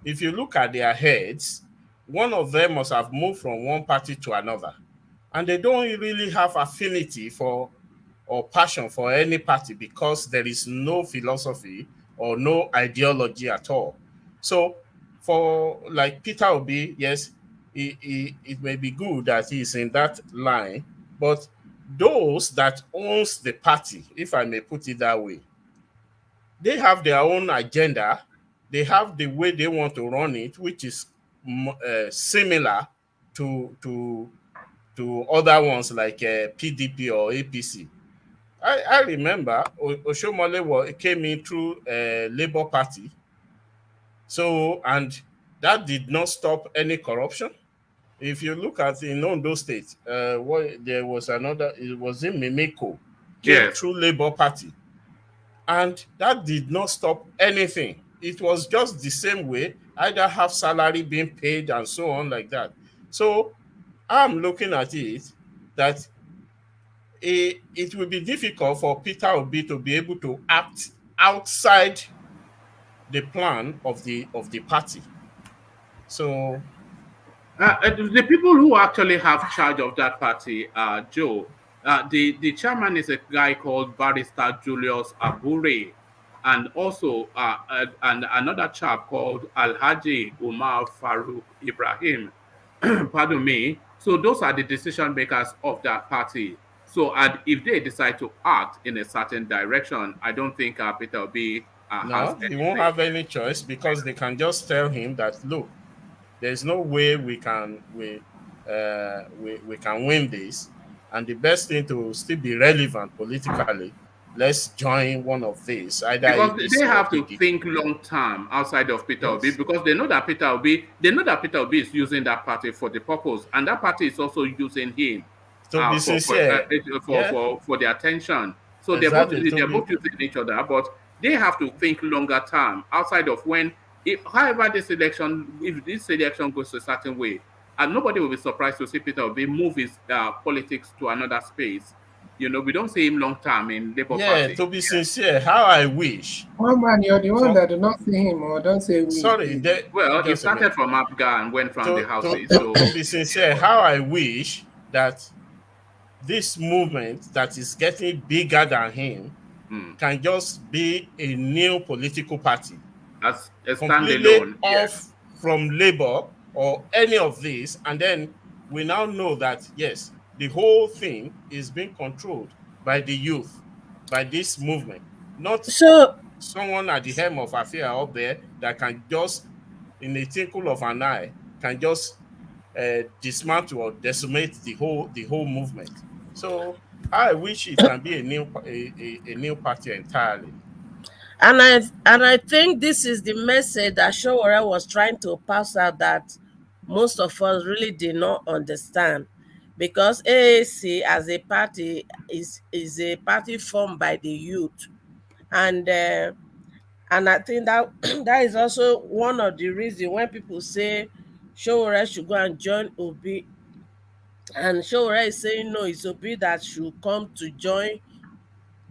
If you look at their heads, one of them must have moved from one party to another, and they don't really have affinity for or passion for any party because there is no philosophy or no ideology at all. So for like Peter Obi, yes, it may be good that he's in that line, but those that owns the party, if I may put it that way, they have their own agenda. They have the way they want to run it, which is similar to other ones like PDP or APC. I remember Oshomole came in through Labour Party. So, and that did not stop any corruption. If you look at in Ondo State, there was another, it was in Mimiko, came through Labour Party. And that did not stop anything. It was just the same way, either have salary being paid and so on like that. So I'm looking at it that it will be difficult for Peter Obi to be able to act outside the plan of the party. So the people who actually have charge of that party, Joe, the chairman is a guy called Barrister Julius Abure, and also and another chap called Alhaji Umar Farouk Ibrahim. Pardon me. So those are the decision makers of that party. So and if they decide to act in a certain direction, I don't think Peter Obi no, he won't have any choice, because they can just tell him that, look, there's no way we can win this, and the best thing to still be relevant politically, let's join one of these. Either because they have to think long term outside of Peter Obi, because they know that Peter Obi is using that party for the purpose, and that party is also using him. To be sincere, yeah, for the attention. So exactly. they're both using each other, but they have to think longer term outside of when, however if this election goes a certain way, and nobody will be surprised to see Peter Obi move his politics to another space. We don't see him long term in Labour Yeah, Party. to be sincere, how I wish. One man, you're the one For, that do not see him or don't say we, sorry, please. Well, he just a minute. started from Abga and went from the houses. To be sincere, how I wish that this movement that is getting bigger than him can just be a new political party. As a completely standalone, off from Labour or any of this, and then we now know that yes, the whole thing is being controlled by the youth, by this movement, not someone at the helm of affair up there that can just, in a twinkle of an eye, can just dismantle or decimate the whole movement. So I wish it can be a new party entirely. And I think this is the message that Showore was trying to pass out, that most of us really did not understand, because AAC as a party is a party formed by the youth, and I think that that is also one of the reasons when people say Showore should go and join Obi, and Showore is saying no, it's Obi that should come to join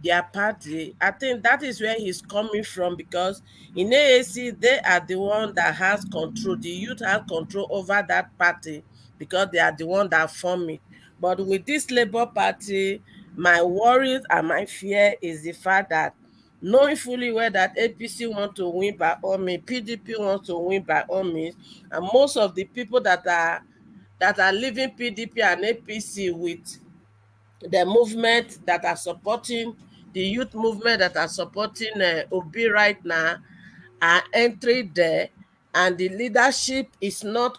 their party. I think that is where he's coming from, because in AAC they are the one that has control. The youth have control over that party because they are the one that form it. But with this Labour Party, my worries and my fear is the fact that, knowing fully well that APC want to win by all means, PDP wants to win by all means, and most of the people that are leaving PDP and APC with the movement that are supporting the youth movement that are supporting Obi right now are entering there, and the leadership is not,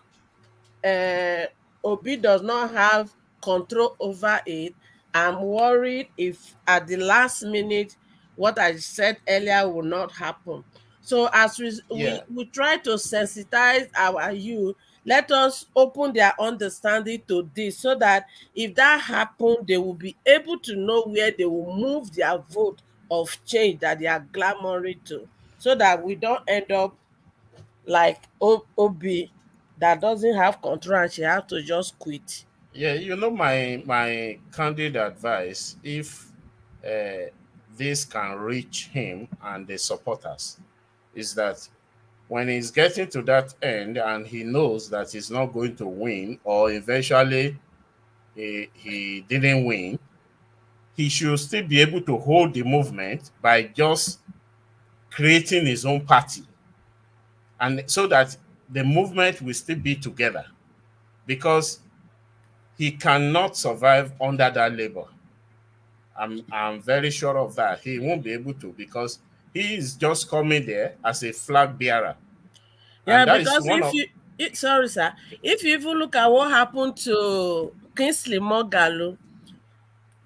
Obi does not have control over it. I'm worried if at the last minute what I said earlier will not happen. So as we try to sensitize our youth, let us open their understanding to this, so that if that happens, they will be able to know where they will move their vote of change that they are clamoring to, so that we don't end up like Obi, that doesn't have control and she has to just quit. Yeah, my candid advice, if this can reach him and the supporters, is that when he's getting to that end and he knows that he's not going to win, or eventually he didn't win, he should still be able to hold the movement by just creating his own party, and so that the movement will still be together, because he cannot survive under that labor. I'm very sure of that. He won't be able to, because he is just coming there as a flag bearer. Yeah, and that because sorry, sir, if you even look at what happened to Kingsley Moghalu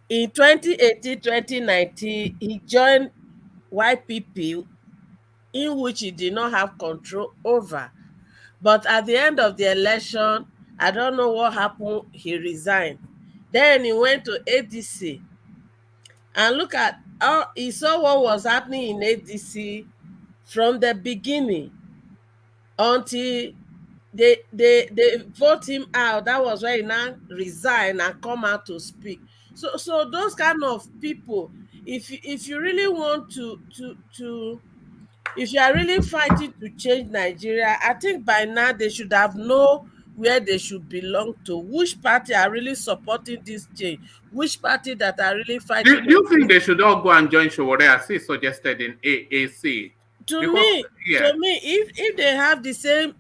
in 2018, 2019, he joined YPP, in which he did not have control over. But at the end of the election, I don't know what happened, he resigned. Then he went to ADC. And look at how he saw what was happening in ADC from the beginning until they vote him out. That was why he now resigned and come out to speak. So those kind of people, if you really want to if you are really fighting to change Nigeria, I think by now they should have known where they should belong to, which party are really supporting this change, which party that are really fighting. Do you think they should all go and join Showore, as he suggested in AAC? To me, if they have the same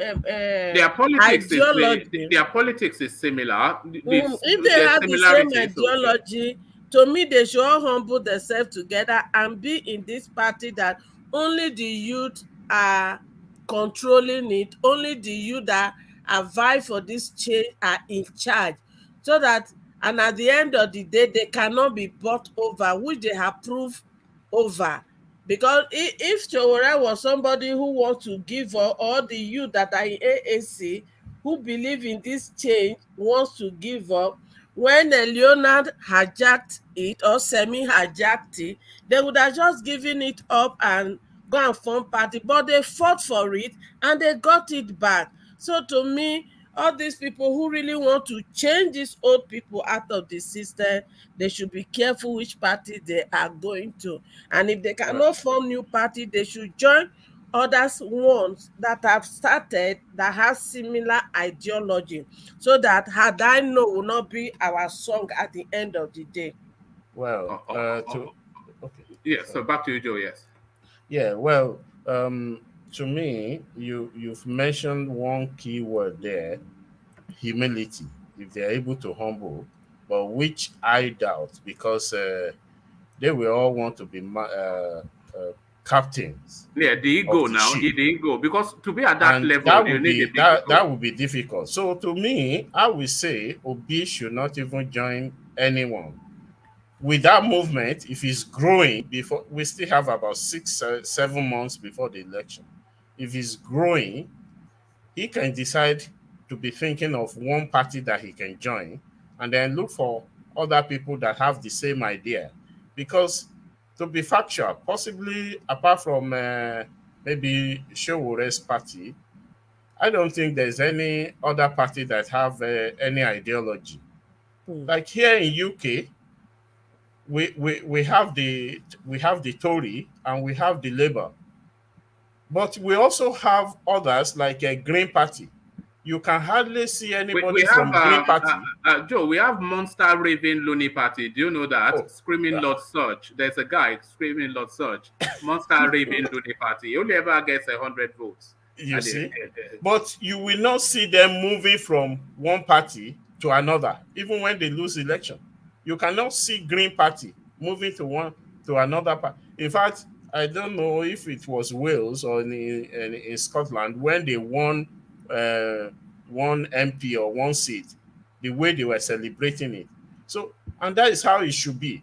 their politics ideology, their politics is similar. If they have the same ideology, to me, they should all humble themselves together and be in this party that only the youth are controlling it, only the youth that are vying for this change are in charge, so that, and at the end of the day, they cannot be bought over, which they have proved over. Because if Showore was somebody who wants to give all the youth that are in AAC who believe in this change wants to give up, when Leonard hijacked it or semi-hijacked it, they would have just given it up and go and form party. But they fought for it and they got it back. So to me, all these people who really want to change these old people out of the system, they should be careful which party they are going to. And if they cannot form new party, they should join others ones that have started that have similar ideology, so that had I know will not be our song at the end of the day. Well, okay. Yes, so back to you, Joe. Yes. Yeah, well, to me, you've mentioned one key word there, humility. If they're able to humble, but which I doubt, because they will all want to be captains. Yeah, the ego now, the ego, because to be at that And level, that you would need be a big that would be difficult. So to me, I will say Obi should not even join anyone. With that movement, if it's growing, before we still have about 6-7 months before the election, if it's growing, he can decide to be thinking of one party that he can join and then look for other people that have the same idea. Because to be factual, possibly apart from maybe Showore's party, I don't think there's any other party that have any ideology. Like here in UK, we have the Tory and we have the Labour, but we also have others like a Green Party. You can hardly see anybody we have from Green Party. Joe, we have Monster Raven Looney Party. Do you know that? Screaming Lord Search. There's a guy screaming Lord Search. Monster Raven Looney Party. He only ever gets 100 votes. You see? But you will not see them moving from one party to another, even when they lose election. You cannot see Green Party moving to another party. In fact, I don't know if it was Wales or in Scotland when they won one MP or one seat, the way they were celebrating it. So, and that is how it should be.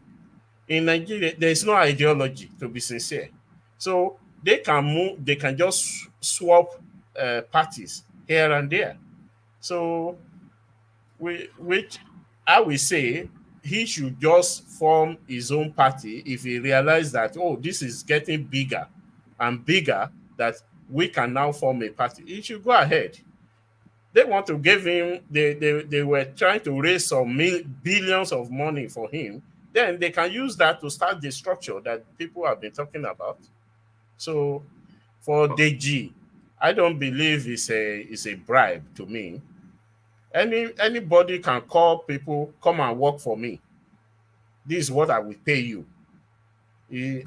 In Nigeria, there is no ideology, to be sincere. So they can move, they can just swap parties here and there. So, which I will say he should just form his own party if he realizes that, oh, this is getting bigger and bigger, that we can now form a party. He should go ahead. They want to give him, they were trying to raise some billions of money for him. Then they can use that to start the structure that people have been talking about. So for Deji, I don't believe it's a bribe to me. Anybody can call people, come and work for me. This is what I will pay you.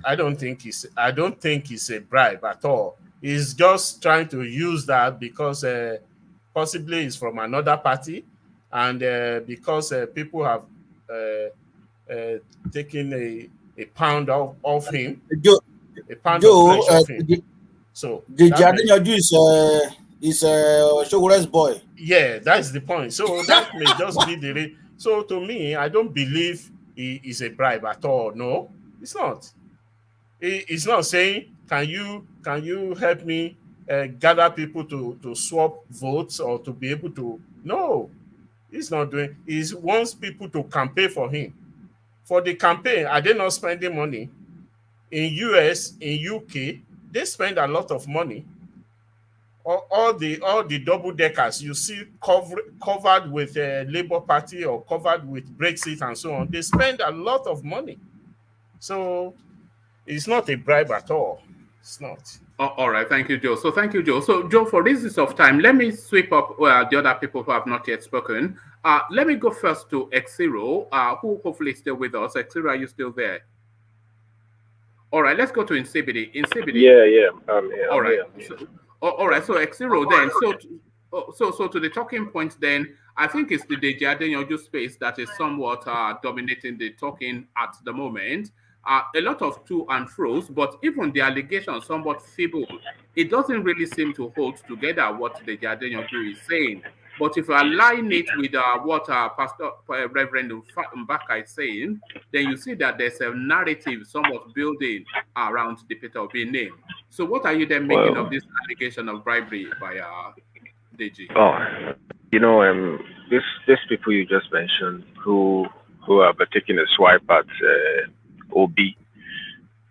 I don't think it's a bribe at all. He's just trying to use that because possibly it's from another party, and because people have taken a pound off him, a pound of flesh off him. So the Jadinyoju is Shogore's boy. Yeah, that's the point. So that may just be the reason. So to me, I don't believe he is a bribe at all. No, it's not. It's not saying, can you help me gather people to swap votes or to be able to? No, he's not doing. He wants people to campaign for him. For the campaign, are they not spending money? In US, in UK, they spend a lot of money. All the double deckers you see covered with Labour Party or covered with Brexit and so on, they spend a lot of money. So it's not a bribe at all. It's not. All right, thank you, Joe. So thank you, Joe. So Joe, for reasons of time, let me sweep up the other people who have not yet spoken. Let me go first to Xero, who hopefully is still with us. Xero, are you still there? All right, let's go to Insibidi. Yeah. All right. All right. So Xero then. So to the talking point then, I think it's the Deji Adeyanju space that is somewhat dominating the talking at the moment. A lot of to and fro's, but even the allegations somewhat feeble. It doesn't really seem to hold together what Deji Adeyanju is saying. But if you align it with what Pastor Reverend Mbaka is saying, then you see that there's a narrative somewhat building around the Peter Obi name. So what are you then making of this allegation of bribery by Deji? Oh, these people you just mentioned who are taking a swipe at OB,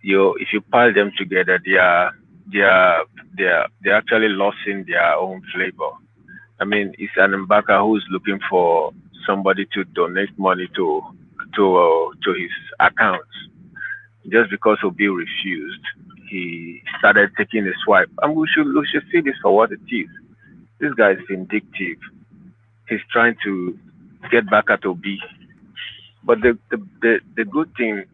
if you pile them together, they're actually losing their own flavor. I mean, it's an embarker who's looking for somebody to donate money to his accounts. Just because Obi refused, he started taking a swipe. And we should see this for what it is. This guy is vindictive. He's trying to get back at Obi. But the good thing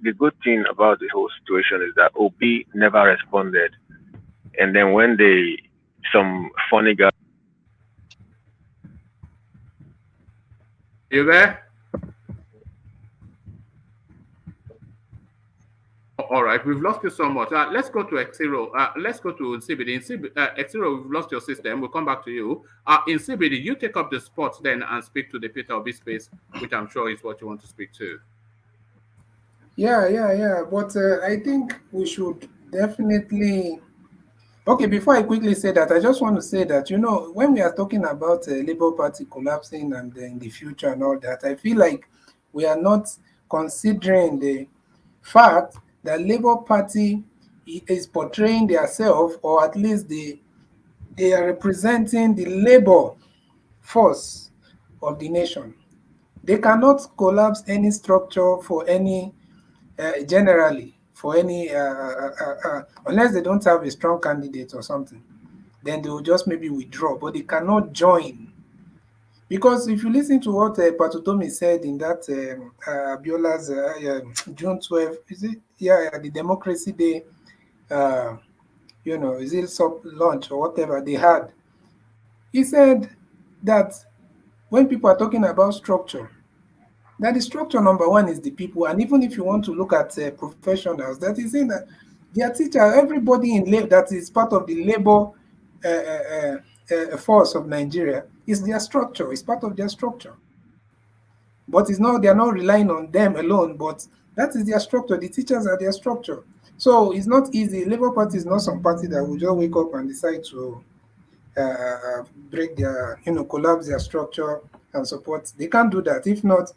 about the whole situation is that Obi never responded. And then when some funny guy. You there? All right, we've lost you somewhat. Let's go to Xero. Let's go to Nsibidi. Xero, we've lost your system. We'll come back to you. Nsibidi, you take up the spot then and speak to the Peter Obi space, which I'm sure is what you want to speak to. Yeah. But I think we should definitely. Okay, before I quickly say that, I just want to say that, when we are talking about Labour Party collapsing and in the future and all that, I feel like we are not considering the fact that Labour Party is portraying themselves, or at least they are representing the labor force of the nation. They cannot collapse any structure for any, generally, for any, unless they don't have a strong candidate or something, then they will just maybe withdraw, but they cannot join. Because if you listen to what Patutomi said in that Abiola's June 12th, is it? Yeah, the Democracy Day, is it launch or whatever they had, he said that when people are talking about structure, that the structure number one is the people. And even if you want to look at professionals, that is saying that their teacher, everybody that is part of the labor force of Nigeria is their structure, it's part of their structure. But they are not relying on them alone, but that is their structure. The teachers are their structure. So it's not easy. Labour Party is not some party that will just wake up and decide to break their, collapse their structure and support. They can't do that. If not,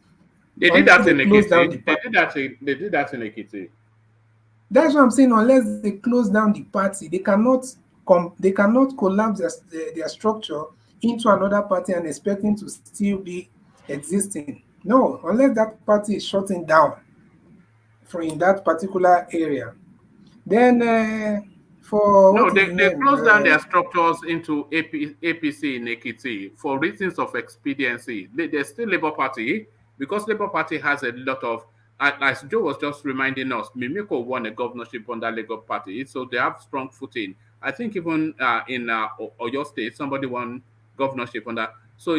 they did that in Ekiti. They did that in Ekiti. That's what I'm saying. Unless they close down the party, they cannot collapse their structure into another party and expecting to still be existing. No, unless that party is shutting down in that particular area. Then they closed down their structures into APC in Ekiti for reasons of expediency. They're still Labour Party because Labour Party has a lot of, as Joe was just reminding us, Mimiko won a governorship under Labour Party, so they have strong footing. I think even in Oyo State, somebody won governorship on that. So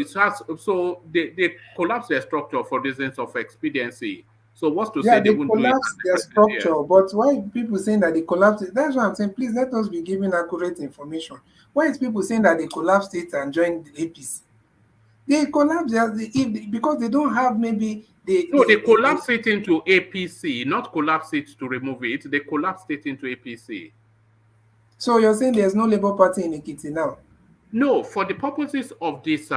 they collapsed their structure for reasons of expediency. So what's to say they wouldn't do it? Their structure, but why people saying that they collapsed it? That's what I'm saying. Please let us be giving accurate information. Why is people saying that they collapsed it and joined the APC? They collapsed because they don't have maybe they collapsed it into APC, not collapse it to remove it. They collapsed it into APC. So you're saying there's no Labour Party in Ekiti now? No, for the purposes of this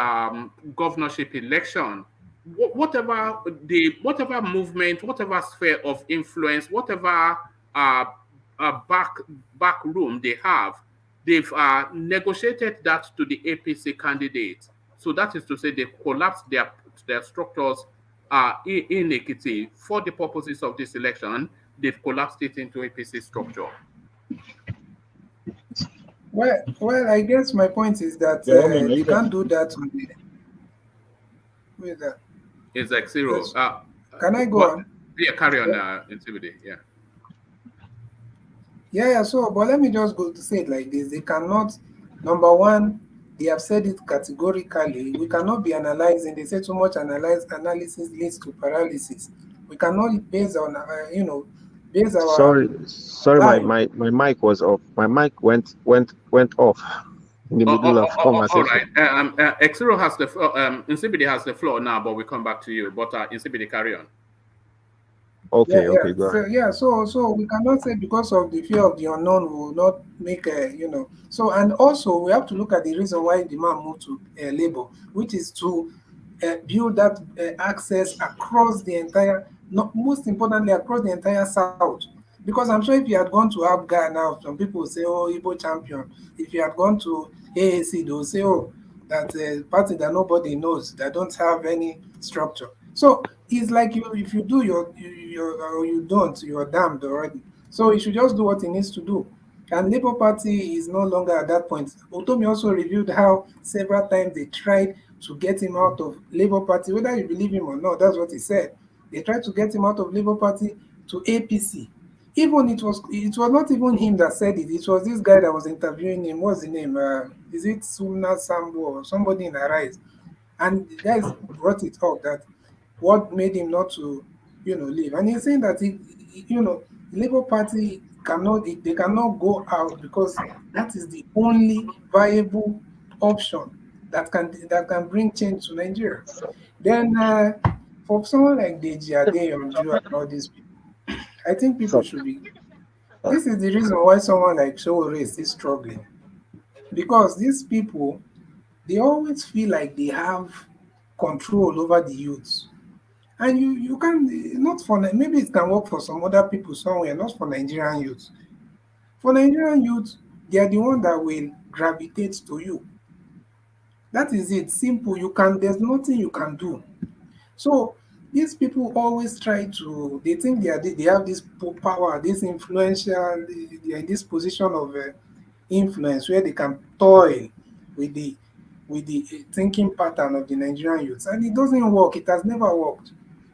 governorship election, whatever movement, whatever sphere of influence, whatever back room they have, they've negotiated that to the APC candidate. So that is to say they collapsed their structures in Ekiti for the purposes of this election. They've collapsed it into APC structure. Well, I guess my point is that they can't do that on the. Wait, it's like zero. Can I go on? Yeah, carry on. Intimidate. Yeah. Yeah. So, but let me just go to say it like this: they cannot. Number one, they have said it categorically. We cannot be analyzing. They say too much analysis leads to paralysis. We cannot base on base our. Sorry, my mic was off. My mic went off in the middle of conversation. All right. Xero has the floor. Insibidi has the floor now, but we come back to you. But Insibidi, carry on. Yeah, Okay, yeah. okay, go So ahead. yeah, so we cannot say because of the fear of the unknown we will not make a. So and also we have to look at the reason why the man moved to labor, which is to build that access across the entire, not most importantly across the entire south. Because I'm sure if you had gone to Abga now, some people will say, "Oh, Igbo champion." If you had gone to AAC, they will say, "Oh, that party that nobody knows, that don't have any structure." So it's like you, if you do your or you don't, you are damned already. So he should just do what he needs to do. And Labour Party is no longer at that point. Otomi also reviewed how several times they tried to get him out of Labour Party, whether you believe him or not. That's what he said. They tried to get him out of Labour Party to APC. Even it was not even him that said it. It was this guy that was interviewing him. What's the name? Is it Sumna Sambo or somebody in Arise? And the guys brought it up that what made him not to, leave. And he's saying that the Labour Party they cannot go out because that is the only viable option that can bring change to Nigeria. Then for someone like Deji Adeyanju and all these people, I think people So, should be. This is the reason why someone like Showore is still struggling because these people they always feel like they have control over the youths. And you can not for maybe it can work for some other people somewhere, not for Nigerian youth. For Nigerian youth, they are the one that will gravitate to you. That is it. Simple. There's nothing you can do. So these people always try to. They think they have this power, this influential. They are in this position of influence where they can toy with the thinking pattern of the Nigerian youths, and it doesn't work. It has never worked.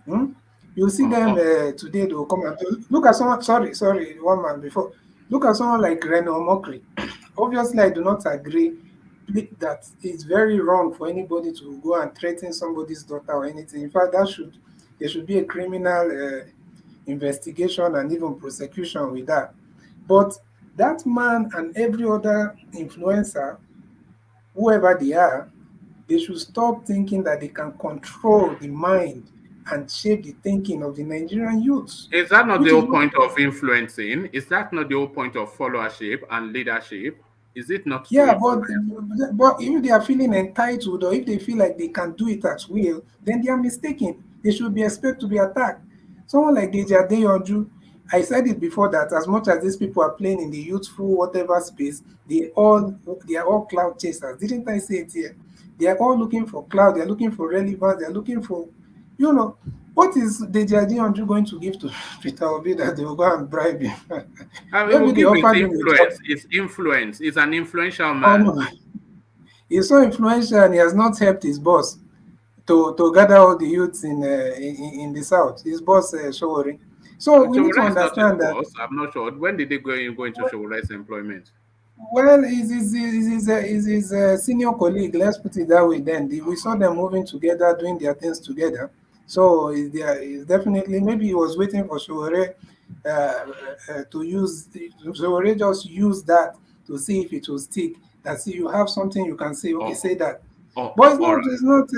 Hmm? You see them Oh, today. They will come and look at someone. Sorry, one man before. Look at someone like Reno Mokri. Obviously, I do not agree that it's very wrong for anybody to go and threaten somebody's daughter or anything. In fact, there should be a criminal investigation and even prosecution with that. But that man and every other influencer, whoever they should stop thinking that they can control the mind and shape the thinking of the Nigerian youths, is that not the which is whole what. point of influencing? Is that not the whole point of followership and leadership? Is it not to Yeah, influence? but if they are feeling entitled or if they feel like they can do it at will, then they are mistaken. They should be expected to be attacked. Someone like Deji Adeyanju, I said it before that as much as these people are playing in the youthful whatever space, they are all cloud chasers. Didn't I say it here? They are all looking for cloud. They are looking for relevance. They are looking for, you know, what is Deji Adeyanju going to give to Peter Obi that they will go and bribe him? I will Maybe they give his offered him a job. influence. His influence. Is an influential Oh man. no. He's so influential and he has not helped his boss to gather all the youths in the south. His boss Showori. So we need to Showore is not his understand that. boss. I'm not sure. When did they go into Showore's employment? Well, is his senior colleague. Let's put it that way. Then we saw them moving together, doing their things together. So is definitely maybe he was waiting for Showore to use. Showore just use that to see if it will stick. That see you have something you can say. Okay, Oh, say that. But oh, it's all not. right. It's not.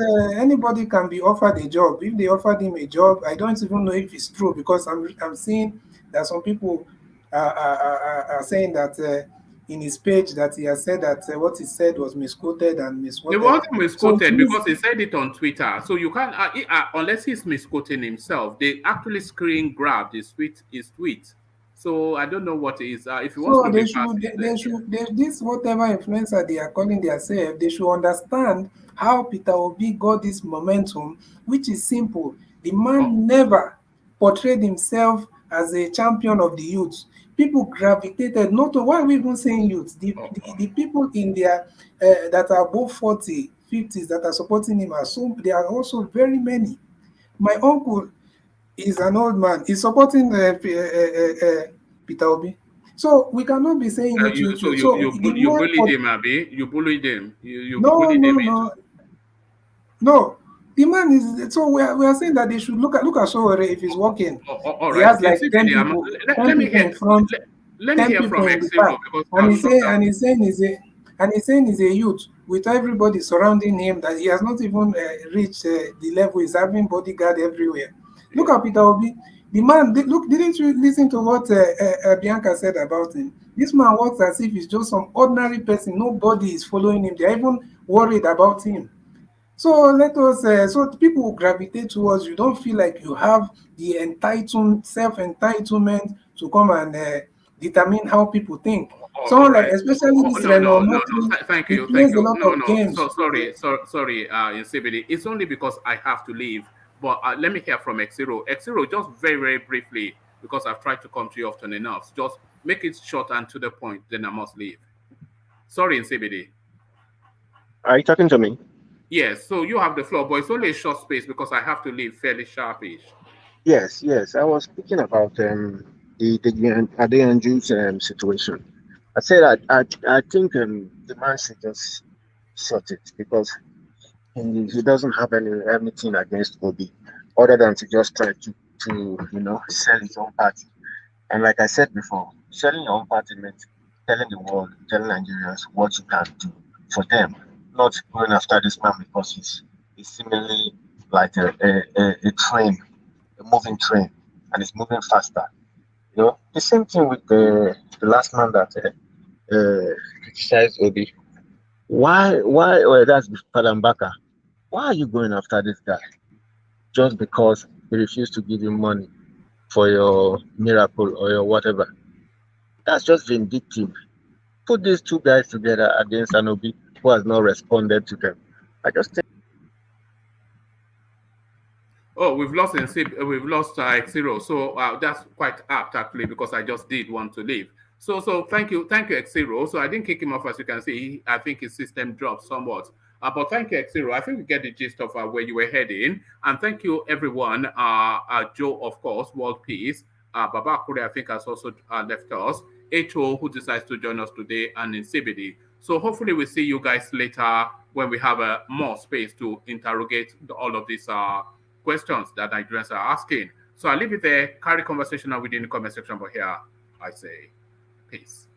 Anybody can be offered a job. If they offered him a job, I don't even know if it's true because I'm seeing that some people are saying that in his page that he has said that what he said was misquoted and mis It whatever. wasn't So it misquoted means because he said it on Twitter. So you can't, unless he's misquoting himself, they actually screen grabbed his tweet. So I don't know what it is. If he wants so to they make us, should this whatever influencer they are calling themselves, they should understand how Peter Obi got this momentum, which is simple. The oh, man never portrayed himself as a champion of the youth. People gravitated not to why are we even saying youth? oh, The people in their that are above 40, 50s that are supporting him are so they are also very many. My uncle is an old man. He's supporting Peter Obi. So we cannot be saying youth, youth, so youth. you So the you man, bullied him, Abby. You bullied him. You no, bullied no, him into. no, no. The man is so we are saying that they should look at Sowore if he's working. All He right. has like 10 people, 10 Let me people hear. in front, Let me 10 hear people from in the Eximo back. because I And was shocked that. he's saying he's a youth with everybody surrounding him that he has not even reached the level. He's having bodyguard everywhere. Look Yeah. at Peter Obi. The man, look, didn't you listen to what Bianca said about him? This man works as if he's just some ordinary person. Nobody is following him. They're even worried about him. So let us, so people will gravitate towards you. Don't feel like you have the self-entitlement to come and determine how people think. All Someone like, right. especially this No, no, Renault no, no. Motri, Thank he you, thank plays a you. lot No, of no. games. Sorry, in CBD. It's only because I have to leave. But let me hear from X0. X0, just very, very briefly, because I've tried to come to you often enough. So just make it short and to the point, then I must leave. Sorry, in CBD. Are you talking to me? Yes, so you have the floor, but it's only a short space because I have to leave fairly sharpish. Yes, yes. I was speaking about the Adeyanju's situation. I said I think the man should just shut it because he doesn't have anything against Obi other than to just try to sell his own party. And like I said before, selling your own party means telling the world, telling Nigerians what you can do for them, not going after this man because he's seemingly like a train, a moving train, and it's moving faster. The same thing with the last man that criticized Obi. Why? Well, that's Palambaka. Why are you going after this guy just because he refused to give you money for your miracle or your whatever? That's just vindictive. Put these two guys together against Anobi, who has not responded to them. I just think. Oh, we've lost X0. So that's quite apt actually because I just did want to leave. So thank you X0. So I didn't kick him off as you can see. I think his system dropped somewhat. But thank you X0. I think we get the gist of where you were heading. And thank you everyone. Joe of course, World Peace. Baba Kure, I think has also left us. HO who decides to join us today and in CBD. So hopefully we'll see you guys later when we have more space to interrogate all of these questions that Nigerians are asking. So I'll leave it there. Carry conversation on within the comment section. But here I say peace.